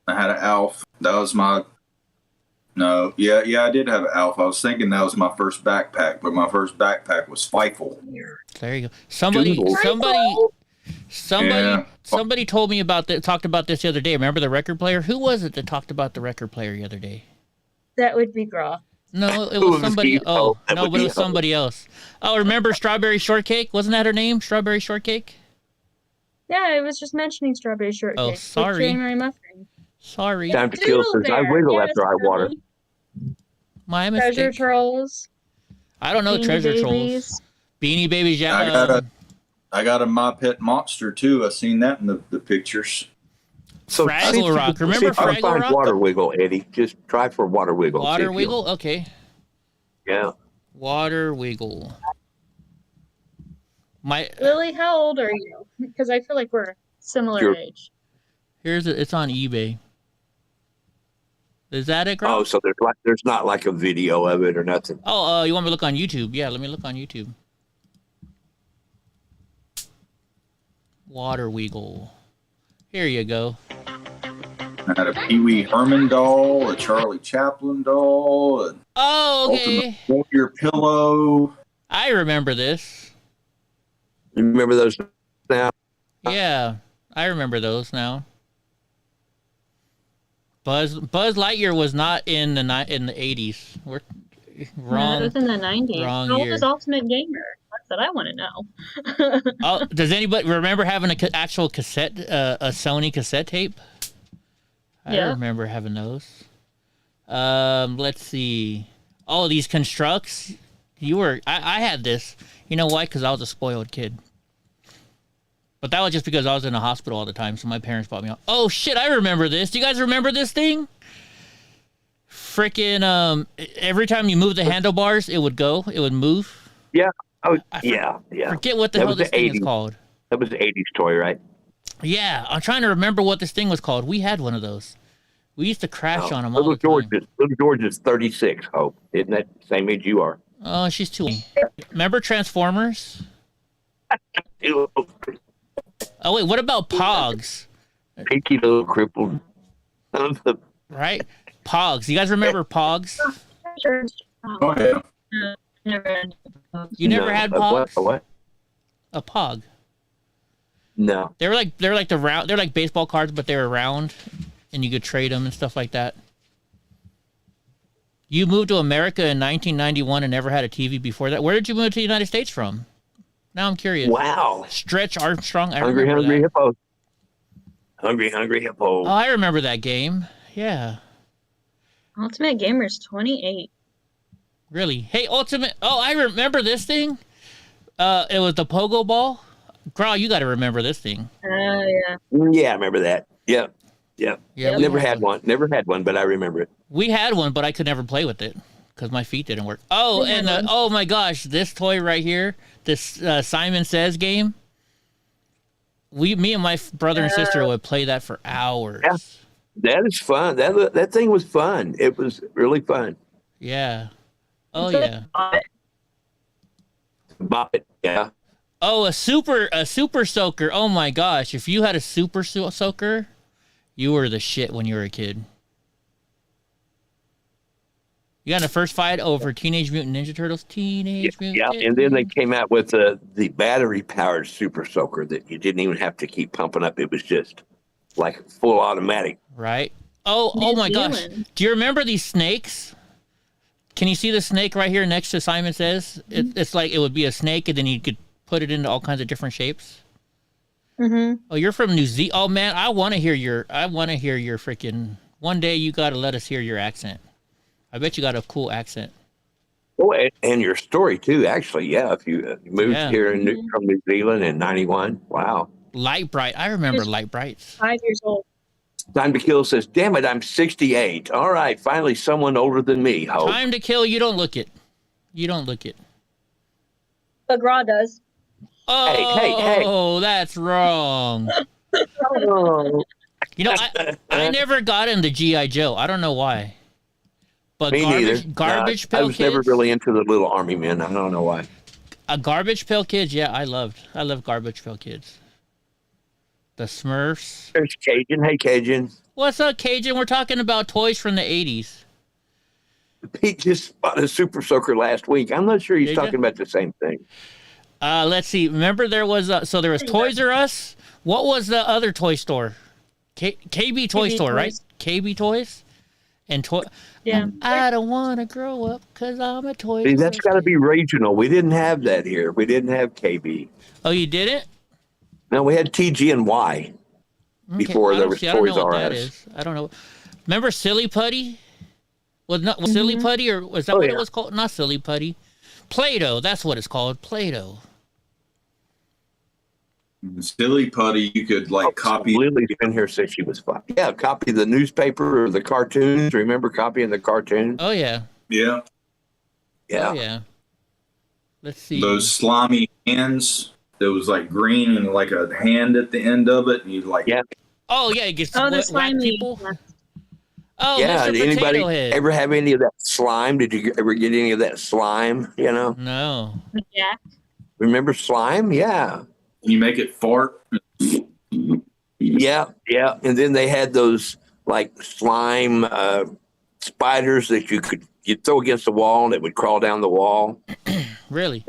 I had an Alf. That was my... No, yeah, I did have an Alf. I was thinking that was my first backpack, but my first backpack was Feifel. There you go. Somebody told me about that. Talked about this the other day. Remember the record player? Who was it that talked about the record player the other day? That would be Graw. No, it was somebody. Oh, no, but it was somebody else. Oh, remember Strawberry Shortcake? Wasn't that her name? Strawberry Shortcake? Yeah, I was just mentioning Strawberry Shortcake. Oh, sorry. With Mary Muffin. Sorry. Time to kill says I wiggle after I water. My mistake. Treasure Trolls. I don't know Beanie Treasure Babies. Trolls. Beanie Babies, yeah. I got a My Pet Monster too. I seen that in the pictures. So Fraggle Rock. Remember Fraggle Rock? Water Wiggle, Eddie. Just try for Water Wiggle. Water Wiggle? Okay. Yeah. Water Wiggle. Lily, how old are you? Because I feel like we're similar age. It's on eBay. Is that it, Greg? Oh, so there's not like a video of it or nothing. Oh, you want me to look on YouTube? Yeah, let me look on YouTube. Water Wiggle. Here you go. I had a Pee Wee Herman doll, a Charlie Chaplin doll. Oh, okay. Ultimate Your Pillow. I remember this. You remember those now? Yeah, I remember those now. Buzz Lightyear was not in the 80s. We're wrong. No, it was in the 90s. Wrong How old year. is Ultimate Gamer? That's what I want to know. Oh, does anybody remember having an actual cassette, a Sony cassette tape? I remember having those. Let's see. All of these constructs. I had this. You know why? Because I was a spoiled kid. But that was just because I was in a hospital all the time, so my parents bought me out. Oh, shit, I remember this. Do you guys remember this thing? Freaking, every time you move the handlebars, it would move. Yeah. Oh, yeah. Forget what the hell this thing is called. That was the 80s toy, right? Yeah, I'm trying to remember what this thing was called. We had one of those. We used to crash on them all the time. Little George is 36, Hope. Isn't that the same age you are? Oh, she's too old. Remember Transformers? Oh, wait, what about Pogs? Pinky little crippled. Right? Pogs. You guys remember Pogs? Oh, yeah. You never had Pogs? A what? A Pog. No. They're like the round. They're like baseball cards, but they're round, and you could trade them and stuff like that. You moved to America in 1991 and never had a TV before that. Where did you move to the United States from? Now I'm curious. Wow. Stretch Armstrong. Hungry Hippo. Hungry Hippo. Oh, I remember that game. Yeah. Ultimate Gamer's 28. Really? Hey, Ultimate. Oh, I remember this thing. It was the pogo ball. Carl, you got to remember this thing. Yeah. Yeah, I remember that. Yep. Never had one, but I remember it. We had one, but I could never play with it because my feet didn't work. Oh, and oh my gosh, this toy right here, this Simon Says game. Me and my brother and sister would play that for hours. Yeah. That is fun. That thing was fun. It was really fun. Yeah. Oh yeah. Bop it. Yeah. Oh, a super soaker. Oh my gosh, if you had a super soaker, you were the shit when you were a kid. You got in a first fight over Teenage Mutant Ninja Turtles. Yeah, and then they came out with the battery-powered Super Soaker that you didn't even have to keep pumping up. It was just like full automatic. Right. Oh my gosh. Do you remember these snakes? Can you see the snake right here next to Simon Says? It's like it would be a snake, and then you could put it into all kinds of different shapes. Mm-hmm. Oh, you're from New Zealand. Oh man, I want to hear your freaking. One day you got to let us hear your accent. I bet you got a cool accent. Oh, and your story too. Actually, yeah. If you moved here from New Zealand in '91, wow. Light Bright. I remember Light Brights. 5 years old. Time to Kill says, "Damn it, I'm 68. All right, finally someone older than me." Hope. Time to Kill. You don't look it. You don't look it. But Raw does. Oh, hey. That's wrong. You know, I never got into G.I. Joe. I don't know why. But Me neither. Garbage Pail I was Kids? never really into the little army men. I don't know why. Garbage Pail Kids, yeah, I love Garbage Pail Kids. The Smurfs. There's Cajun. Hey, Cajun. What's up, Cajun? We're talking about toys from the 80s. Pete just bought a Super Soaker last week. I'm not sure he's talking about the same thing. Let's see. Remember there was Toys R Us. What was the other toy store? KB Toy Store, right? KB Toys. And Yeah. I don't want to grow up because I'm a toy. See, that's got to be regional. We didn't have that here. We didn't have KB. Oh, you didn't? No, we had TG and Y before there was I don't know Toys what R that Us. is. I don't know. Remember Silly Putty? Was Silly Putty, or was that Oh, what yeah. it was called? Not Silly Putty. Play-Doh. That's what it's called. Play-Doh. Silly Putty, you could like copy. Lily's been here since she was 5. Yeah, copy the newspaper or the cartoons. Remember copying the cartoons? Oh yeah. Yeah. Yeah. Oh yeah. Let's see. Those slimy hands that was like green and like a hand at the end of it, and you like. Yeah. Oh yeah, it gets Oh, the whack slimy. people. Oh, Yeah. Mr. Did anybody Potato Head. ever have any of that slime? Did you ever get any of that slime? You know? No. Yeah. Remember slime? Yeah. You make it fart. Yeah. Yeah. And then they had those like slime spiders that you'd throw against the wall and it would crawl down the wall. Really?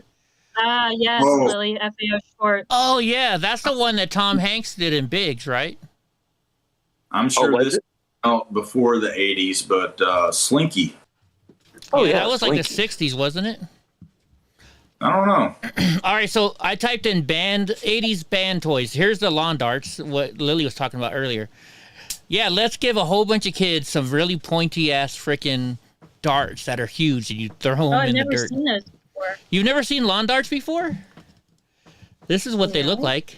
Yes, Whoa. Lily, FAO Schwartz. Oh yeah, that's the one that Tom Hanks did in Biggs, right? I'm sure was this it? out before the 80s, but Slinky. Oh, yeah, that was like the Slinky. 60s, wasn't it? I don't know. All right, so I typed in 80s band toys. Here's the lawn darts, what Lily was talking about earlier. Yeah, let's give a whole bunch of kids some really pointy ass freaking darts that are huge, and you throw them I've in the never dirt. seen those before. You've never seen lawn darts before? This is what they look like.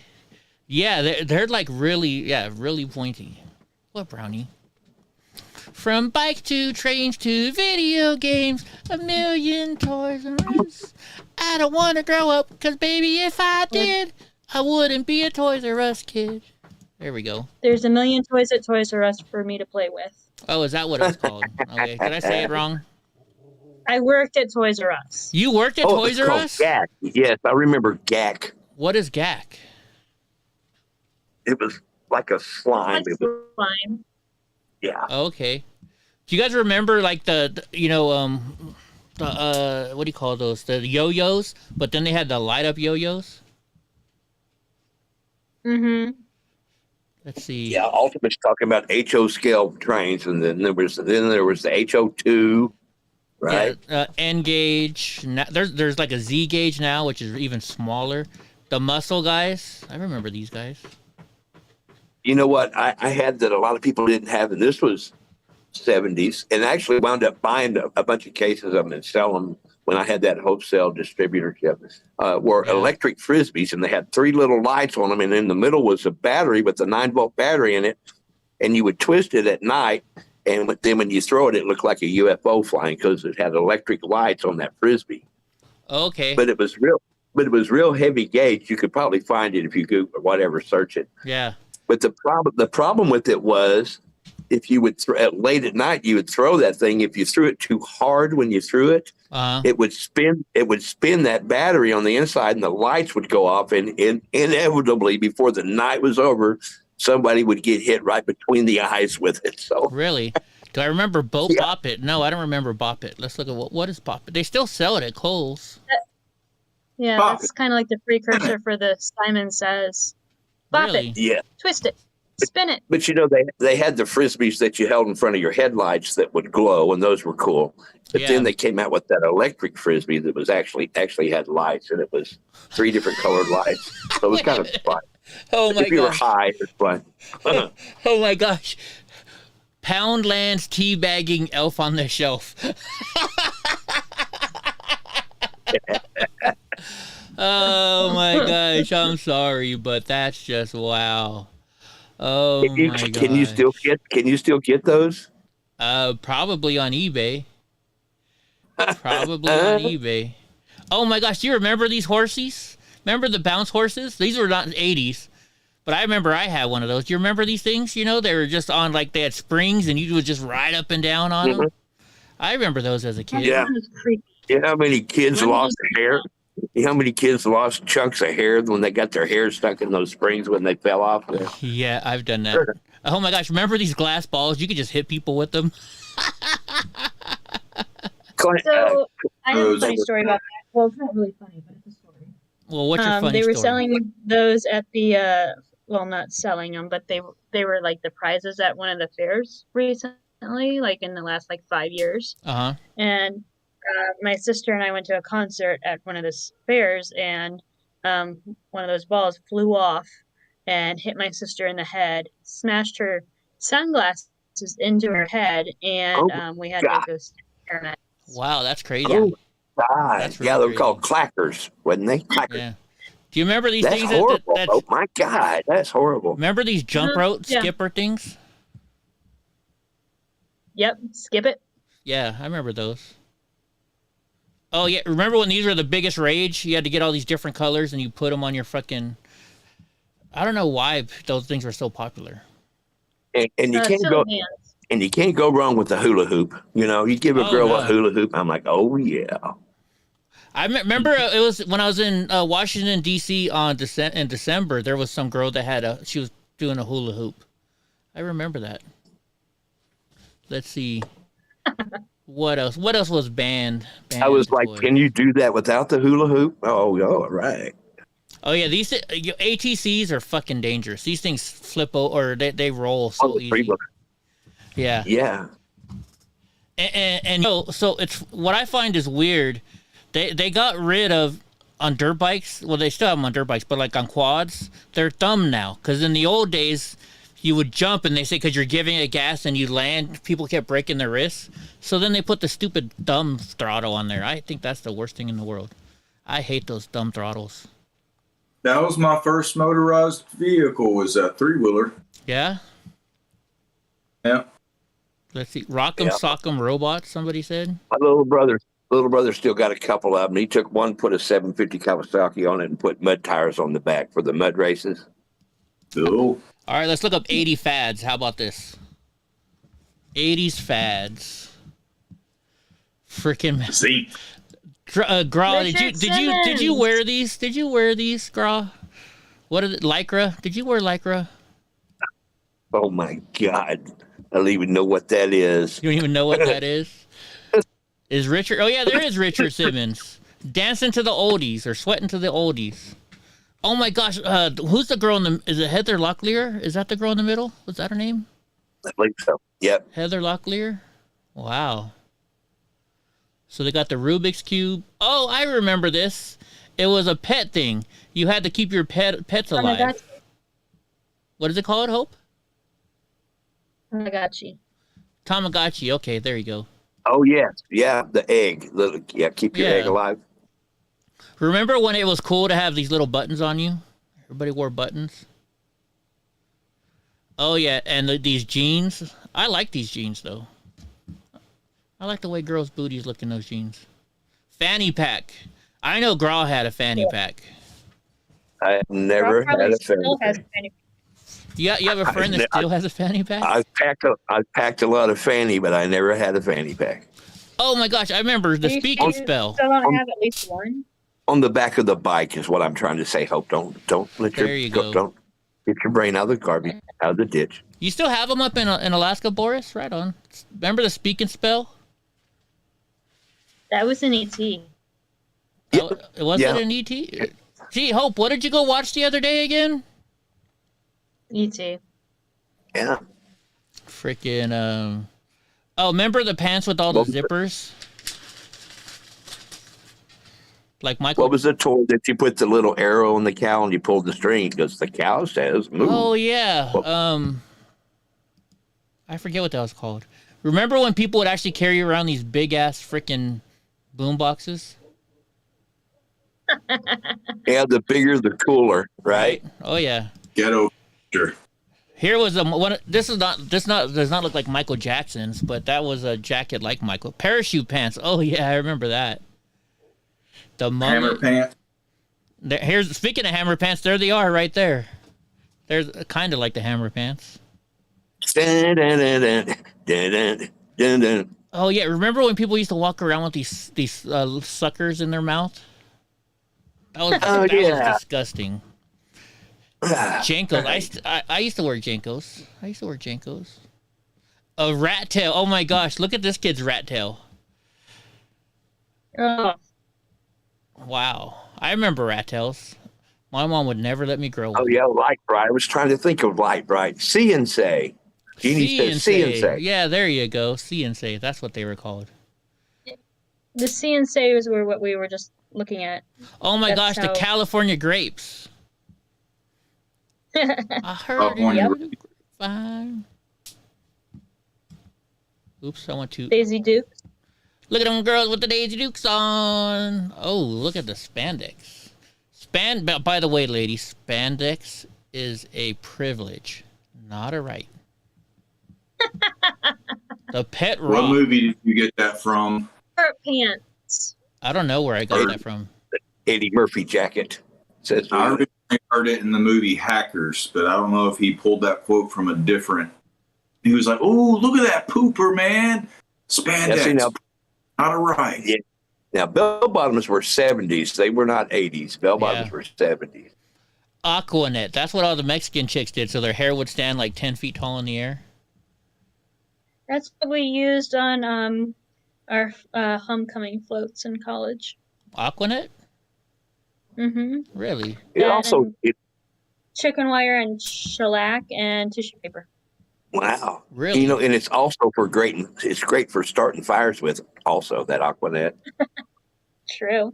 Yeah, they're like really pointy. What, Brownie? From bike to trains to video games, a million toys and us. I don't want to grow up, because baby, if I did, I wouldn't be a Toys R Us kid. There we go. There's a million toys at Toys R Us for me to play with. Oh, is that what it was called? Okay, did I say it wrong? I worked at Toys R Us. You worked at Toys R Us? GAC. Yes, I remember GAC. What is GAC? It was like a slime. It was, Slime. yeah. Okay. Do you guys remember like the what do you call those? The yo-yos, but then they had the light up yo-yos? Mm-hmm. Let's see. Yeah, Ultimate's talking about HO scale trains, and then there was the HO2, right? Yeah, N gauge. There's like a Z gauge now, which is even smaller. The muscle guys. I remember these guys. You know what? I had that a lot of people didn't have, and this was 70s, and actually wound up buying a bunch of cases of them and sell them when I had that wholesale distributorship. Were electric frisbees, and they had 3 little lights on them, and in the middle was a battery with a 9-volt battery in it, and you would twist it at night, and then when you throw it, it looked like a UFO flying because it had electric lights on that frisbee. Okay. But it was real heavy gauge. You could probably find it if you Google or whatever, search it. Yeah. But the problem with it was, if you would late at night, you would throw that thing. If you threw it too hard when you threw it, it would spin. It would spin that battery on the inside, and the lights would go off. And inevitably, before the night was over, somebody would get hit right between the eyes with it. So really, do I remember Bop It? No, I don't remember Bop It. Let's look at what is Bop It. They still sell it at Kohl's. Yeah, Bop that's kind of like the precursor for the Simon Says. Bop it. Yeah. Twist it. Spin it. But you know, they had the frisbees that you held in front of your headlights that would glow, and those were cool. But then they came out with that electric frisbee that was actually had lights, and it was 3 different colored lights. So it was kind of fun. Oh my If you were gosh. high, it was fun. Oh my gosh. Poundland's teabagging Elf on the Shelf. Oh my gosh, I'm sorry, but that's just wow. Oh my gosh. Can you still get those? Probably on eBay. Probably on eBay. Oh my gosh, do you remember these horsies? Remember the bounce horses? These were not in the 80s, but I remember I had one of those. Do you remember these things? You know, they were just on, like, they had springs and you would just ride up and down on them. I remember those as a kid. Yeah. You know how many kids lost hair? You know how many kids lost chunks of hair when they got their hair stuck in those springs when they fell off? Yeah, I've done that. Oh my gosh, remember these glass balls? You could just hit people with them. So I have a funny story about that. Well, it's not really funny, but it's a story. Well, what's your funny They were story? selling those at the well, not selling them, but they were like the prizes at one of the fairs recently. like in the last like 5 years. And my sister and I went to a concert at one of the fairs, and one of those balls flew off and hit my sister in the head, smashed her sunglasses into her head, and we had to go see paramedics. Wow, that's crazy. Oh, God. That's really Yeah, they were crazy. called clackers, wasn't they? Clackers. Yeah. Do you remember these That's things? horrible. Oh, my God. That's horrible. Remember these jump rope skipper things? Yep, skip it. Yeah, I remember those. Oh, yeah. Remember when these were the biggest rage? You had to get all these different colors and you put them on your fucking... I don't know why those things were so popular. And you can't go... And you can't go wrong with the hula hoop. You know, you give a girl a hula hoop, I'm like, oh, yeah. I remember it was when I was in Washington, D.C. in December, there was some girl that she was doing a hula hoop. I remember that. Let's see. What else? What else was banned? I was like, can you do that without the hula hoop? Oh, all right. Oh, yeah. These ATCs are fucking dangerous. These things flip or they roll so easy. Yeah. Yeah. And so it's what I find is weird. They got rid of on dirt bikes. Well, they still have them on dirt bikes, but like on quads, they're thumb now. Because in the old days, you would jump and they say because you're giving it gas and you land, people kept breaking their wrists. So then they put the stupid thumb throttle on there. I think that's the worst thing in the world. I hate those thumb throttles. That was my first motorized vehicle. Was a 3-wheeler. Yeah. Yeah. Let's see. Rock'em Sock'em Robots, somebody said. My little brother still got a couple of them. He took one, put a 750 Kawasaki on it, and put mud tires on the back for the mud races. Cool. All right, let's look up 80 fads. How about this? 80s fads. Freaking see. Gra, did you wear these? Did you wear these, Gra? What is it? Lycra? Did you wear Lycra? Oh my God. I don't even know what that is. You don't even know what that is? Is Richard? Oh yeah, there is Richard Simmons. Dancing to the oldies or sweating to the oldies. Oh my gosh, who's the girl in the? Is it Heather Locklear? Is that the girl in the middle? Was that her name? I believe so. Yep. Heather Locklear. Wow. So they got the Rubik's Cube. Oh, I remember this. It was a pet thing. You had to keep your pets alive. Tamagotchi. What is it called, Hope? Tamagotchi. Tamagotchi. Okay, there you go. Oh yes, yeah, the egg. Keep your egg alive. Remember when it was cool to have these little buttons on you? Everybody wore buttons. Oh yeah, and these jeans. I like these jeans though. I like the way girls' booties look in those jeans. Fanny pack. I know Graw had a fanny pack. I never had a fanny pack. You have a friend that still has a fanny pack? I've packed a lot of fanny, but I never had a fanny pack. Oh my gosh, I remember the speaking spell. Still don't have at least one? On the back of the bike is what I'm trying to say, Hope. Don't let there you go. Don't get your brain out of the garbage, out of the ditch. You still have them up in Alaska, Boris? Right on. Remember the speaking spell? That was an ET. Was it an ET? Gee, Hope, what did you go watch the other day again? ET. Yeah. Freaking, oh, remember the pants with all the zippers? Like Michael. What was the toy that you put the little arrow on the cow and you pulled the string because the cow says move? Oh, yeah. I forget what that was called. Remember when people would actually carry around these big-ass freaking boom boxes? Yeah, the bigger, the cooler, right? Oh, yeah. Ghetto. Sure. Here was one. This does not look like Michael Jackson's, but that was a jacket like Michael. Parachute pants. Oh yeah, I remember that. The hammer pants. Here's speaking of hammer pants. There they are, right there. There's kind of like the hammer pants. Dun, dun, dun, dun, dun, dun, dun. Oh yeah, remember when people used to walk around with these suckers in their mouth? That was was disgusting. Jankos. I used to wear Jankos. A rat tail. Oh my gosh, look at this kid's rat tail. Oh. Wow. I remember rat tails. My mom would never let me grow one. Oh yeah, Light Bright. I was trying to think of Light Bright. See and Say. Jeannie says see and say. Yeah, there you go. See and say. That's what they were called. The see and says were what we were just looking at. Oh my gosh, the California grapes. I heard it. Fine. Oops, I want to. Daisy Dukes. Look at them girls with the Daisy Dukes on. Oh, look at the spandex. By the way, ladies, spandex is a privilege, not a right. The pet rock. What movie did you get that from? Short pants. I don't know where I got that from. Eddie Murphy jacket. Says I originally heard it in the movie Hackers, but I don't know if he pulled that quote from a different. He was like, "Oh, look at that pooper, man! Spandex, not a right." Yeah. Now, bell bottoms were 70s. They were not 80s. Bell bottoms were 70s. Aquanet. That's what all the Mexican chicks did, so their hair would stand like 10 feet tall in the air. That's what we used on our homecoming floats in college. Aquanet? Mm-hmm. Really? It also chicken wire and shellac and tissue paper. Wow. Really? You know, and it's also it's great for starting fires with also, that Aquanet. True.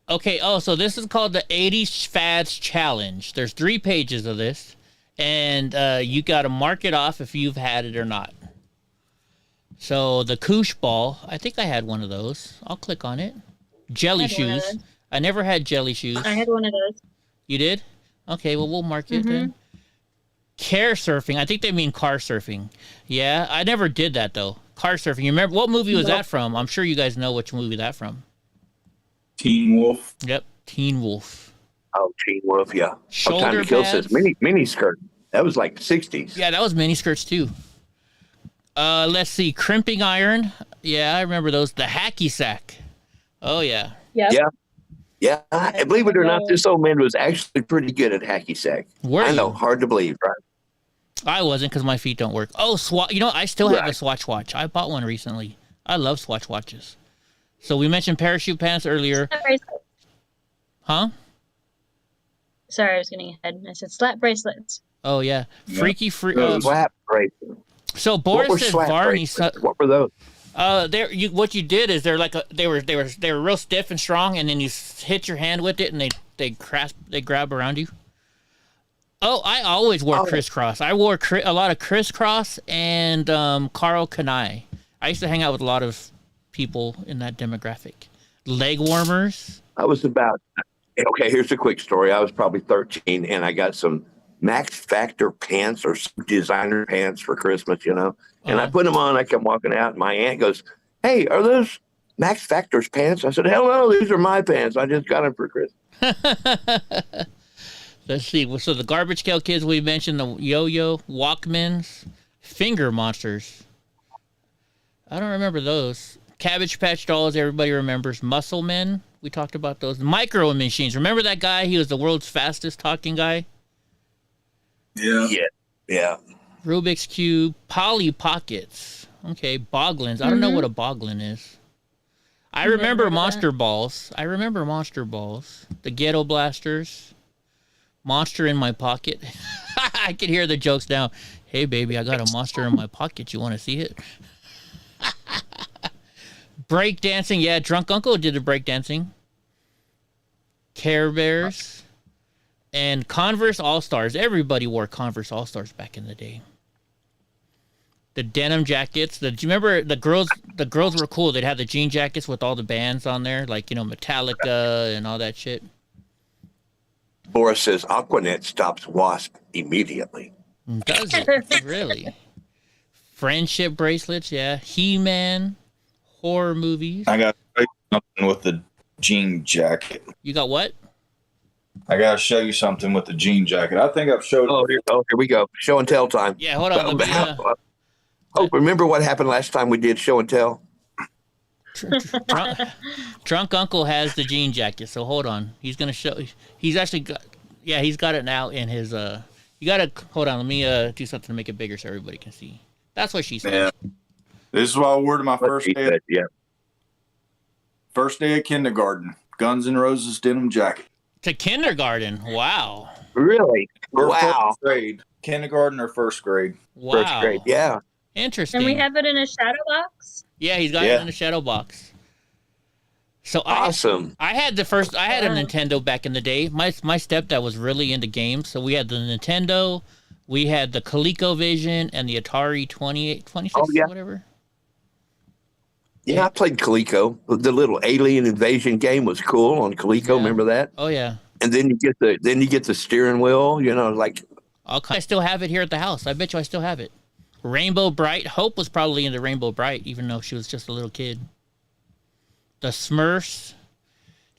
Okay, so this is called the 80s Fads Challenge. There's 3 pages of this, and you got to mark it off if you've had it or not. So the koosh ball, I think I had one of those. I'll click on it. Jelly shoes. I never had jelly shoes. I had one of those. You did? Okay, well, we'll mark it then. Care surfing. I think they mean car surfing. Yeah, I never did that, though. Car surfing. You remember, what movie was that from? I'm sure you guys know which movie that from. Teen Wolf. Yep, Teen Wolf. Oh, Teen Wolf, yeah. Shoulder Time to Kill pads. says mini skirt. That was like 60s. Yeah, that was mini skirts, too. Let's see. Crimping iron. Yeah, I remember those. The hacky sack. Oh, yeah. Yep. Yeah. Yeah, and believe it or not, this old man was actually pretty good at hacky sack. I know, hard to believe, right? I wasn't because my feet don't work. Oh, You know, I still have a Swatch watch. I bought one recently. I love Swatch watches. So we mentioned parachute pants earlier. Huh? Sorry, I was getting ahead. I said slap bracelets. Oh, yeah. Freaky free. Slap bracelets. So Boris said Varney. What were those? What you did is they were real stiff and strong, and then you hit your hand with it, and they grab around you. Oh, I always wore crisscross. I wore a lot of crisscross and Carl Kanai. I used to hang out with a lot of people in that demographic. Leg warmers. Okay, here's a quick story. I was probably 13, and I got some Max Factor pants or some designer pants for Christmas, you know. And I put them on. I come walking out, and my aunt goes, "Hey, are those Max Factor's pants?" I said, "Hell no, these are my pants. I just got them for Christmas." Let's see. So the Garbage Pail Kids, we mentioned the Yo-Yo, Walkmans, Finger Monsters. I don't remember those. Cabbage Patch Dolls, everybody remembers. Muscle Men, we talked about those. Micro Machines. Remember that guy? He was the world's fastest talking guy. Yeah. Rubik's Cube, Polly Pockets. Okay, Boglins. I don't know what a Boglin is. I remember Monster Balls. The Ghetto Blasters. Monster in my pocket. I can hear the jokes now. Hey, baby, I got a monster in my pocket. You want to see it? Break dancing. Yeah, Drunk Uncle did the break dancing. Care Bears. And Converse All-Stars. Everybody wore Converse All-Stars back in the day. The denim jackets. Do you remember the girls? The girls were cool. They'd have the jean jackets with all the bands on there, like, you know, Metallica and all that shit. Boris says Aquanet stops wasp immediately. Does it? Really? Friendship bracelets, yeah. He-Man, horror movies. I got something with the jean jacket. You got what? I got to show you something with the jean jacket. I think I've showed. Here we go. Show and tell time. Yeah, hold on. Remember what happened last time we did show and tell? Drunk Uncle has the jean jacket, so hold on. He's gonna show. He's actually got. Yeah, he's got it now in his. You gotta hold on. Let me do something to make it bigger so everybody can see. That's what she said. Yeah. This is what I wore to my first day. First day of kindergarten. Guns N' Roses denim jacket. To kindergarten. Wow. Really? Or Wow. first grade. Kindergarten or first grade. Wow. First grade, yeah. Interesting. And we have it in a shadow box. Yeah, he's got it in a shadow box. So awesome. I had a Nintendo back in the day. My stepdad was really into games, so we had the Nintendo, we had the ColecoVision, and the Atari 26 or whatever. Yeah, I played Coleco. The little alien invasion game was cool on Coleco. Remember that? Oh yeah. And then you get the steering wheel. You know, like I still have it here at the house. I bet you I still have it. Rainbow Bright. Hope was probably into Rainbow Bright, even though she was just a little kid. The Smurfs,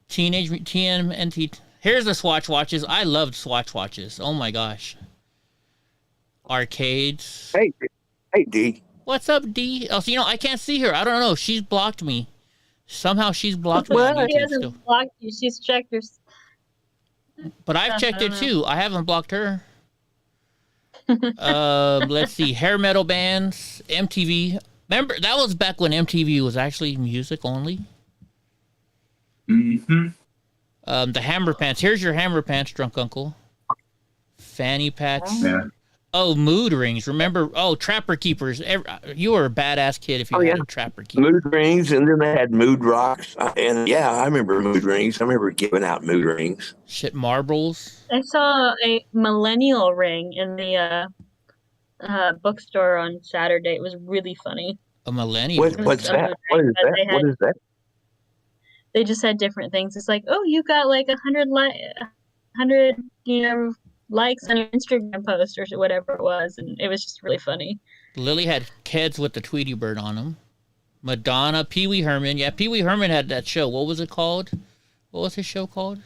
TMNT. Here's the Swatch watches. I loved Swatch watches. Oh my gosh. Arcades. Hey, D. What's up, D? Oh, so, I can't see her. I don't know. She's blocked me. Somehow she's blocked me. Well, she hasn't blocked you. She's checked her. But I've checked it too. I haven't blocked her. Let's see. Hair metal bands, MTV. Remember, that was back when MTV was actually music only. Mm-hmm. The Hammer Pants. Here's your Hammer Pants, drunk uncle. Fanny packs. Yeah. Oh, mood rings. Remember? Oh, Trapper Keepers. You were a badass kid if you had a Trapper Keeper. Mood rings, and then they had mood rocks. And yeah, I remember mood rings. I remember giving out mood rings. Shit, marbles. I saw a millennial ring in the bookstore on Saturday. It was really funny. A millennial. What's that? What is that? What is that? They just had different things. It's like, oh, you got like 100 likes on your Instagram post or whatever it was, and it was just really funny. Lily had kids with the Tweety Bird on them. Madonna, Pee Wee Herman. Yeah, Pee Wee Herman had that show. What was it called? What was his show called?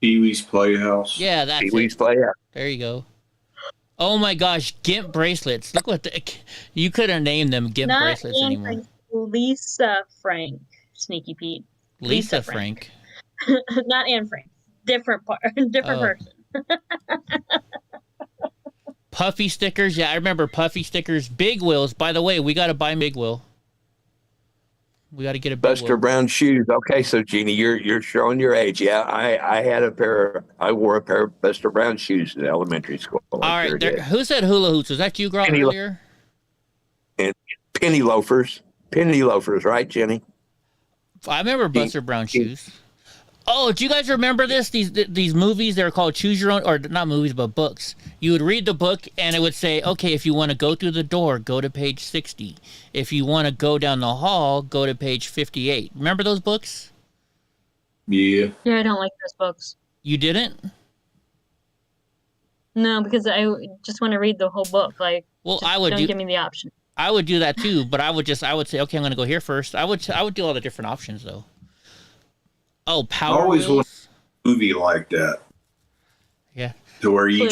Pee Wee's Playhouse. Yeah, that's Pee Wee's Playhouse. There you go. Oh my gosh, GIMP bracelets. Look what you couldn't name them GIMP bracelets anymore. Lisa Frank, Sneaky Pete. Lisa Frank. Not Anne Frank. Different person. Puffy stickers. Yeah, I remember Puffy stickers. Big Wheels. By the way, we got to buy Big Wheel. We got to get a Big Buster Wheel. Brown shoes. Okay, so Jeannie, you're showing your age. Yeah, I wore a pair of Buster Brown shoes in elementary school. All right, who said hula hoops? Was that you, Grant, earlier? And penny loafers, right, Jenny? I remember Buster Brown shoes. Oh, do you guys remember this? These movies, they're called Choose Your Own, or not movies, but books. You would read the book, and it would say, okay, if you want to go through the door, go to page 60. If you want to go down the hall, go to page 58. Remember those books? Yeah. Yeah, I don't like those books. You didn't? No, because I just want to read the whole book. Like, well, don't give me the option. I would do that too, but I would say, okay, I'm going to go here first. I would do all the different options though. Oh, Power I always Wheels. want a movie like that. Yeah. To where you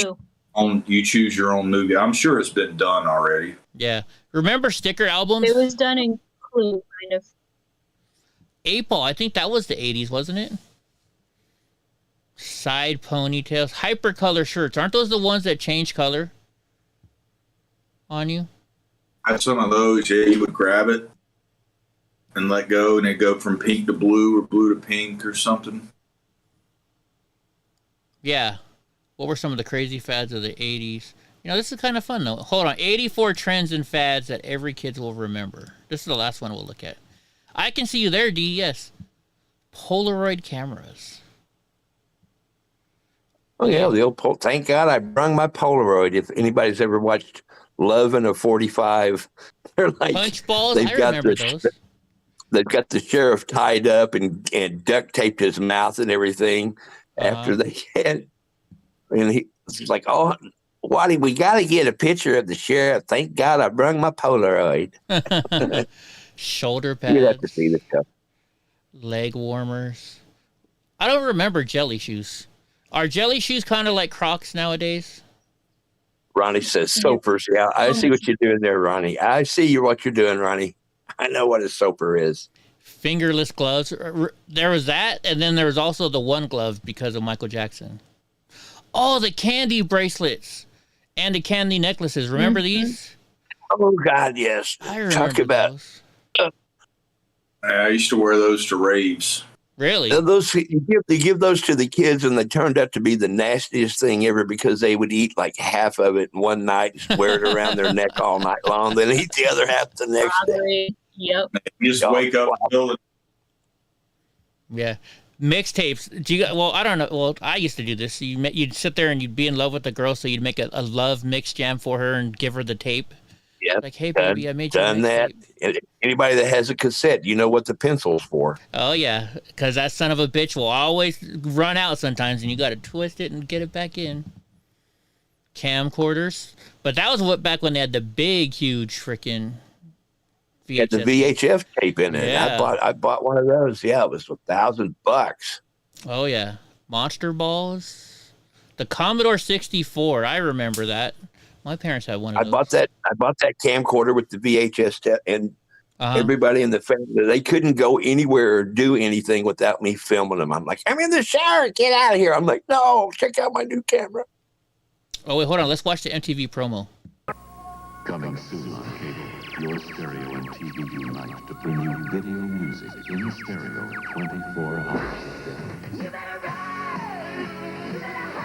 choose your own movie. I'm sure it's been done already. Yeah. Remember sticker albums? It was done in Clue, kind of. 8-Ball. I think that was the 80s, wasn't it? Side ponytails. Hypercolor shirts. Aren't those the ones that change color on you? I had some of those. Yeah, you would grab it and let go, and it'd go from pink to blue or blue to pink or something. Yeah. What were some of the crazy fads of the 80s? This is kind of fun, though. Hold on. 84 trends and fads that every kid will remember. This is the last one we'll look at. I can see you there, D. Yes. Polaroid cameras. Oh, yeah, the old thank God I brung my Polaroid. If anybody's ever watched Love in a 45, they're like... Punch balls? I remember those. They've got the sheriff tied up and duct taped his mouth and everything after they had. And he's like, oh, Waddy, we got to get a picture of the sheriff. Thank God I brung my Polaroid. Shoulder pads. You'd have to see this stuff. Leg warmers. I don't remember jelly shoes. Are jelly shoes kind of like Crocs nowadays? Ronnie says soapers. Yeah, I see what you're doing there, Ronnie. I see what you're doing, Ronnie. I know what a soaper is. Fingerless gloves. There was that, and then there was also the one glove because of Michael Jackson. Oh, the candy bracelets and the candy necklaces. Remember these? Oh, God, yes. I remember Talk about those. I used to wear those to raves. Really? Those you give those to the kids, and they turned out to be the nastiest thing ever because they would eat like half of it in one night, just wear it around their neck all night long, then eat the other half the next day. Yep. You just wake up. Yeah. Mixtapes. Do you? Well, I don't know. Well, I used to do this. You'd sit there and you'd be in love with the girl, so you'd make a love mix jam for her and give her the tape. Yeah. Like, hey, baby, I made you done that. Anybody that has a cassette, you know what the pencil's for. Oh, yeah, because that son of a bitch will always run out sometimes, and you got to twist it and get it back in. Camcorders. But that was back when they had the big, huge freaking VHS. Had the VHF tape in it. Yeah. I bought one of those. Yeah, it was $1,000. Oh, yeah. Monster Balls. The Commodore 64. I remember that. My parents had one of those. I bought that camcorder with the VHS tape, and everybody in the family, they couldn't go anywhere or do anything without me filming them. I'm like, I'm in the shower, get out of here. I'm like, no, check out my new camera. Oh, wait, hold on. Let's watch the MTV promo. Coming soon on cable, your stereo and TV unite to bring you video music in stereo 24 hours a day.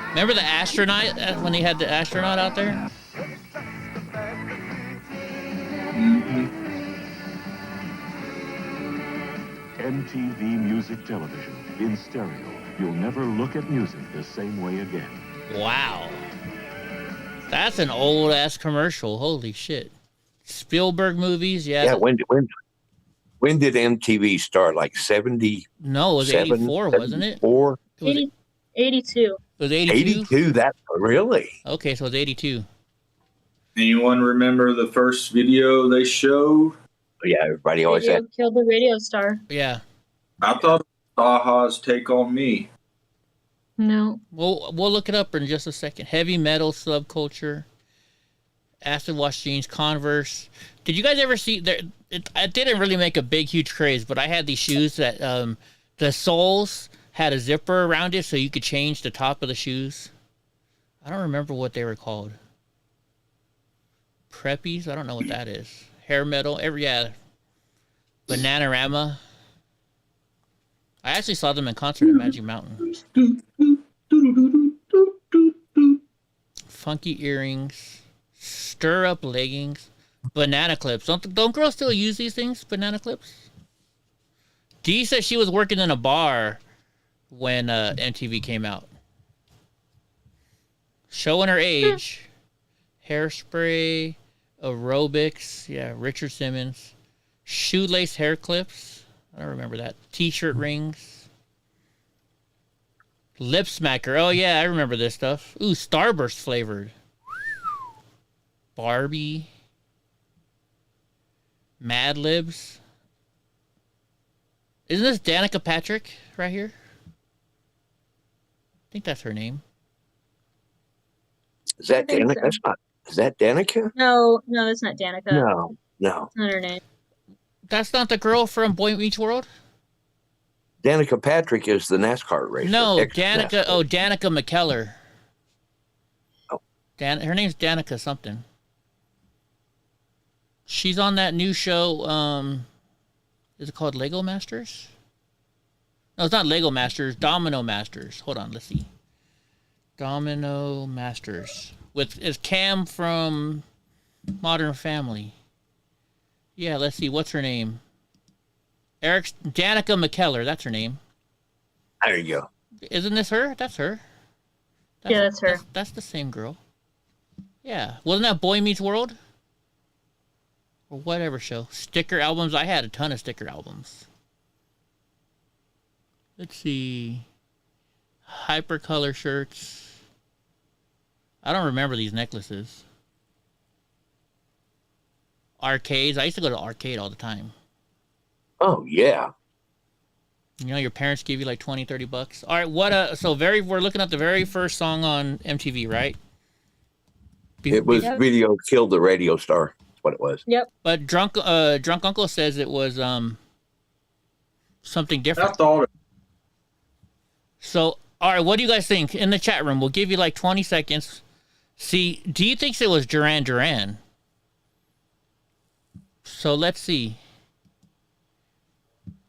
Remember the astronaut, when he had the astronaut out there? MTV Music Television in stereo. You'll never look at music the same way again. Wow. That's an old-ass commercial. Holy shit. Spielberg movies, yeah. Yeah, when did MTV start? Like 70? No, it was 84, wasn't it? 84? 82. It was 82? 82, that really? Okay, so it's 82. Anyone remember the first video they showed? Yeah, everybody always Radio had. killed the radio star. Yeah. I thought it was Aha's Take on Me. No. We'll look it up in just a second. Heavy metal subculture. Acid wash jeans, Converse. Did you guys ever see it didn't really make a big, huge craze, but I had these shoes that the soles had a zipper around it so you could change the top of the shoes. I don't remember what they were called. Preppies? I don't know what that is. Hair metal? Bananarama. I actually saw them in concert at Magic Mountain. Funky earrings. Stir up leggings. Banana clips. Don't girls still use these things? Banana clips? Dee said she was working in a bar when MTV came out. Showing her age. Hairspray. Aerobics. Yeah, Richard Simmons. Shoelace hair clips. I don't remember that. T-shirt rings. Lip smacker. Oh, yeah, I remember this stuff. Ooh, Starburst flavored. Barbie. Mad Libs. Isn't this Danica Patrick right here? I think that's her name. Is that Danica? That's not. Is that Danica? No, that's not Danica. No. That's not her name. That's not the girl from Boy Meets World? Danica Patrick is the NASCAR racer. No, Danica. Oh, Danica McKellar. Oh. Her name's Danica something. She's on that new show. Is it called Lego Masters? No, it's not Lego Masters. Domino Masters. Hold on, let's see. Domino Masters. It's Cam from Modern Family. Yeah, let's see. What's her name? Danica McKellar. That's her name. There you go. Isn't this her? That's her. That's her. That's the same girl. Yeah. Wasn't that Boy Meets World? Or whatever show. Sticker albums. I had a ton of sticker albums. Let's see. Hypercolor shirts. I don't remember these necklaces. Arcades. I used to go to arcade all the time. Oh, yeah. You know, your parents give you like $20-$30. All right, we're looking at the very first song on MTV, right? It was Video Killed the Radio Star. That's what it was. Yep. But Drunk Uncle says it was something different. I thought it. So, all right, what do you guys think? In the chat room, we'll give you like 20 seconds. See, do you think it was Duran Duran? So let's see.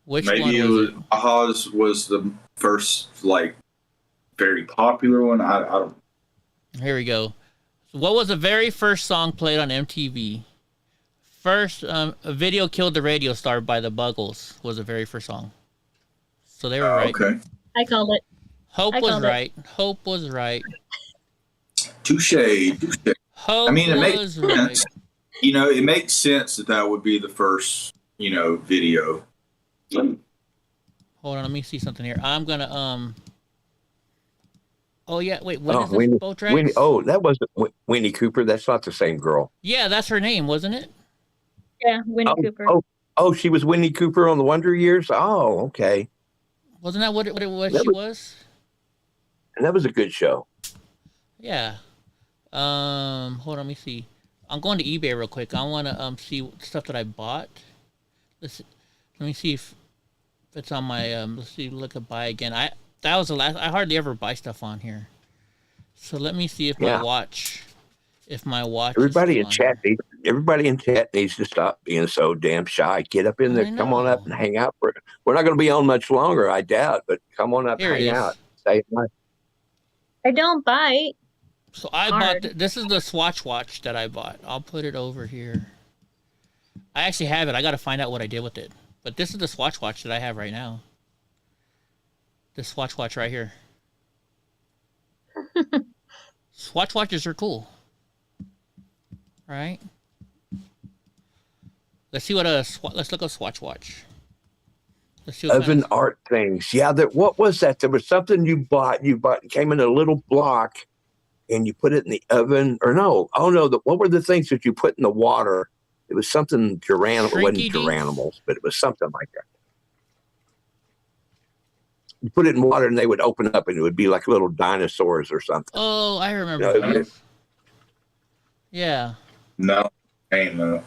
Which maybe one it was was Baja's was the first like very popular one. I don't. Here we go. What was the very first song played on MTV? First, a video killed the radio star by the Buggles was the very first song. So they were right. Okay. I called it. Hope was right. Hope was right. Touche. Hope I mean, it makes was sense. You know, it makes sense that that would be the first, you know, video. Hold on, let me see something here. I'm gonna Oh yeah, wait. What is this boat track? That wasn't Winnie Cooper. That's not the same girl. Yeah, that's her name, wasn't it? Yeah, Winnie Cooper. Oh, she was Winnie Cooper on the Wonder Years. Oh, okay. Wasn't that what it was? She was. And that was a good show. Yeah. Hold on, let me see. I'm going to eBay real quick. I want to see stuff that I bought. Let me see if it's on my let's see. Look at buy again. That was the last. I hardly ever buy stuff on here. So let me see if my watch. If my watch. Everybody in chat needs to stop being so damn shy. Get up in there. Come on up and hang out. We're not going to be on much longer, I doubt. But come on up, and hang out. Say hi. I don't bite. So I bought. This is the Swatch watch that I bought. I'll put it over here. I actually have it. I got to find out what I did with it. But this is the Swatch watch that I have right now. This Swatch watch right here. Swatch watches are cool. Right? Let's see what let's look up Swatch watch. Let's see Oven art things. Yeah, what was that? There was something you bought. It came in a little block and you put it in the oven. Or no. Oh no, what were the things that you put in the water? It was something Geranimals. It wasn't Geranimals, but it was something like that. You put it in water and they would open up and it would be like little dinosaurs or something. Oh, I remember that. Yeah. No, ain't no.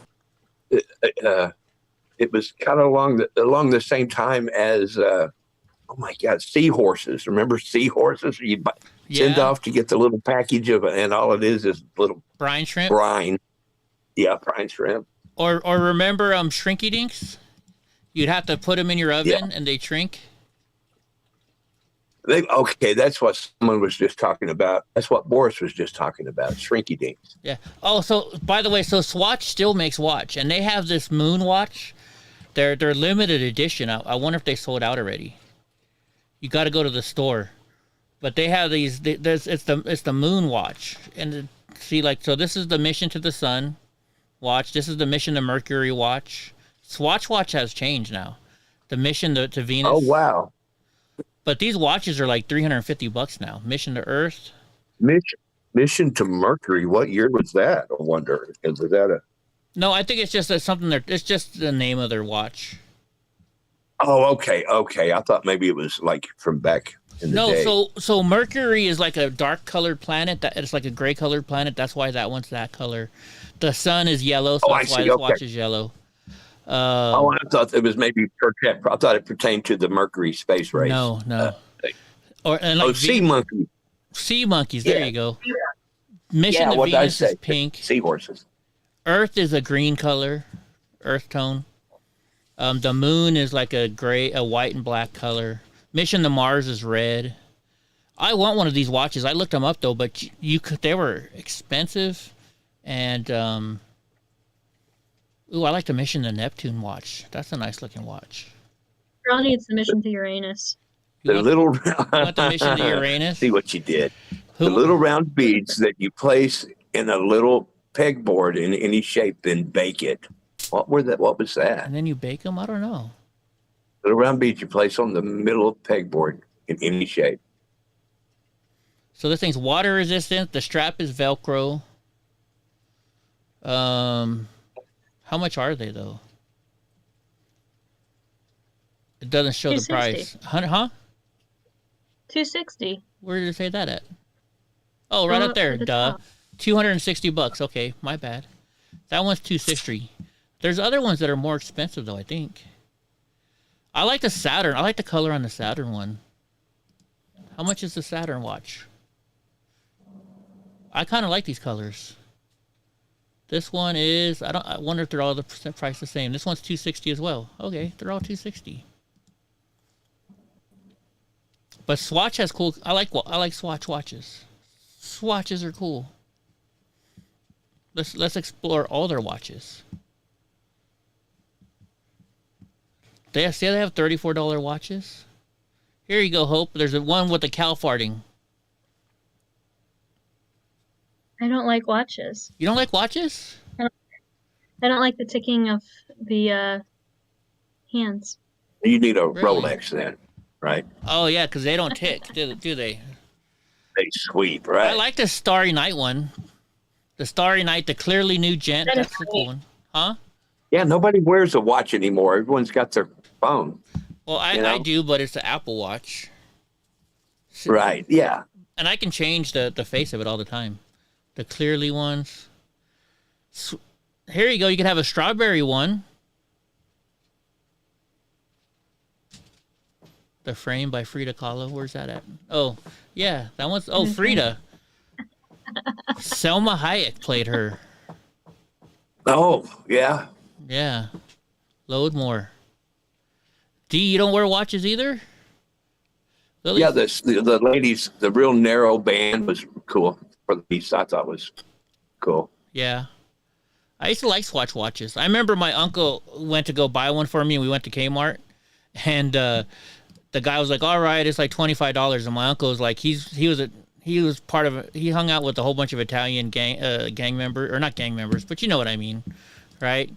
It was kind of along the same time as oh my God, seahorses. Remember seahorses? You send off to get the little package of and all it is little brine shrimp. Brine. Yeah, brine shrimp. Or remember Shrinky Dinks? You'd have to put them in your oven and they shrink. Okay, that's what someone was just talking about. That's what Boris was just talking about, Shrinky Dinks. Yeah. Oh, so by the way, so Swatch still makes watch, and they have this moon watch. They're limited edition. I wonder if they sold out already. You got to go to the store, but they have these. It's the moon watch, and see so this is the mission to the sun watch. This is the mission to Mercury watch. Swatch watch has changed now. The mission to Venus. Oh wow. But these watches are like $350 now. Mission to Earth. Mission to Mercury. What year was that? I wonder. Was that a? No, I think it's just something. It's just the name of their watch. Oh, okay. I thought maybe it was like from back in the day. No, so Mercury is like a dark colored planet. It's like a gray colored planet. That's why that one's that color. The sun is yellow, so that's why this watch is yellow. I thought it was maybe. I thought it pertained to the Mercury space race. No. Sea monkeys. Sea monkeys. There you go. Mission to Venus is pink. Seahorses. Earth is a green color, earth tone. The moon is like a white and black color. Mission to Mars is red. I want one of these watches. I looked them up though, but they were expensive, and ooh, I like the Mission to Neptune watch. That's a nice looking watch. Girl needs the Mission to Uranus. You want the Mission to Uranus? See what you did. The little round beads that you place in a little pegboard in any shape, then bake it. What was that? And then you bake them? I don't know. Little round beads you place on the middle of the pegboard in any shape. So this thing's water resistant. The strap is Velcro. How much are they though? It doesn't show the price. Huh? $260. Where did it say that at? Oh, right up there. Duh. $260. Okay, my bad. That one's $260. There's other ones that are more expensive though, I think. I like the Saturn. I like the color on the Saturn one. How much is the Saturn watch? I kind of like these colors. This one is, I wonder if they're all the percent price the same. This one's $260 as well. Okay, they're all $260. But Swatch has cool. I like Swatch watches. Swatches are cool. Let's explore all their watches. They have $34 watches. Here you go, Hope. There's one with the cow farting. I don't like watches. You don't like watches? I don't like the ticking of the hands. You need a Rolex then, right? Oh yeah, because they don't tick, do they? They sweep, right? I like the Starry Night one. The Starry Night, the clearly new gent. That's the cool one, huh? Yeah, nobody wears a watch anymore. Everyone's got their phone. Well, I do, but it's the Apple Watch. Right, yeah. And I can change the face of it all the time. The clearly ones. Here you go. You can have a strawberry one. The Frame by Frida Kahlo. Where's that at? Oh, yeah. That one's... Oh, Frida. Selma Hayek played her. Oh, yeah. Yeah. Load more. D, you don't wear watches either? Lily's... Yeah, the ladies, the real narrow band was cool. For the piece, I thought was cool. Yeah. I used to like Swatch watches. I remember my uncle went to go buy one for me, and we went to Kmart, and the guy was like, "All right, it's like $25." And my uncle was like, he was part of it. He hung out with a whole bunch of Italian gang members, or not gang members, but you know what I mean, right?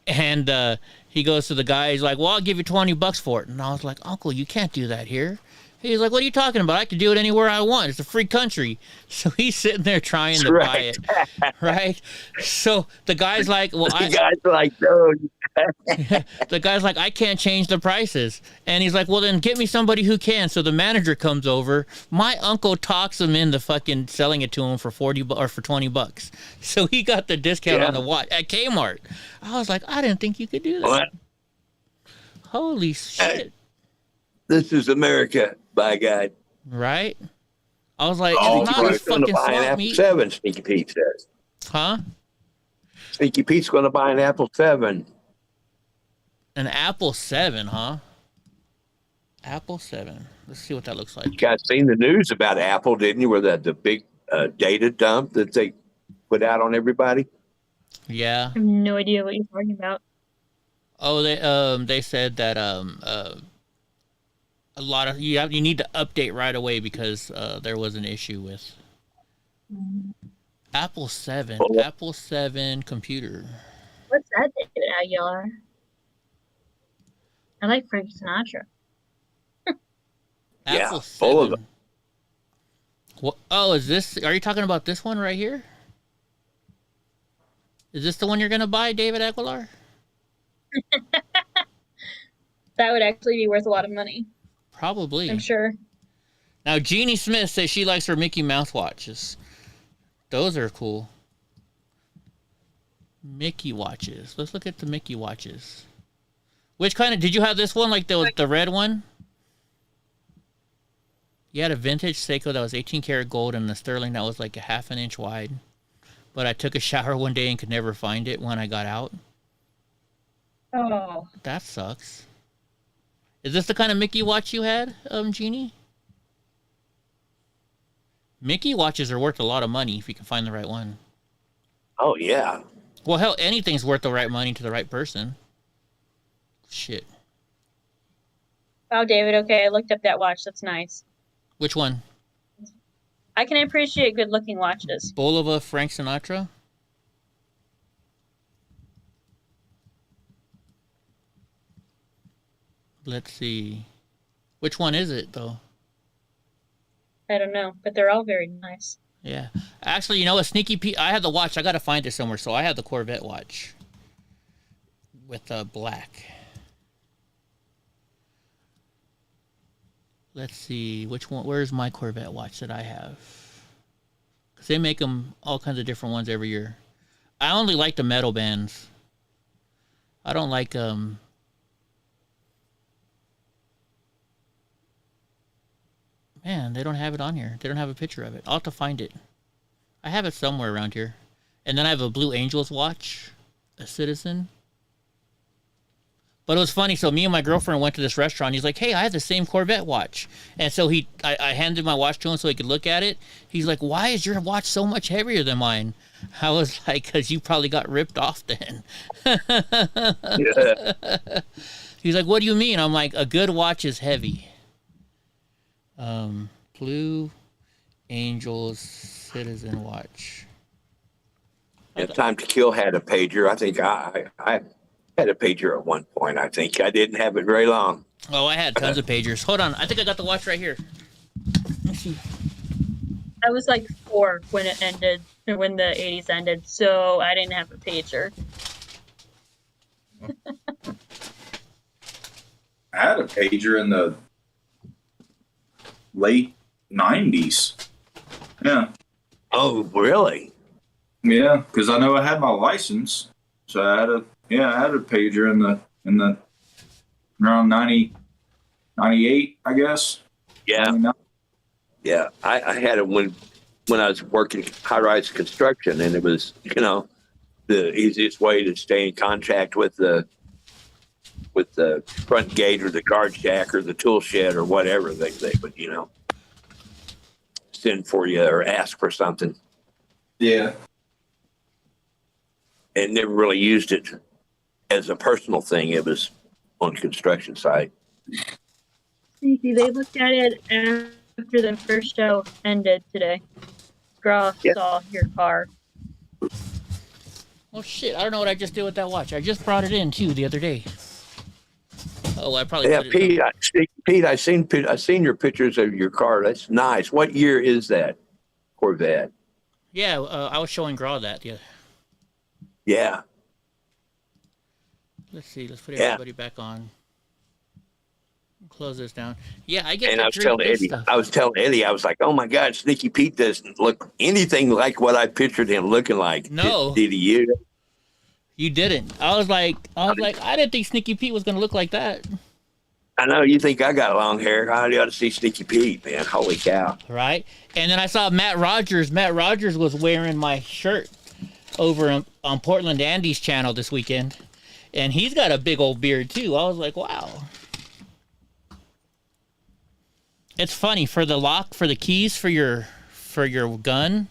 And he goes to the guy. He's like, "Well, I'll give you $20 for it." And I was like, "Uncle, you can't do that here." He's like, "What are you talking about? I can do it anywhere I want. It's a free country." So he's sitting there trying to buy it, right? So the guy's like, "Well, the guy's like, no." The guy's like, "I can't change the prices," and he's like, "Well, then get me somebody who can." So the manager comes over. My uncle talks him into fucking selling it to him for $40 or for $20. So he got the discount on the watch at Kmart. I was like, I didn't think you could do that. What? Holy shit! This is America. By God. Right? I was like, oh, it's not a fucking buy an swap Apple meet. 7, Sneaky Pete says. Huh? Sneaky Pete's going to buy an Apple 7. An Apple 7, huh? Apple 7. Let's see what that looks like. You guys seen the news about Apple, didn't you? Where the big data dump that they put out on everybody? Yeah. I have no idea what you're talking about. Oh, they said that a lot of you need to update right away because there was an issue with Apple 7. Apple 7 computer. What's that, David Aguilar? I like Frank Sinatra. Apple 7. Full of them. What? Oh, is this? Are you talking about this one right here? Is this the one you're gonna buy, David Aguilar? That would actually be worth a lot of money. Probably. I'm sure. Now, Jeannie Smith says she likes her Mickey Mouse watches. Those are cool. Mickey watches. Let's look at the Mickey watches. Which kind of... Did you have this one, like the red one? You had a vintage Seiko that was 18 karat gold and a sterling that was like a half an inch wide. But I took a shower one day and could never find it when I got out. Oh. That sucks. Is this the kind of Mickey watch you had, Jeannie? Mickey watches are worth a lot of money if you can find the right one. Oh, yeah. Well, hell, anything's worth the right money to the right person. Shit. Wow, David, okay, I looked up that watch. That's nice. Which one? I can appreciate good-looking watches. Bulova Frank Sinatra? Let's see. Which one is it, though? I don't know, but they're all very nice. Yeah. Actually, you know, a Sneaky Pete... I have the watch. I got to find it somewhere. So I have the Corvette watch. With black. Let's see. Which one? Where's my Corvette watch that I have? Because they make them all kinds of different ones every year. I only like the metal bands. I don't like... Man, they don't have it on here. They don't have a picture of it. I'll have to find it. I have it somewhere around here. And then I have a Blue Angels watch. A Citizen. But it was funny. So me and my girlfriend went to this restaurant. He's like, "Hey, I have the same Corvette watch." And so I handed my watch to him so he could look at it. He's like, "Why is your watch so much heavier than mine?" I was like, "Cause you probably got ripped off then." Yeah. He's like, "What do you mean?" I'm like, "A good watch is heavy." Blue Angels Citizen watch. Yeah, Time to Kill had a pager. I think I had a pager at one point. I think I didn't have it very long. Oh, I had tons of pagers. Hold on, I think I got the watch right here. Let's see. I was like 4 when it ended, when the 80s ended, so I didn't have a pager. I had a pager in the late 90s. Yeah. Oh, really? Yeah, because I know I had my license, so I had a pager in the around 98, I guess. Yeah. 99. Yeah, I had it when I was working high-rise construction, and it was, the easiest way to stay in contact with the front gate or the guard shack or the tool shed or whatever they would, send for you or ask for something. Yeah. And never really used it as a personal thing. It was on construction site. See, they looked at it after the first show ended today. Groff saw your car. Oh shit! I don't know what I just did with that watch. I just brought it in too the other day. Oh, I probably Pete. I seen your pictures of your car. That's nice. What year is that Corvette? Yeah, I was showing Graw that. Yeah. Yeah. Let's see. Let's put everybody back on. Close this down. Yeah, I get. And I was telling Eddie, I was like, "Oh my God, Sneaky Pete doesn't look anything like what I pictured him looking like." No. Did he? You didn't. I was like, I didn't think Sneaky Pete was gonna look like that. I know you think I got long hair. I ought to see Sneaky Pete, man. Holy cow! Right. And then I saw Matt Rogers. Matt Rogers was wearing my shirt over on Portland Andy's channel this weekend, and he's got a big old beard too. I was like, wow. It's funny, for the lock, for the keys for your gun,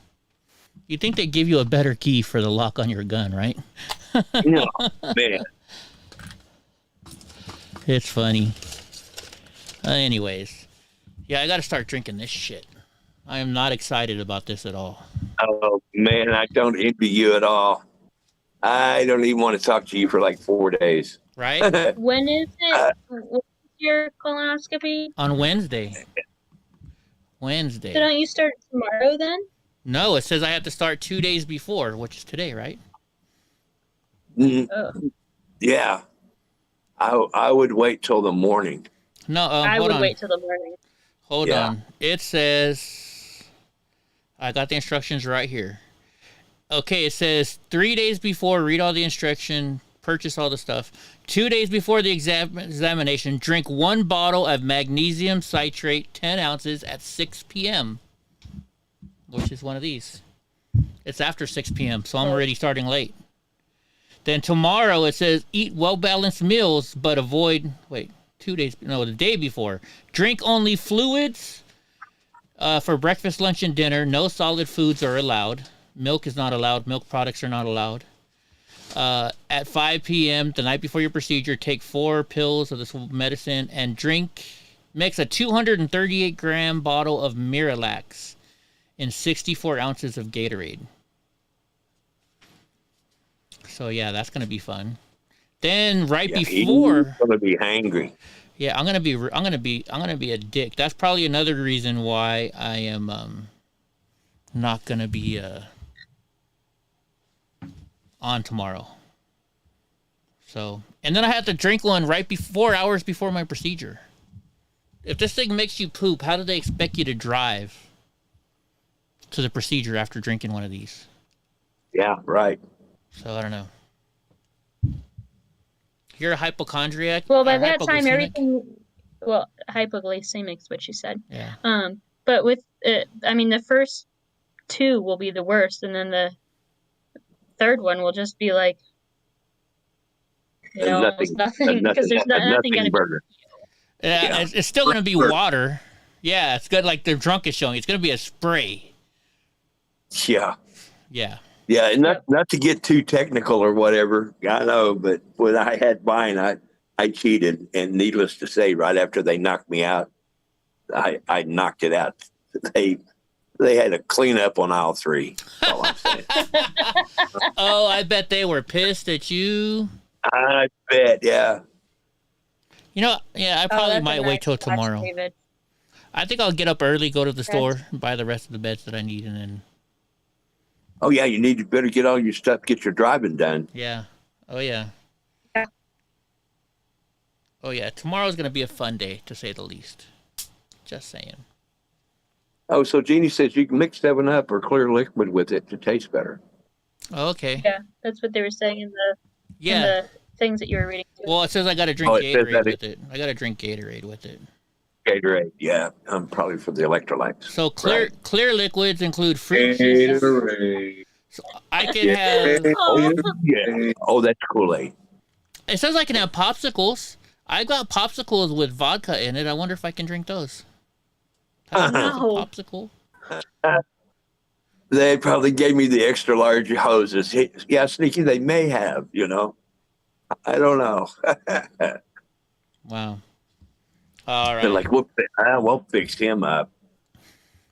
you'd think they'd give you a better key for the lock on your gun, right? No, man. It's funny. Anyways, yeah, I got to start drinking this shit. I am not excited about this at all. Oh man, I don't envy you at all. I don't even want to talk to you for like 4 days. Right? When is it? When's your colonoscopy? On Wednesday. Wednesday. So don't you start tomorrow then? No, it says I have to start 2 days before, which is today, right? Mm-hmm. Yeah. I would wait till the morning. No, I would wait till the morning. Hold on. It says, I got the instructions right here. Okay, it says 3 days before, read all the instruction, purchase all the stuff. 2 days before the examination, drink 1 bottle of magnesium citrate, 10 ounces at 6 p.m., which is one of these. It's after 6 p.m., so I'm already starting late. Then tomorrow it says eat well-balanced meals, but avoid, the day before. Drink only fluids for breakfast, lunch, and dinner. No solid foods are allowed. Milk is not allowed. Milk products are not allowed. At 5 p.m. the night before your procedure, take 4 pills of this medicine and mix a 238-gram bottle of Miralax in 64 ounces of Gatorade. So yeah, that's gonna be fun. Then before, I'm gonna be hangry. Yeah, I'm gonna be a dick. That's probably another reason why I am not gonna be on tomorrow. So, and then I have to drink one 4 hours before my procedure. If this thing makes you poop, how do they expect you to drive to the procedure after drinking one of these? Yeah, right. So I don't know. You're a hypochondriac. Well, by that time, everything. Well, hypoglycemic is what she said. Yeah. But with, the first 2 will be the worst, and then the third one will just be like you know, almost nothing because there's nothing going to burger. Yeah, it's still going to be water. Yeah, it's good. Like the drunk is showing, it's going to be a spray. Yeah. Yeah. Yeah, and not to get too technical or whatever, I know, but when I had mine, I cheated, and needless to say, right after they knocked me out, I knocked it out. They had a cleanup on aisle 3. That's all I'm saying. Oh, I bet they were pissed at you. I bet, yeah. You know, yeah, I probably might wait till tomorrow. David. I think I'll get up early, go to the store, and buy the rest of the beds that I need, and then. Oh yeah, you better get all your stuff, get your driving done. Yeah. Oh yeah. Oh yeah. Tomorrow's gonna be a fun day, to say the least. Just saying. Oh, so Jeannie says you can mix 7-Up or clear liquid with it to taste better. Oh, okay. Yeah, that's what they were saying in the things that you were reading. Well, it says I got to drink Gatorade with it. I got to drink Gatorade with it. Gatorade, yeah. Probably for the electrolytes. So clear liquids include fruit juices. Gatorade. So I can have. Yeah. Oh, that's Kool-Aid. It says I can have popsicles. I've got popsicles with vodka in it. I wonder if I can drink those. Popsicle. They probably gave me the extra large hoses. Yeah, Sneaky, they may have, you know. I don't know. Wow. All right. They're like, we'll fix him up.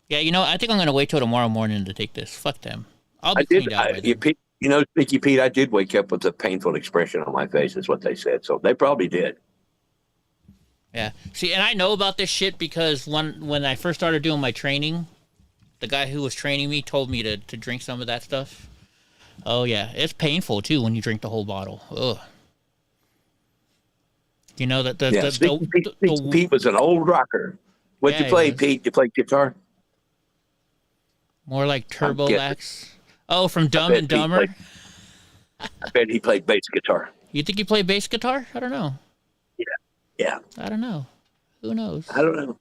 Yeah, you know, I think I'm going to wait till tomorrow morning to take this. Fuck them. I'll be cleaned out by then. You know, Sneaky Pete, I did wake up with a painful expression on my face, is what they said. So they probably did. Yeah. See, and I know about this shit because when I first started doing my training, the guy who was training me told me to drink some of that stuff. Oh, yeah. It's painful, too, when you drink the whole bottle. Ugh. You know, that Pete was an old rocker. What'd you play, Pete? You play guitar? More like Turbo Lax. Oh, from Dumb and Dumber? I bet he played bass guitar. You think he played bass guitar? I don't know. Yeah. I don't know. Who knows? I don't know.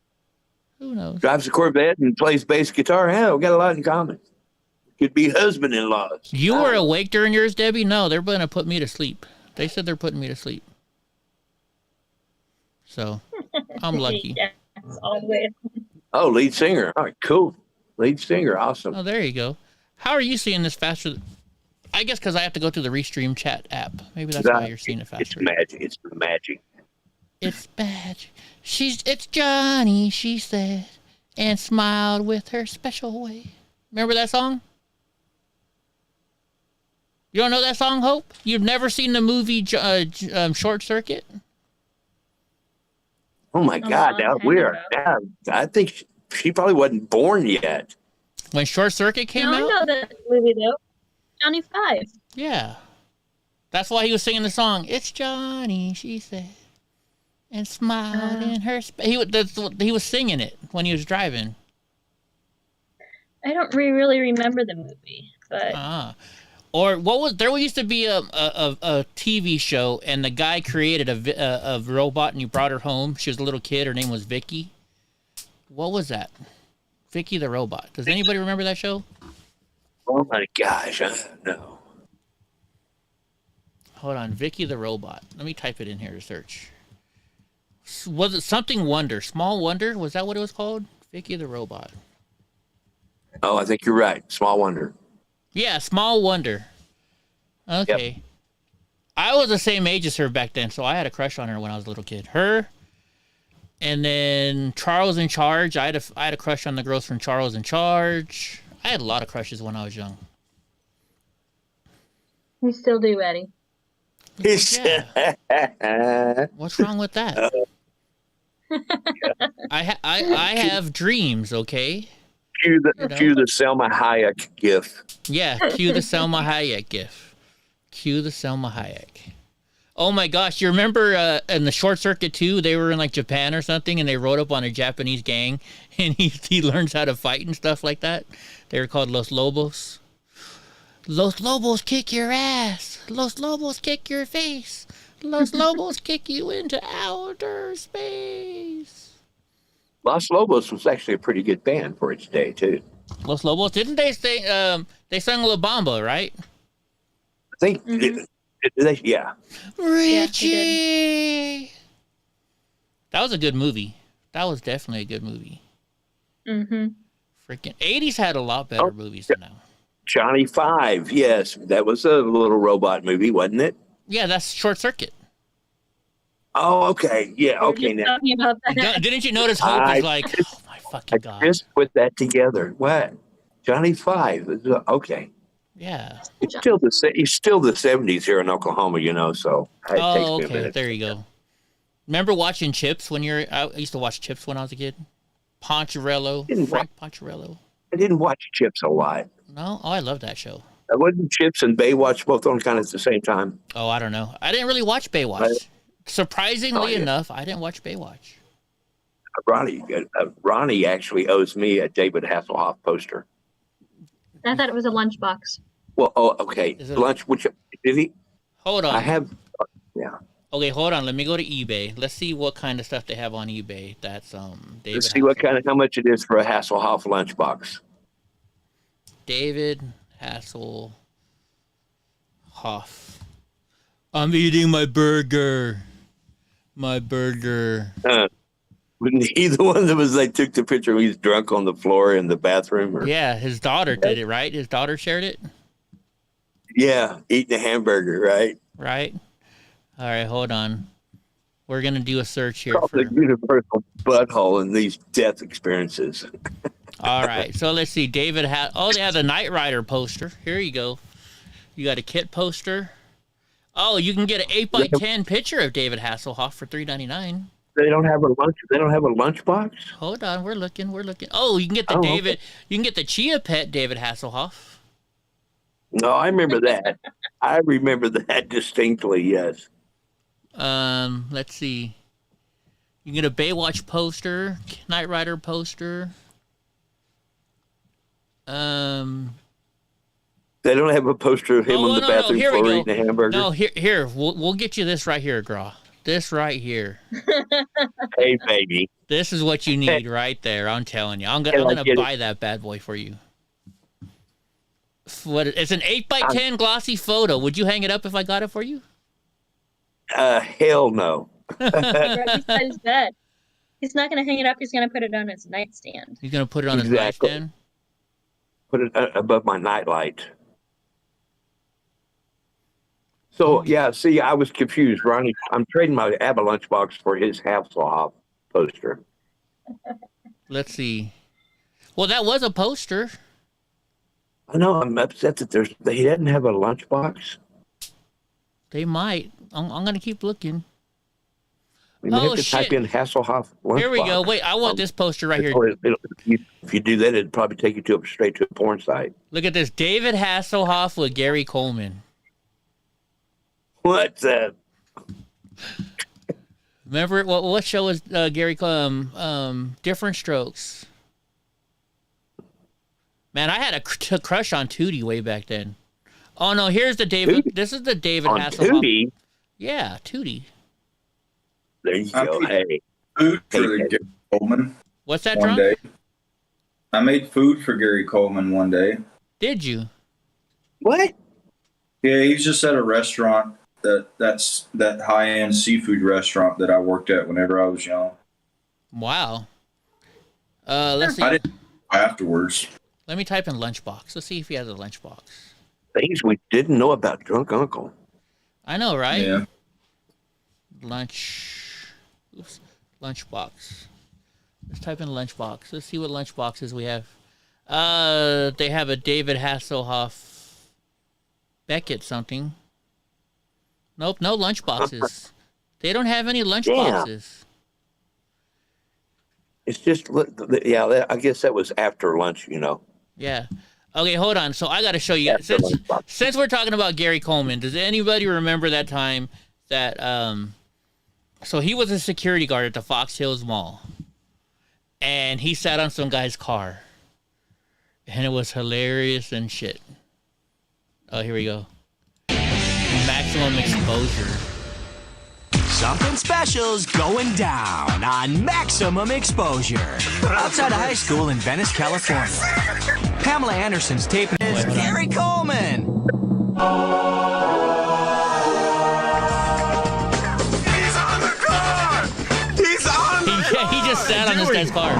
Who knows? Drives a Corvette and plays bass guitar. Hell, we got a lot in common. Could be husband-in-laws. You were awake during yours, Debbie? No, they're going to put me to sleep. They said they're putting me to sleep. So, I'm lucky. Yeah, always. Oh, lead singer. All right, cool. Lead singer, awesome. Oh, there you go. How are you seeing this faster? I guess because I have to go through the Restream chat app. Maybe that's why you're seeing it faster. It's magic. It's magic. It's magic. It's Johnny, she said, and smiled with her special way. Remember that song? You don't know that song, Hope? You've never seen the movie Short Circuit? Oh my God! Now I think she probably wasn't born yet when Short Circuit came out. I know that movie though. Johnny 5. Yeah, that's why he was singing the song. It's Johnny, she said, and smiled in her. He was singing it when he was driving. I don't really remember the movie, but. Or there used to be a TV show, and the guy created a robot, and he brought her home. She was a little kid. Her name was Vicky. What was that? Vicky the robot. Does anybody remember that show? Oh my gosh, I don't know. Hold on, Vicky the robot. Let me type it in here to search. Was it something Wonder? Small Wonder? Was that what it was called? Vicky the robot. Oh, I think you're right. Small Wonder. Yeah, Small Wonder. Okay. Yep. I was the same age as her back then, so I had a crush on her when I was a little kid. Her, and then Charles in Charge. I had a crush on the girls from Charles in Charge. I had a lot of crushes when I was young. You still do, Eddie. Yeah. What's wrong with that? I have dreams, okay? Cue the Selma Hayek gif. Yeah, cue the Selma Hayek gif. Cue the Selma Hayek. Oh my gosh, you remember in the Short Circuit 2, they were in like Japan or something, and they rode up on a Japanese gang, and he learns how to fight and stuff like that. They were called Los Lobos. Los Lobos kick your ass. Los Lobos kick your face. Los Lobos kick you into outer space. Los Lobos was actually a pretty good band for its day, too. Los Lobos, didn't they sing, they sang La Bamba, right? I think, Yeah. Richie. That was a good movie. That was definitely a good movie. Mm-hmm. Freaking 80s had a lot better movies than now. Johnny Five. Yes, that was a little robot movie, wasn't it? Yeah, that's Short Circuit. Oh, okay. Yeah, okay. Now, Talking about that. Didn't you notice Hope is like, oh my fucking God. I just put that together. What? Johnny Five. Okay. Yeah. He's still the 70s here in Oklahoma, you know, so it takes me a okay. minute. There you go. Remember watching Chips when I used to watch Chips when I was a kid? Poncherello. Frank Poncherello. I didn't watch Chips a lot. No? Oh, I love that show. I wasn't Chips and Baywatch both on kind of at the same time. Oh, I don't know. I didn't really watch Baywatch. Surprisingly enough, I didn't watch Baywatch. Ronnie actually owes me a David Hasselhoff poster. I thought it was a lunchbox. Well, okay. Lunch, which did he? Hold on. I have, yeah. Okay, hold on. Let me go to eBay. Let's see what kind of stuff they have on eBay. That's David. Let's see how much it is for a Hasselhoff lunchbox. David Hasselhoff. I'm eating my burger. My burger. Wasn't he the one that was like took the picture when he's drunk on the floor in the bathroom? Or? Yeah, his daughter did it, right? His daughter shared it? Yeah, eating a hamburger, right? Right. All right, hold on. We're going to do a search here. The universal butthole in these death experiences. All right, so let's see. David they have the Knight Rider poster. Here you go. You got a kit poster. Oh, you can get an 8x10 picture of David Hasselhoff for $3.99. They don't have a lunchbox? Hold on, we're looking. Oh, you can get the You can get the Chia Pet David Hasselhoff. No, I remember that. I remember that distinctly, yes. Let's see. You can get a Baywatch poster, Knight Rider poster. They don't have a poster of him on the bathroom floor eating a hamburger. No, here, we'll get you this right here, Graw. This right here. Hey, baby. This is what you need right there. I'm telling you. I'm gonna buy that bad boy for you. It's an 8x10 glossy photo. Would you hang it up if I got it for you? Hell no. He's by his bed. He's not going to hang it up. He's going to put it on his nightstand. He's going to put it on his nightstand? Put it above my nightlight. So, yeah, see, I was confused. Ronnie, I'm trading my Avalanche box for his Hasselhoff poster. Let's see. Well, that was a poster. I know. I'm upset that he doesn't have a lunchbox. They might. I'm going to keep looking. We have to type in Hasselhoff lunchbox. Here we go. Wait, I want this poster right here. If you do that, it'd probably take you straight to a porn site. Look at this. David Hasselhoff with Gary Coleman. What's that? Remember what show was Gary Coleman? Different Strokes. Man, I had a crush on Tootie way back then. Oh no, here's the David. Tootie? This is the David Hasselhoff. Tootie? Yeah, Tootie. There you go. Hey. Food for Gary Coleman. What's that, one Drunk? day. I made food for Gary Coleman one day. Did you? What? Yeah, he's just at a restaurant that's that high-end seafood restaurant that I worked at whenever I was young. Wow. Let's see. I didn't afterwards. Let me type in lunchbox. Let's see if he has a lunchbox. Things we didn't know about Drunk Uncle. I know, right? Yeah. Lunchbox. Let's type in lunchbox. Let's see what lunchboxes we have. They have a David Hasselhoff Beckett something. Nope, no lunchboxes. They don't have any lunchboxes. It's just, yeah, I guess that was after lunch, you know. Yeah. Okay, hold on. So I got to show you. Since we're talking about Gary Coleman, does anybody remember that time that so he was a security guard at the Fox Hills Mall, and he sat on some guy's car, and it was hilarious and shit. Oh, here we go. Maximum exposure. Something special's going down on Maximum Exposure. Outside of high school in Venice, California. Pamela Anderson's taping is Gary Coleman. just sat on this guy's car.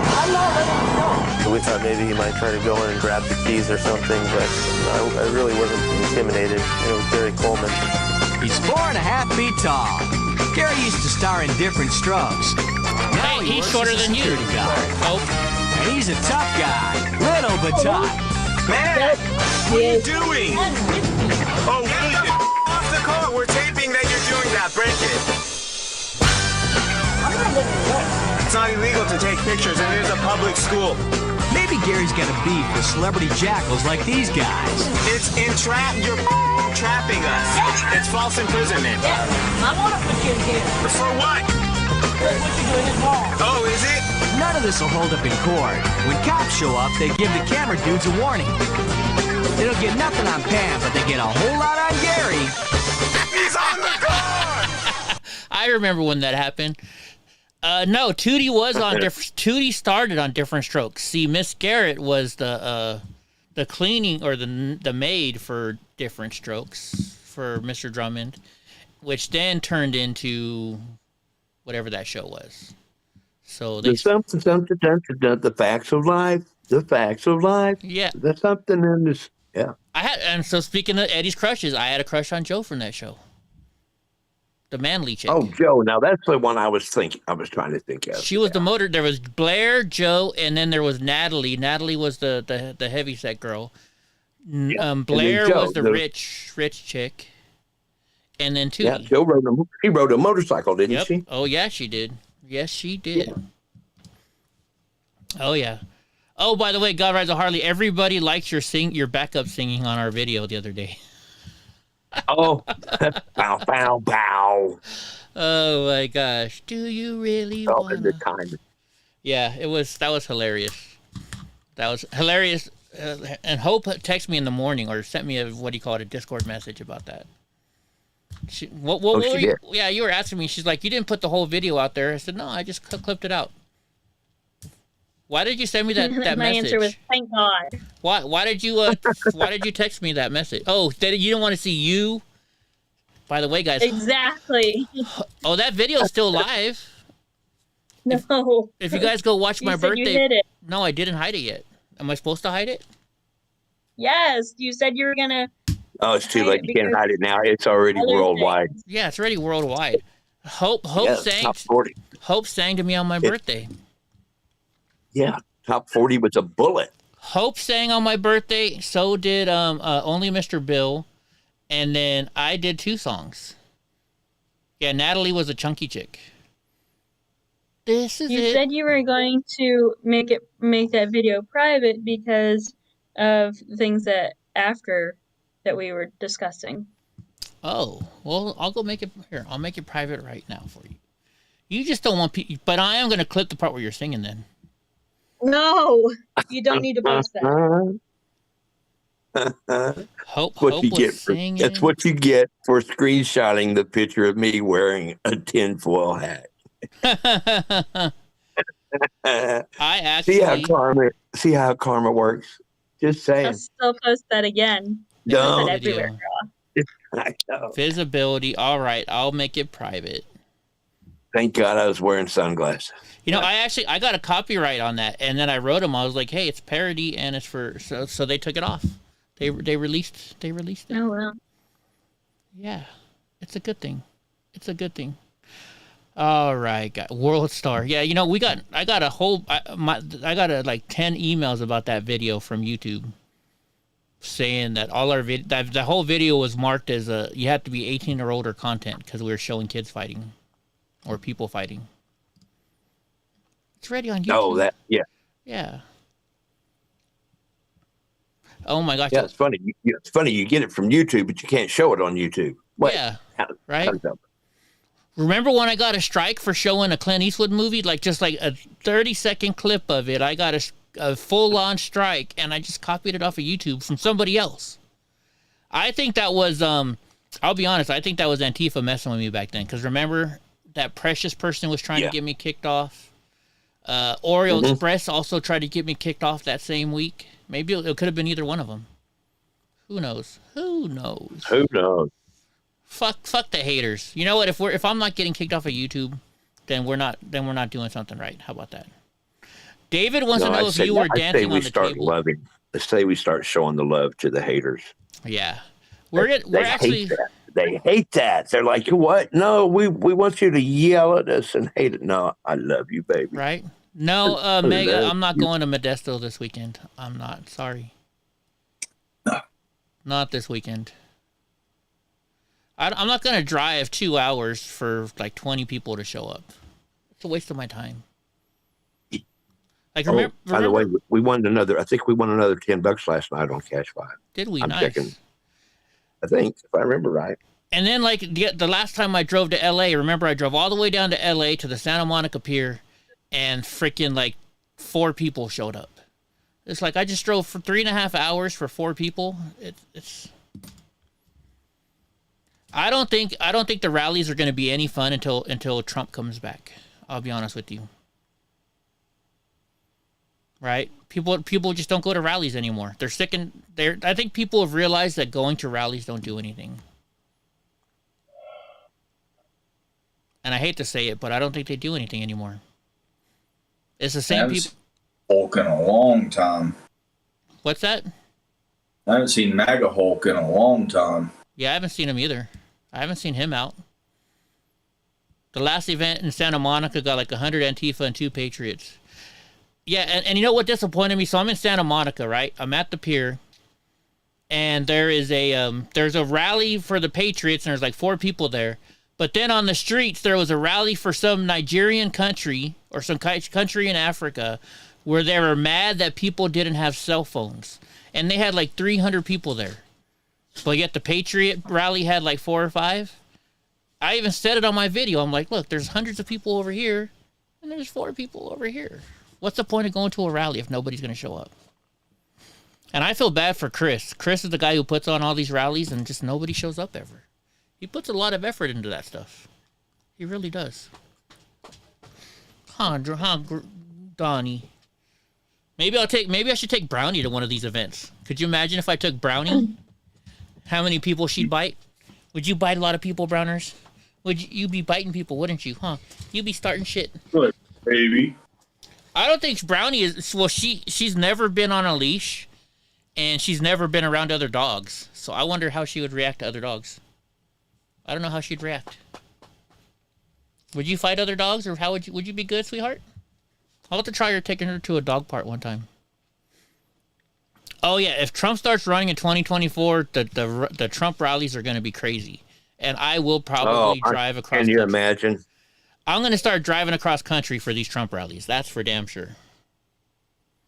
We thought maybe he might try to go in and grab the keys or something, but I really wasn't intimidated. It was Gary Coleman. He's 4.5 feet tall. Gary used to star in Different Strokes. Now he's shorter than you. Oh. And he's a tough guy. Little but tough. Man, what are you doing? Oh, Willie, get off the car. We're taping that you're doing that. Break it. It's not illegal to take pictures, and it is a public school. Maybe Gary's got a beef with celebrity jackals like these guys. It's you're trapping us. It's false imprisonment. I want to put you in here. For what? What you're doing is wrong. Oh, is it? None of this will hold up in court. When cops show up, they give the camera dudes a warning. They don't get nothing on Pam, but they get a whole lot on Gary. He's on the car! I remember when that happened. No, Tootie was on different. Tootie started on Different Strokes. See, Miss Garrett was the cleaning or the maid for Different Strokes for Mr. Drummond, which then turned into whatever that show was. So they the facts of life. The facts of life. Yeah. There's something in this. Yeah. And so speaking of Eddie's crushes, I had a crush on Joe from that show. The manly chick. Oh, Joe. Now that's the one I was trying to think of. She was the motor. There was Blair, Joe, and then there was Natalie. Natalie was the heavyset girl. Blair Joe, was the rich chick. And then Tootie. Yeah, Joe rode a motorcycle, didn't she? Oh yeah, she did. Yes, she did. Yeah. Oh yeah. Oh, by the way, God Rides a Harley. Everybody likes your backup singing on our video the other day. Oh, bow, bow, bow. Oh my gosh! Do you really want the time? Yeah, that was hilarious. That was hilarious. And Hope texted me in the morning or sent me a Discord message about that. She did. Yeah, you were asking me. She's like, you didn't put the whole video out there. I said, no, I just clipped it out. Why did you send me that My message? answer was, thank God. Why did you text me that message? Oh, that you don't want to see you? By the way, guys. Exactly. Oh, that video's still live. No. If you guys go watch my birthday. You hid it. No, I didn't hide it yet. Am I supposed to hide it? Yes, you said you were gonna. Oh, it's too late. You can't hide it now. It's already worldwide. Yeah, it's already worldwide. Hope sang. Top 40. Hope sang to me on my birthday. Yeah, top 40 was a bullet. Hope sang on my birthday. So did Only Mr. Bill, and then I did 2 songs. Yeah, Natalie was a chunky chick. You said you were going to make that video private because of things that we were discussing. Oh, well, I'll go make it here. I'll make it private right now for you. You just don't want people, but I am going to clip the part where you're singing then. No, you don't need to post that. Hope you get was singing. That's what you get for screenshotting the picture of me wearing a tinfoil hat. I actually see how karma works. Just saying. I'll still post that again. No. Everywhere. I know. Visibility. All right, I'll make it private. Thank God I was wearing sunglasses. You know, I got a copyright on that, and then I wrote them. I was like, "Hey, it's parody, and it's for so they took it off. They released it. Oh well. Yeah, it's a good thing. It's a good thing. All right, World Star. Yeah, you know, I got like 10 emails about that video from YouTube saying that all our the whole video was marked as you have to be 18 or older content because we were showing kids fighting or people fighting. It's ready on YouTube. Oh, yeah. Yeah. Oh my gosh. Yeah, it's funny. It's funny you get it from YouTube, but you can't show it on YouTube. Wait, yeah. Right. Remember when I got a strike for showing a Clint Eastwood movie, just like a 30-second clip of it? I got a full-on strike, and I just copied it off of YouTube from somebody else. I think that was, I'll be honest, I think that was Antifa messing with me back then. Because remember, that precious person was trying to get me kicked off. Oreo Express also tried to get me kicked off that same week. Maybe it could have been either one of them. Who knows? Who knows? Who knows? Fuck the haters. You know what? If I'm not getting kicked off of YouTube, then we're not doing something right. How about that? David wants to know if you were dancing on the table. I say we start showing the love to the haters. Yeah, they hate that. They're like, what? No, we want you to yell at us and hate it. No, I love you, baby. Right? No, Mega, I'm not going to Modesto this weekend. I'm not. Sorry. Not this weekend. I'm not going to drive 2 hours for like 20 people to show up. It's a waste of my time. Like, remember, by the way, we won another. I think we won another $10 last night on Cash 5. Did we? I'm nice. checking. I think, if I remember right. And then, like, the last time I drove to L.A., remember I drove all the way down to L.A. to the Santa Monica Pier, and freaking, like, 4 people showed up. It's like I just drove for 3.5 hours for 4 people. It's. I don't think the rallies are going to be any fun until Trump comes back. I'll be honest with you. Right? People just don't go to rallies anymore. They're sick and I think people have realized that going to rallies don't do anything. And I hate to say it, but I don't think they do anything anymore. It's the same people. Hulk in a long time. What's that? I haven't seen MAGA Hulk in a long time. Yeah, I haven't seen him either. I haven't seen him out. The last event in Santa Monica got like 100 Antifa and 2 Patriots. Yeah, and you know what disappointed me? So I'm in Santa Monica, right? I'm at the pier, and there's a rally for the Patriots, and there's like 4 people there. But then on the streets, there was a rally for some Nigerian country or some country in Africa where they were mad that people didn't have cell phones. And they had like 300 people there. But yet the Patriot rally had like 4 or 5. I even said it on my video. I'm like, look, there's hundreds of people over here, and there's 4 people over here. What's the point of going to a rally if nobody's going to show up? And I feel bad for Chris. Chris is the guy who puts on all these rallies, and just nobody shows up ever. He puts a lot of effort into that stuff. He really does. Donnie. Maybe I should take Brownie to one of these events. Could you imagine if I took Brownie? How many people she'd bite? Would you bite a lot of people, Browners? Would you be biting people, wouldn't you? Huh? You'd be starting shit. Good, baby. I don't think Brownie is. Well, she's never been on a leash, and she's never been around other dogs. So I wonder how she would react to other dogs. I don't know how she'd react. Would you fight other dogs, or how would you be good, sweetheart? I'll have to try taking her to a dog park one time. Oh yeah, if Trump starts running in 2024, the Trump rallies are going to be crazy, and I will probably drive across. Can you imagine? I'm going to start driving across country for these Trump rallies. That's for damn sure.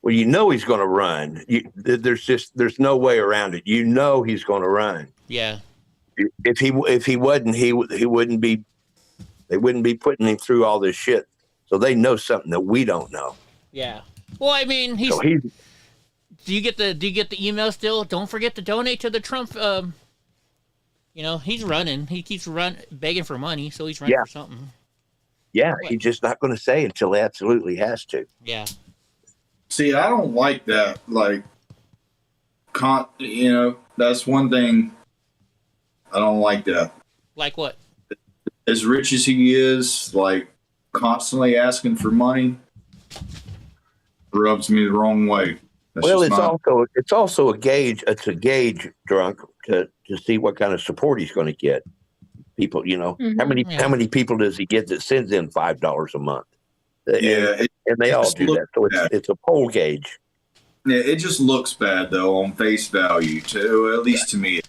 Well, you know he's going to run. There's no way around it. You know he's going to run. Yeah. If he wasn't, he wouldn't be. They wouldn't be putting him through all this shit. So they know something that we don't know. Yeah. Well, I mean, Do you get the email still? Don't forget to donate to the Trump. He's running. He keeps begging for money, so he's running for something. Yeah, he's just not going to say until he absolutely has to. Yeah. See, I don't like that. Like, that's one thing. I don't like that. Like what? As rich as he is, like constantly asking for money, rubs me the wrong way. It's also a gauge. It's a gauge, drunk, to see what kind of support he's going to get. People, Mm-hmm. how many people does he get that sends in $5 a month? Yeah, and they all do that. So it's a poll gauge. Yeah, it just looks bad though on face value, at least to me.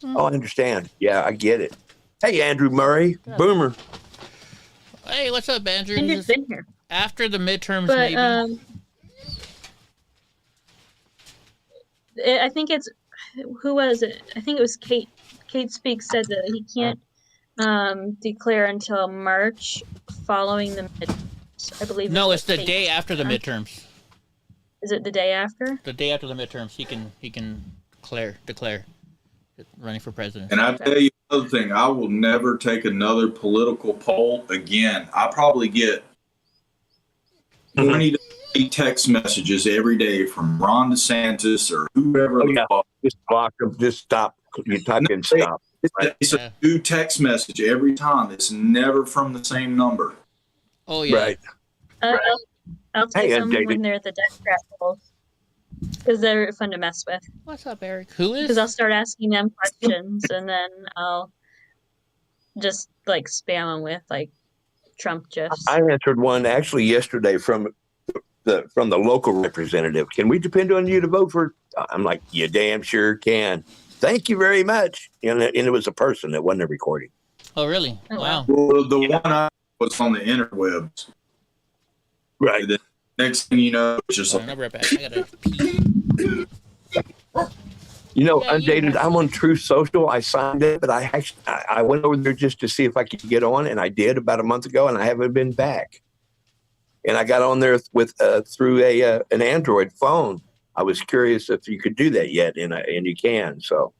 Oh, I understand. Yeah, I get it. Hey, Andrew Murray, Boomer. Hey, what's up, Andrew? Andrew's been here after the midterms, but, maybe. I think it's who was it? I think it was Kate. Kate Speaks said that he can't declare until March following the midterms. I believe. No, it's the day after the midterms. Is it the day after? The day after the midterms, he can declare running for president. And I tell you another thing, I will never take another political poll again. I probably get 20 to 30 text messages every day from Ron DeSantis or whoever. Just block them. Just stop. You type in stop. It's a new text message every time. It's never from the same number. Oh yeah. Right. I'll take them David. when they're at the death trap because they're fun to mess with. What's up, Eric? Who is? Because I'll start asking them questions and then I'll just like spam them with like Trump gifs. I answered one actually yesterday from the local representative. Can we depend on you to vote for? I'm like, you damn sure can. Thank you very much. And it was a person. It wasn't a recording. Oh, really? Oh, wow. Well, the one I was on the interwebs. Right. The next thing you know, it's just I'll like, be right back. I gotta pee. You know, Undated, I'm on Truth Social. I signed it, but I went over there just to see if I could get on, and I did about a month ago, and I haven't been back. And I got on there with through an Android phone. I was curious if you could do that yet, and you can. So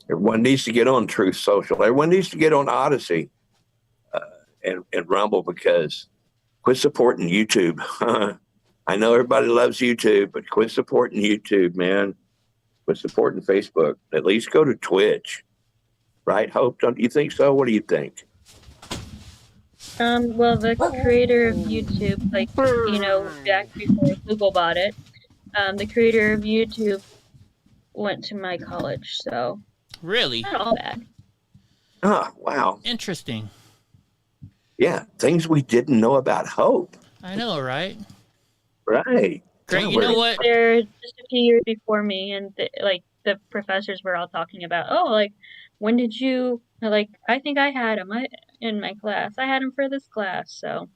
everyone needs to get on Truth Social. Everyone needs to get on Odyssey and Rumble, because quit supporting YouTube. I know everybody loves YouTube, but quit supporting YouTube, man. Quit supporting Facebook. At least go to Twitch. Right, Hope? Don't you think so? What do you think? Well, the creator of YouTube, like, back before Google bought it, the creator of YouTube went to my college, so. Really? Not all bad. Oh, wow. Interesting. Yeah, things we didn't know about Hope. I know, right? Right. Great. You know what? They're just a few years before me, and the professors were all talking about, when did you, I think I had him in my class. I had him for this class, so.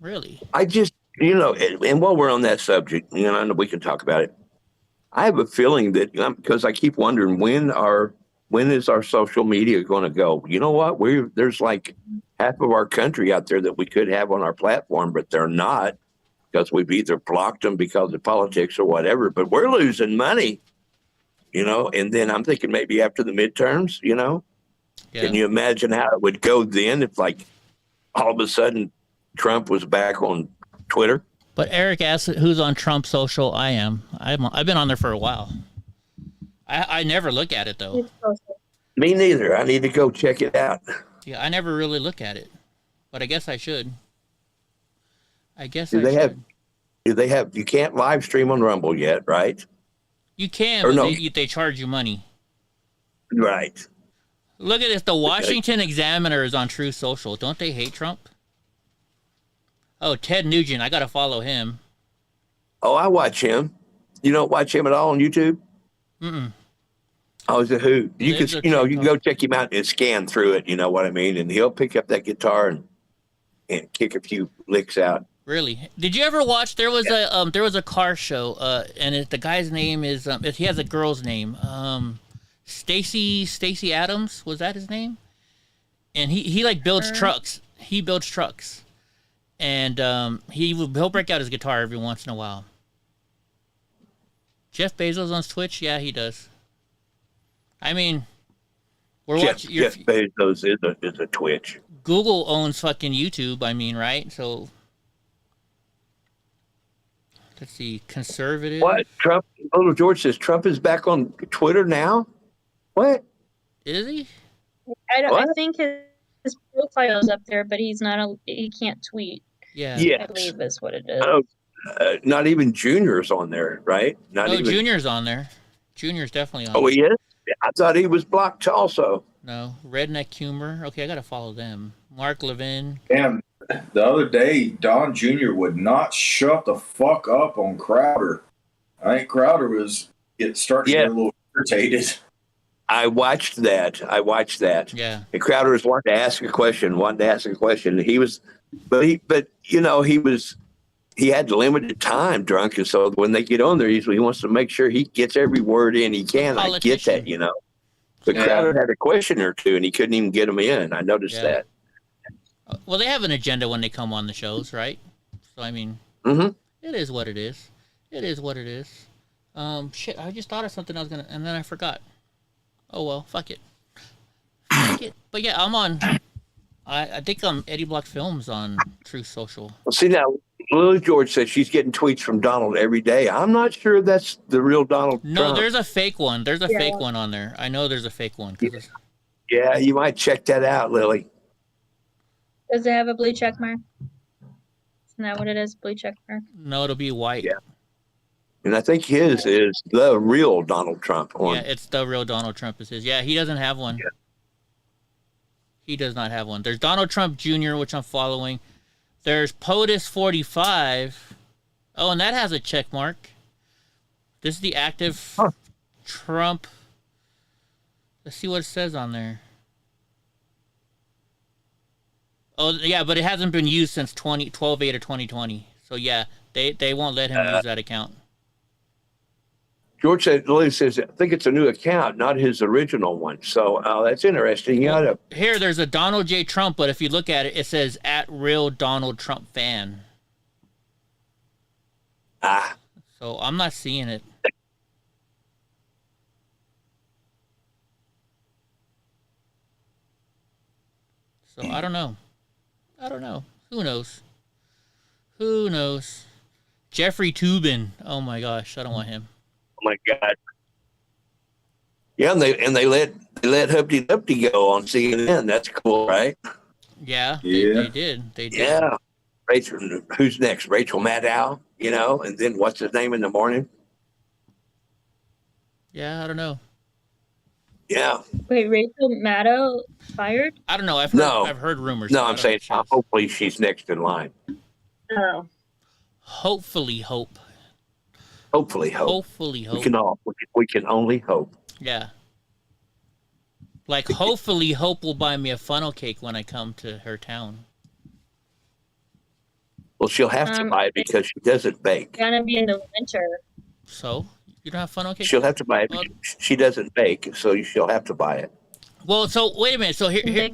Really? I just, and while we're on that subject, I know we can talk about it. I have a feeling that, because I keep wondering when is our social media going to go? You know what? There's like half of our country out there that we could have on our platform, but they're not, because we've either blocked them because of politics or whatever, but we're losing money, and then I'm thinking maybe after the midterms, Yeah. Can you imagine how it would go then if all of a sudden Trump was back on Twitter? But Eric asked who's on Trump Social. I am. I've been on there for a while. I never look at it, though. Me neither. I need to go check it out. Yeah, I never really look at it, but I guess I should. Do they have? You can't live stream on Rumble yet, right? You can, Or but no. they charge you money. Right. Look at this. The Washington Examiner is on True Social. Don't they hate Trump? Oh, Ted Nugent. I got to follow him. Oh, I watch him. You don't watch him at all on YouTube? Mm-mm. Oh, is it who? You There's can, a you can go check him out and scan through it. You know what I mean? And he'll pick up that guitar and kick a few licks out. Really? Did you ever watch? There was a car show, and the guy's name is he has a girl's name, Stacy Adams, was that his name? And he like builds trucks. He builds trucks, and he'll break out his guitar every once in a while. Jeff Bezos on Twitch, yeah, he does. I mean, Jeff Bezos is a Twitch. Google owns fucking YouTube. I mean, right? So. Let's see, conservative. What? Trump? Little George says Trump is back on Twitter now. What? Is he? I think his profile is up there, but he's not. He can't tweet. Yeah. Yes. I believe is what it is. Not even Junior's on there, right? Not even Junior's on there. Junior's definitely on. Oh, he is? I thought he was blocked also. No, Redneck Humor. Okay, I gotta follow them. Mark Levin. Damn. The other day, Don Jr. would not shut the fuck up on Crowder. I think Crowder was starting to get a little irritated. I watched that. Yeah. And Crowder was wanting to ask a question. He was, he had limited time, drunk, and so when they get on there, he wants to make sure he gets every word in he can. I get that, But Crowder had a question or two, and he couldn't even get them in. I noticed that. Well, they have an agenda when they come on the shows, right? So, I mean, It is what it is. It is what it is. Shit, I just thought of something and then I forgot. Oh, well, fuck it. But yeah, I'm on, I think I'm EddieBlockFilms on Truth Social. Well, see now, Lily George says she's getting tweets from Donald every day. I'm not sure that's the real Donald No, Trump. there's a fake one. There's a fake one on there. I know there's a fake one. Yeah, you might check that out, Lily. Does it have a blue check mark? Isn't that what it is? Blue check mark. No, it'll be white. Yeah. And I think his is the real Donald Trump. Yeah, it's the real Donald Trump is his. Yeah, he doesn't have one. Yeah. He does not have one. There's Donald Trump Jr., which I'm following. There's POTUS45. Oh, and that has a check mark. This is the active Trump. Let's see what it says on there. Oh, yeah, but it hasn't been used since 12/8 of 2020. So, yeah, they won't let him use that account. George says, I think it's a new account, not his original one. So that's interesting. You gotta... Here, there's a Donald J. Trump, but if you look at it, it says @real Donald Trump fan. So I'm not seeing it. So I don't know. Who knows? Jeffrey Toobin. Oh my gosh, I don't want him. Oh my God. Yeah, and they let Humpty Dumpty go on CNN. That's cool, right? Yeah, they did. Yeah. Rachel, who's next? Rachel Maddow, and then what's his name in the morning? Yeah, I don't know. Yeah. Wait, Rachel Maddow fired? I don't know. I've heard rumors. No, I'm saying hopefully she's next in line. Oh. Hopefully hope. We can only hope. Yeah. Like hopefully Hope will buy me a funnel cake when I come to her town. Well, she'll have to buy it because she doesn't bake. It's gonna be in the winter. So you don't have funnel cake? She'll have to buy it. Because she doesn't bake, so she'll have to buy it. Well, so wait a minute. So here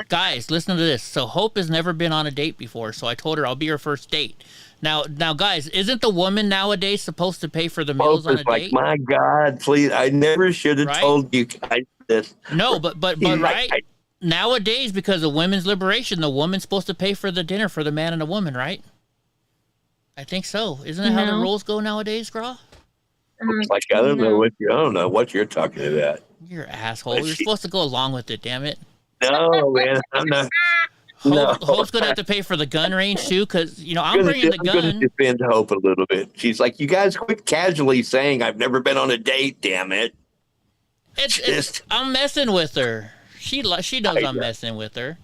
guys, listen to this. So Hope has never been on a date before, so I told her I'll be her first date. Now, guys, isn't the woman nowadays supposed to pay for the meals on a date? My God, please! I never should have told you guys this. No, but right nowadays, because of women's liberation, the woman's supposed to pay for the dinner for the man and the woman, right? I think so. Isn't that how the rules go nowadays, Gra? Like I don't know what you're talking about. You're an asshole. You're supposed to go along with it. Damn it. No, man, I'm not. Hope's gonna have to pay for the gun range too, because I'm bringing the gun. I'm gonna defend Hope a little bit. She's like, you guys quit casually saying I've never been on a date. Damn it! It's I'm messing with her. She knows I'm messing with her.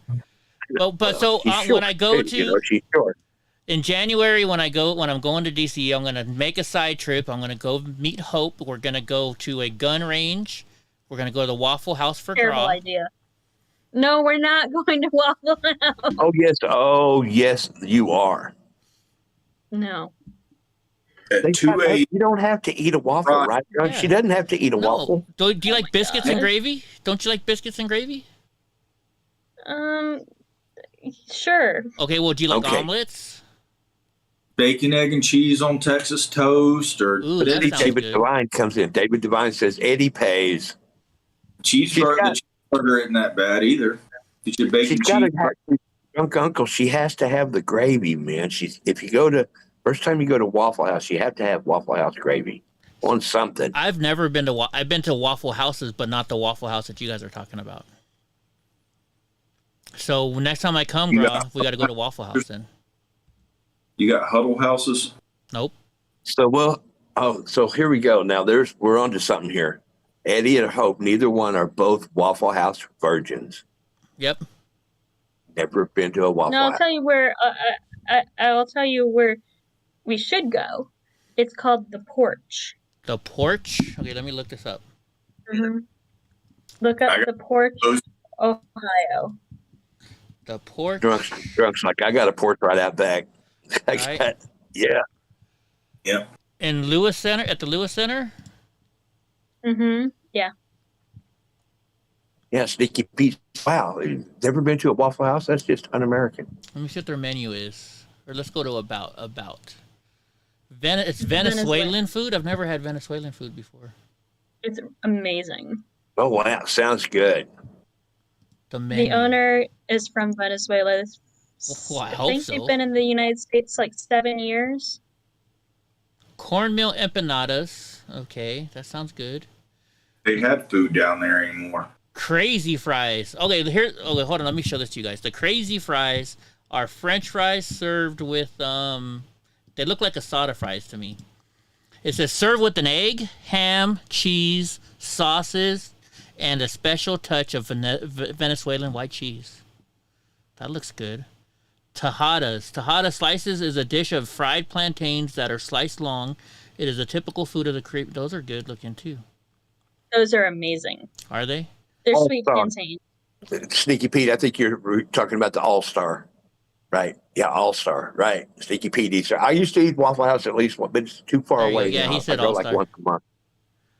But when I go to she's sure. In January when I'm going to DC, I'm gonna make a side trip. I'm gonna go meet Hope. We're gonna go to a gun range. We're gonna go to the Waffle House for Terrible idea. No, we're not going to Waffle House. Oh yes, you are. No. You don't have to eat a waffle, right? Yeah. She doesn't have to eat a waffle. Do you like biscuits and gravy? Don't you like biscuits and gravy? Sure. Okay, well, do you like omelets? Bacon, egg, and cheese on Texas toast, or David Devine comes in. David Devine says Eddie pays. The cheeseburger isn't that bad either. You should bacon cheese. Drunk Uncle, she has to have the gravy, man. First time you go to Waffle House, you have to have Waffle House gravy on something. I've never been to. I've been to Waffle Houses, but not the Waffle House that you guys are talking about. So next time I come, we got to go to Waffle House then. You got Huddle Houses? Nope. So here we go. Now we're on to something here. Eddie and Hope, neither one are both Waffle House virgins. Yep. Never been to a Waffle House. I'll tell you where. I'll tell you where we should go. It's called The Porch. The Porch? Okay, let me look this up. Mm-hmm. Look up The Porch, Ohio. The Porch. Drunk's like, I got a porch right out back. Right? Yeah. In Lewis Center, at the Lewis Center? Mm-hmm. Yeah. Yeah, Sneaky Pete. Wow, you've never been to a Waffle House? That's just un-American. Let me see what their menu is. Or let's go to about. It's Venezuelan food? I've never had Venezuelan food before. It's amazing. Oh, wow. Sounds good. The owner is from Venezuela. Well, I think so. They've been in the United States like 7 years. Cornmeal empanadas. Okay, that sounds good. They have food down there anymore. Crazy fries. Okay, hold on. Let me show this to you guys. The crazy fries are French fries served with they look like asada fries to me. It says serve with an egg, ham, cheese, sauces, and a special touch of Venezuelan white cheese. That looks good. Tajadas. Tajada slices is a dish of fried plantains that are sliced long. It is a typical food of the Caribbean. Those are good looking too. Those are amazing. Are they? They're All sweet Star. plantain. Sneaky Pete, I think you're talking about the All-Star. Right. Yeah, All-Star. Right. Sneaky Pete eats. I used to eat Waffle House at least, but it's too far There you away go. Yeah, now. he said I go like All-Star. once a month.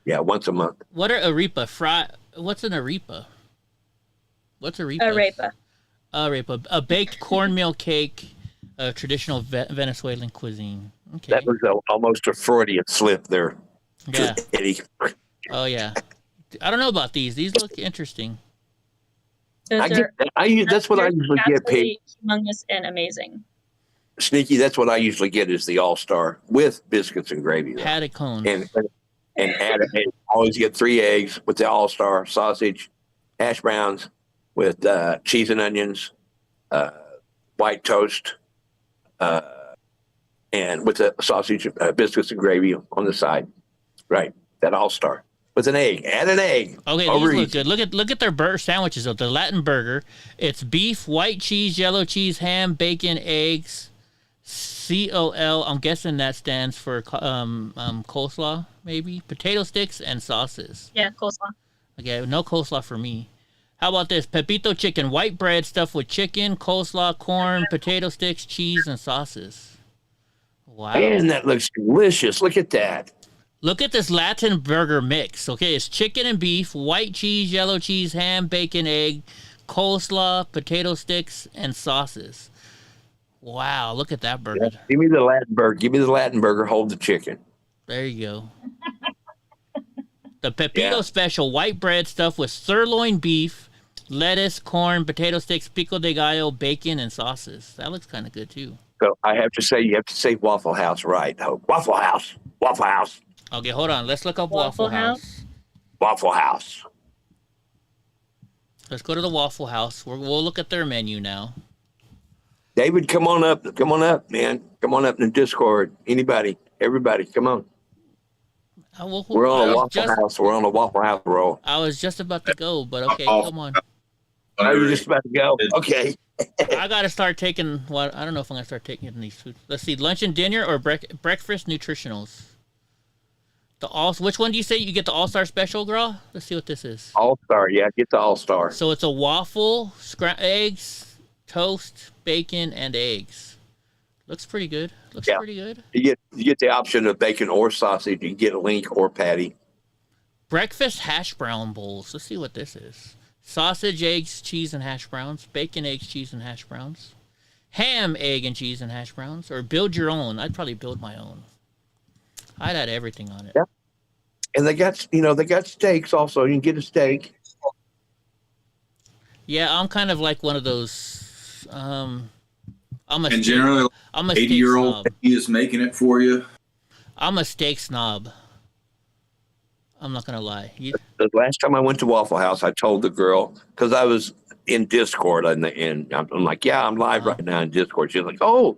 Yeah, once a month. What are arepa? What's an arepa? What's arepa? Arepa. Arepa. A baked cornmeal cake, a traditional Venezuelan cuisine. Okay. That was almost a Freudian slip there. Yeah. Eddie. Oh, yeah. I don't know about these. These look interesting. Those That's what I usually get, Pete. Humongous and amazing. Sneaky, that's what I usually get is the All-Star with biscuits and gravy. Though. Patted cones. And add an egg. Always get 3 eggs with the All-Star, sausage, hash browns with cheese and onions, white toast, and with the sausage, biscuits and gravy on the side. Right, that All-Star. With an egg. Add an egg. Okay, these look good. Look at their burger sandwiches, though. The Latin burger. It's beef, white cheese, yellow cheese, ham, bacon, eggs, COL. I'm guessing that stands for coleslaw, maybe. Potato sticks and sauces. Yeah, coleslaw. Okay, no coleslaw for me. How about this? Pepito chicken, white bread stuffed with chicken, coleslaw, corn, potato sticks, cheese, and sauces. Wow. Man, that looks delicious. Look at that. Look at this Latin burger mix. Okay, it's chicken and beef, white cheese, yellow cheese, ham, bacon, egg, coleslaw, potato sticks, and sauces. Wow, look at that burger. Yeah, give me the Latin burger. Give me the Latin burger. Hold the chicken. There you go. The Pepito special, white bread stuffed with sirloin beef, lettuce, corn, potato sticks, pico de gallo, bacon, and sauces. That looks kind of good, too. So I have to say, you have to say Waffle House right. Waffle House. Waffle House. Okay, hold on. Let's look up Waffle House. Waffle House. Let's go to the Waffle House. We'll look at their menu now. David, come on up. Come on up, man. Come on up in the Discord. Anybody, everybody, come on. We're on a Waffle House. We're on a Waffle House roll. I was just about to go, but okay, come on. Are you just about to go? Okay. I got to start taking what? I don't know if I'm going to start taking these foods. Let's see, lunch and dinner or breakfast nutritionals. Which one do you say you get the All-Star special, girl? Let's see what this is. All-Star, yeah, get the All-Star. So it's a waffle, eggs, toast, bacon, and eggs. Looks pretty good. Looks pretty good. You get the option of bacon or sausage. You can get a link or patty. Breakfast hash brown bowls. Let's see what this is. Sausage, eggs, cheese, and hash browns. Bacon, eggs, cheese, and hash browns. Ham, egg, and cheese, and hash browns. Or build your own. I'd probably build my own. I'd add everything on it. Yeah. And they got steaks also. You can get a steak. Yeah, I'm kind of like one of those. I'm a 80-year-old he is making it for you. I'm a steak snob. I'm not gonna lie. The last time I went to Waffle House, I told the girl because I was in Discord and I'm like, yeah, I'm live right now in Discord. She's like, oh,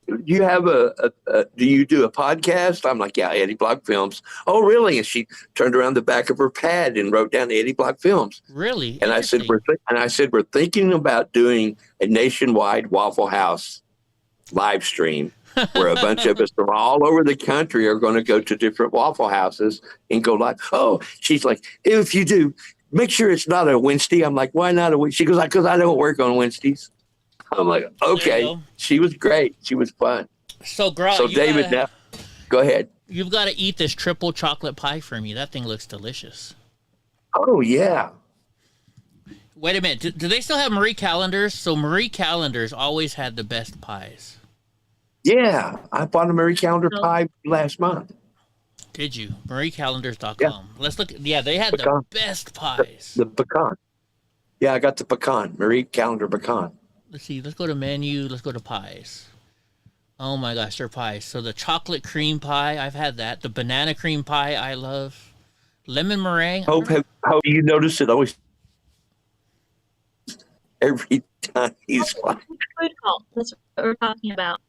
do you have do you do a podcast? I'm like, yeah, EddieBlockFilms. Oh, really? And she turned around the back of her pad and wrote down EddieBlockFilms. Really? And I said, we're thinking about doing a nationwide Waffle House live stream where a bunch of us from all over the country are going to go to different Waffle Houses and go live. Oh, she's like, if you do, make sure it's not a Wednesday. I'm like, why not a Wednesday? She goes, because I don't work on Wednesdays. I'm like, okay. She was great. She was fun. So, Grog, so David, now go ahead. You've got to eat this triple chocolate pie for me. That thing looks delicious. Oh, yeah. Wait a minute. Do they still have Marie Callender's? So Marie Callender's always had the best pies. Yeah. I bought a Marie Callender pie last month. Did you? MarieCallenders.com. Yeah. Let's look. Yeah, they had the best pies. The pecan. Yeah, I got the pecan. Marie Callender pecan. Let's see. Let's go to menu. Let's go to pies. Oh my gosh, they're pies. So the chocolate cream pie, I've had that. The banana cream pie, I love. Lemon meringue. Hope you notice it always every time he's like, Food cult. That's what we're talking about.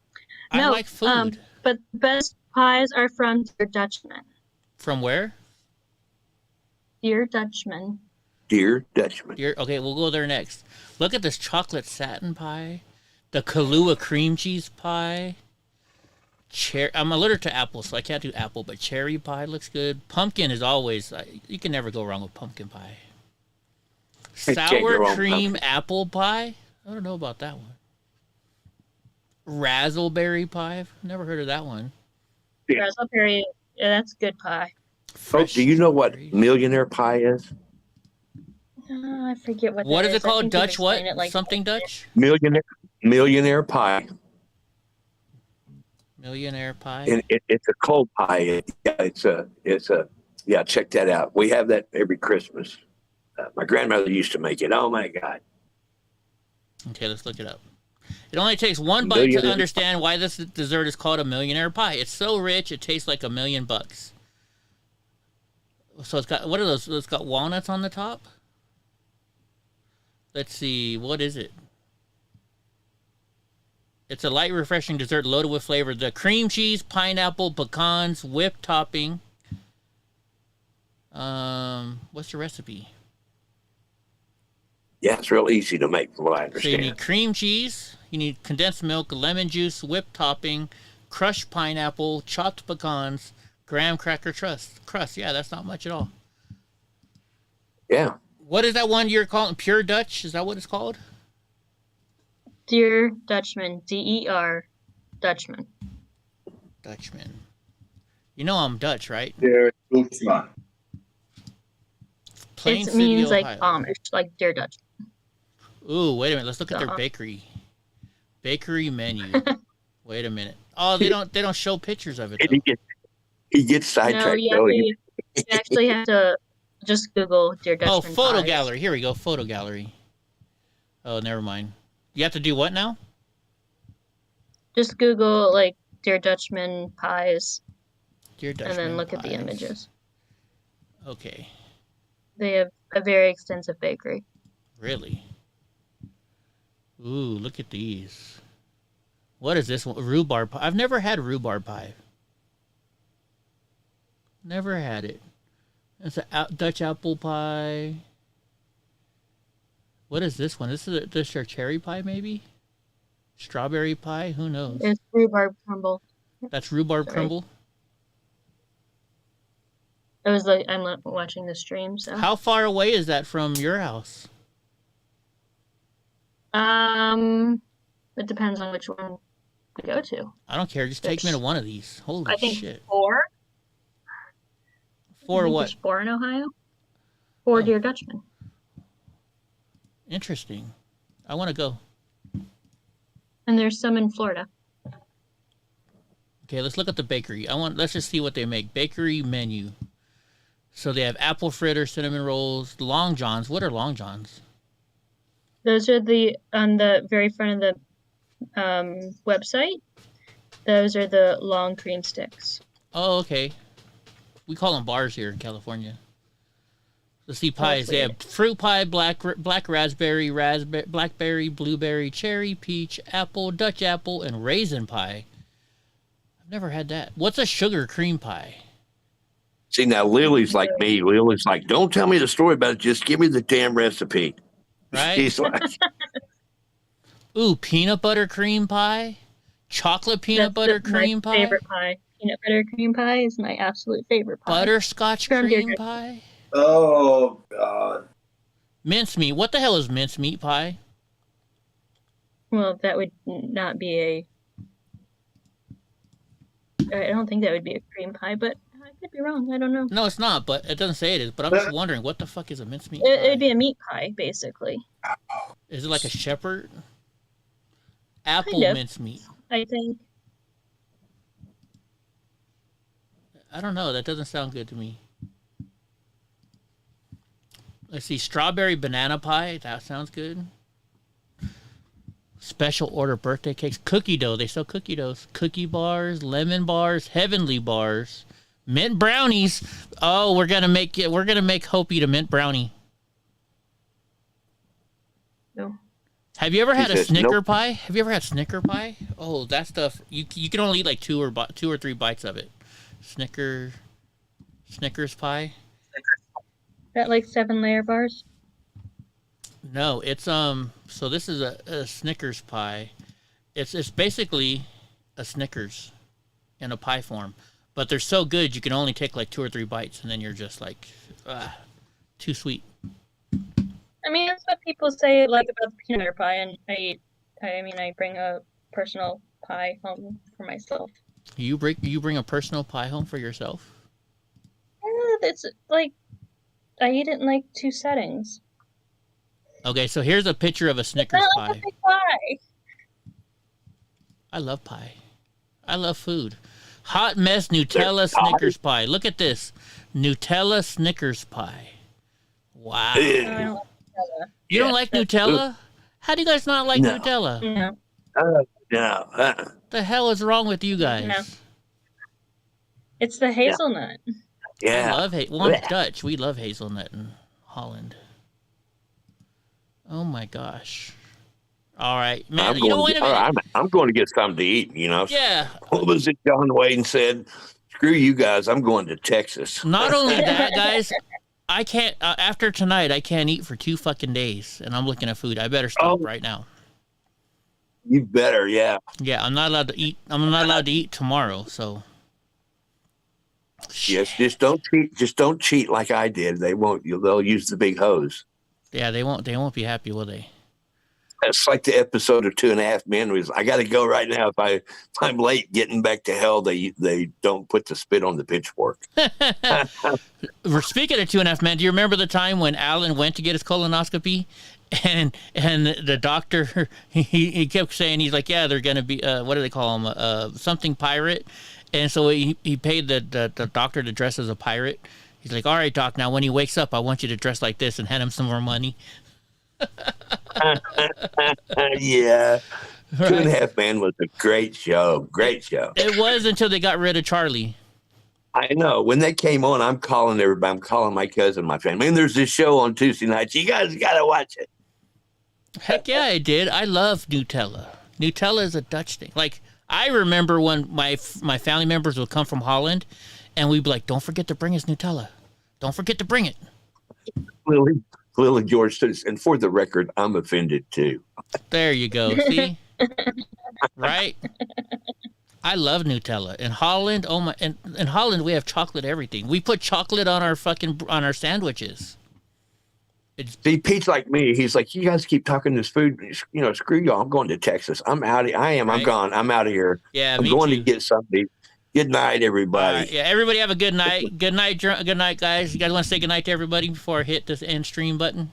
I like food. But the best pies are from Dear Dutchman. From where? Dear Dutchman. Dear Dutchman. Okay, we'll go there next. Look at this chocolate satin pie. The Kahlua cream cheese pie. I'm allergic to apple, so I can't do apple, but cherry pie looks good. Pumpkin is always, you can never go wrong with pumpkin pie. Sour cream apple pie? I don't know about that one. Razzleberry pie? I've never heard of that one. Yeah. Razzleberry, yeah, that's good pie. Oh, do you know what millionaire pie is? I forget what. What is it called? Dutch what? Something Dutch? Millionaire pie. Millionaire pie. And it's a cold pie. Yeah, check that out. We have that every Christmas. My grandmother used to make it. Oh my God. Okay, let's look it up. It only takes one bite to understand why this dessert is called a millionaire pie. It's so rich, it tastes like $1 million. So it's got, what are those? It's got walnuts on the top. Let's see, what is it? It's a light, refreshing dessert loaded with flavor. The cream cheese, pineapple, pecans, whipped topping. What's the recipe? Yeah, it's real easy to make, from what I So understand. you need cream cheese, you need condensed milk, lemon juice, whipped topping, crushed pineapple, chopped pecans, graham cracker crust. Yeah, that's not much at all. Yeah. What is that one you're calling? Pure Dutch? Is that what it's called? Dear Dutchman. DER Dutchman. Dutchman. You know I'm Dutch, right? Dear Dutchman. It means like Amish, like Dear Dutchman. Ooh, wait a minute. Let's look at their bakery. Bakery menu. Wait a minute. Oh, they don't show pictures of it. He gets sidetracked. No, you actually have to just Google Dear Dutchman. Oh, photo pies. gallery. Here we go. Photo gallery. Oh, never mind. You have to do what now? Just Google like Dear Dutchman pies. Dear Dutchman and then look at the pies. images. Okay. They have a very extensive bakery. Really? Ooh, look at these. What is this one? Rhubarb pie. I've never had rhubarb pie. Never had it. It's a Dutch apple pie. What is this one? This is their cherry pie, maybe? Strawberry pie? Who knows? It's rhubarb crumble. That's rhubarb crumble? It was like I'm watching the stream. So How far away is that from your house? it depends on which one we go to. I don't care. Just take me to one of these. Holy I think shit. 4. I think What? there's 4 in Ohio. 4 Dear Dutchman. Interesting. I want to go. And there's some in Florida. Okay, let's look at the bakery. Let's just see what they make. Bakery menu. So they have apple fritter, cinnamon rolls, long johns. What are long johns? Those are on the very front of the website. Those are the long cream sticks. Oh, okay. We call them bars here in California. Let's see pies. They have fruit pie, black raspberry, blackberry, blueberry, cherry, peach, apple, Dutch apple, and raisin pie. I've never had that. What's a sugar cream pie? See, now Lily's like me. Lily's like, don't tell me the story about it. Just give me the damn recipe. Right? She's like, ooh, peanut butter cream pie? Chocolate peanut butter cream pie? My favorite pie. Peanut butter cream pie is my absolute favorite pie. Butterscotch cream pie? Oh, God. Mincemeat. What the hell is mincemeat pie? Well, that would not be I don't think that would be a cream pie, but I could be wrong. I don't know. No, it's not, but it doesn't say it is. But I'm just wondering, what the fuck is a mincemeat pie? It'd be a meat pie, basically. Is it like a shepherd? Apple Kind of, mincemeat. I think. I don't know. That doesn't sound good to me. Let's see. Strawberry banana pie. That sounds good. Special order birthday cakes. Cookie dough. They sell cookie doughs. Cookie bars, lemon bars, heavenly bars, mint brownies. Oh, we're gonna make Hope eat a mint brownie. No. Have you ever had a says, Snicker "Nope." pie? Have you ever had Snicker pie? Oh, that stuff. You can only eat like 2 or 3 bites of it. Snickers pie. That like 7-layer bars. No, it's So this is a Snickers pie. It's basically a Snickers in a pie form, but they're so good you can only take like 2 or 3 bites, and then you're just like, too sweet. I mean, that's what people say like about the peanut butter pie, and I bring a personal pie home for myself. You bring a personal pie home for yourself? Yeah, it's like I eat it in like 2 settings. Okay, so here's a picture of a Snickers It's not pie. like a big pie. I love pie. I love food. Hot mess Nutella Snickers pie. Look at this. Nutella Snickers pie. Wow. I don't like Nutella. You don't like Nutella? How do you guys not like No. Nutella? No. No. The hell is wrong with you guys? No. It's the hazelnut. Yeah. I love well, I'm Dutch. We love hazelnut in Holland. Oh my gosh. All right, man. You know, wait a minute. I'm going to get something to eat, you know. Yeah. What was it John Wayne said? Screw you guys. I'm going to Texas. Not only that, guys, I can't, after tonight, I can't eat for 2 fucking days, and I'm looking at food. I better stop right now. You better, yeah. Yeah, I'm not allowed to eat. I'm not allowed to eat tomorrow, so. Yes, just don't cheat. Just don't cheat like I did. They won't. They'll use the big hose. Yeah, they won't be happy, will they? That's like the episode of 2.5 Men was. I got to go right now. If I'm late getting back to hell, they don't put the spit on the pitchfork. We're speaking of 2.5 Men. Do you remember the time when Alan went to get his colonoscopy, and the doctor he kept saying, he's like, yeah, they're gonna be what do they call him, something pirate, and so he paid the doctor to dress as a pirate. He's like, all right, doc, now when he wakes up, I want you to dress like this, and hand him some more money. Yeah. Right. 2.5 Men was a great show. Great show. It was until they got rid of Charlie. I know. When they came on, I'm calling everybody. I'm calling my cousin, my family. And there's this show on Tuesday nights. You guys got to watch it. Heck yeah, I did. I love Nutella. Nutella is a Dutch thing. Like, I remember when my family members would come from Holland, and we'd be like, don't forget to bring us Nutella. Don't forget to bring it. Lily George says, and for the record, I'm offended too. There you go. See? Right? I love Nutella. In Holland, oh my! In Holland, we have chocolate everything. We put chocolate on our sandwiches. See, Pete's like me. He's like, you guys keep talking this food. You know, screw y'all. I'm going to Texas. I'm out. I'm gone. I'm out of here. Yeah, I'm going to get something. Good night, everybody. Yeah, everybody have a good night. Good night, guys. You guys want to say good night to everybody before I hit this end stream button?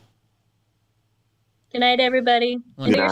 Good night, everybody. Good night.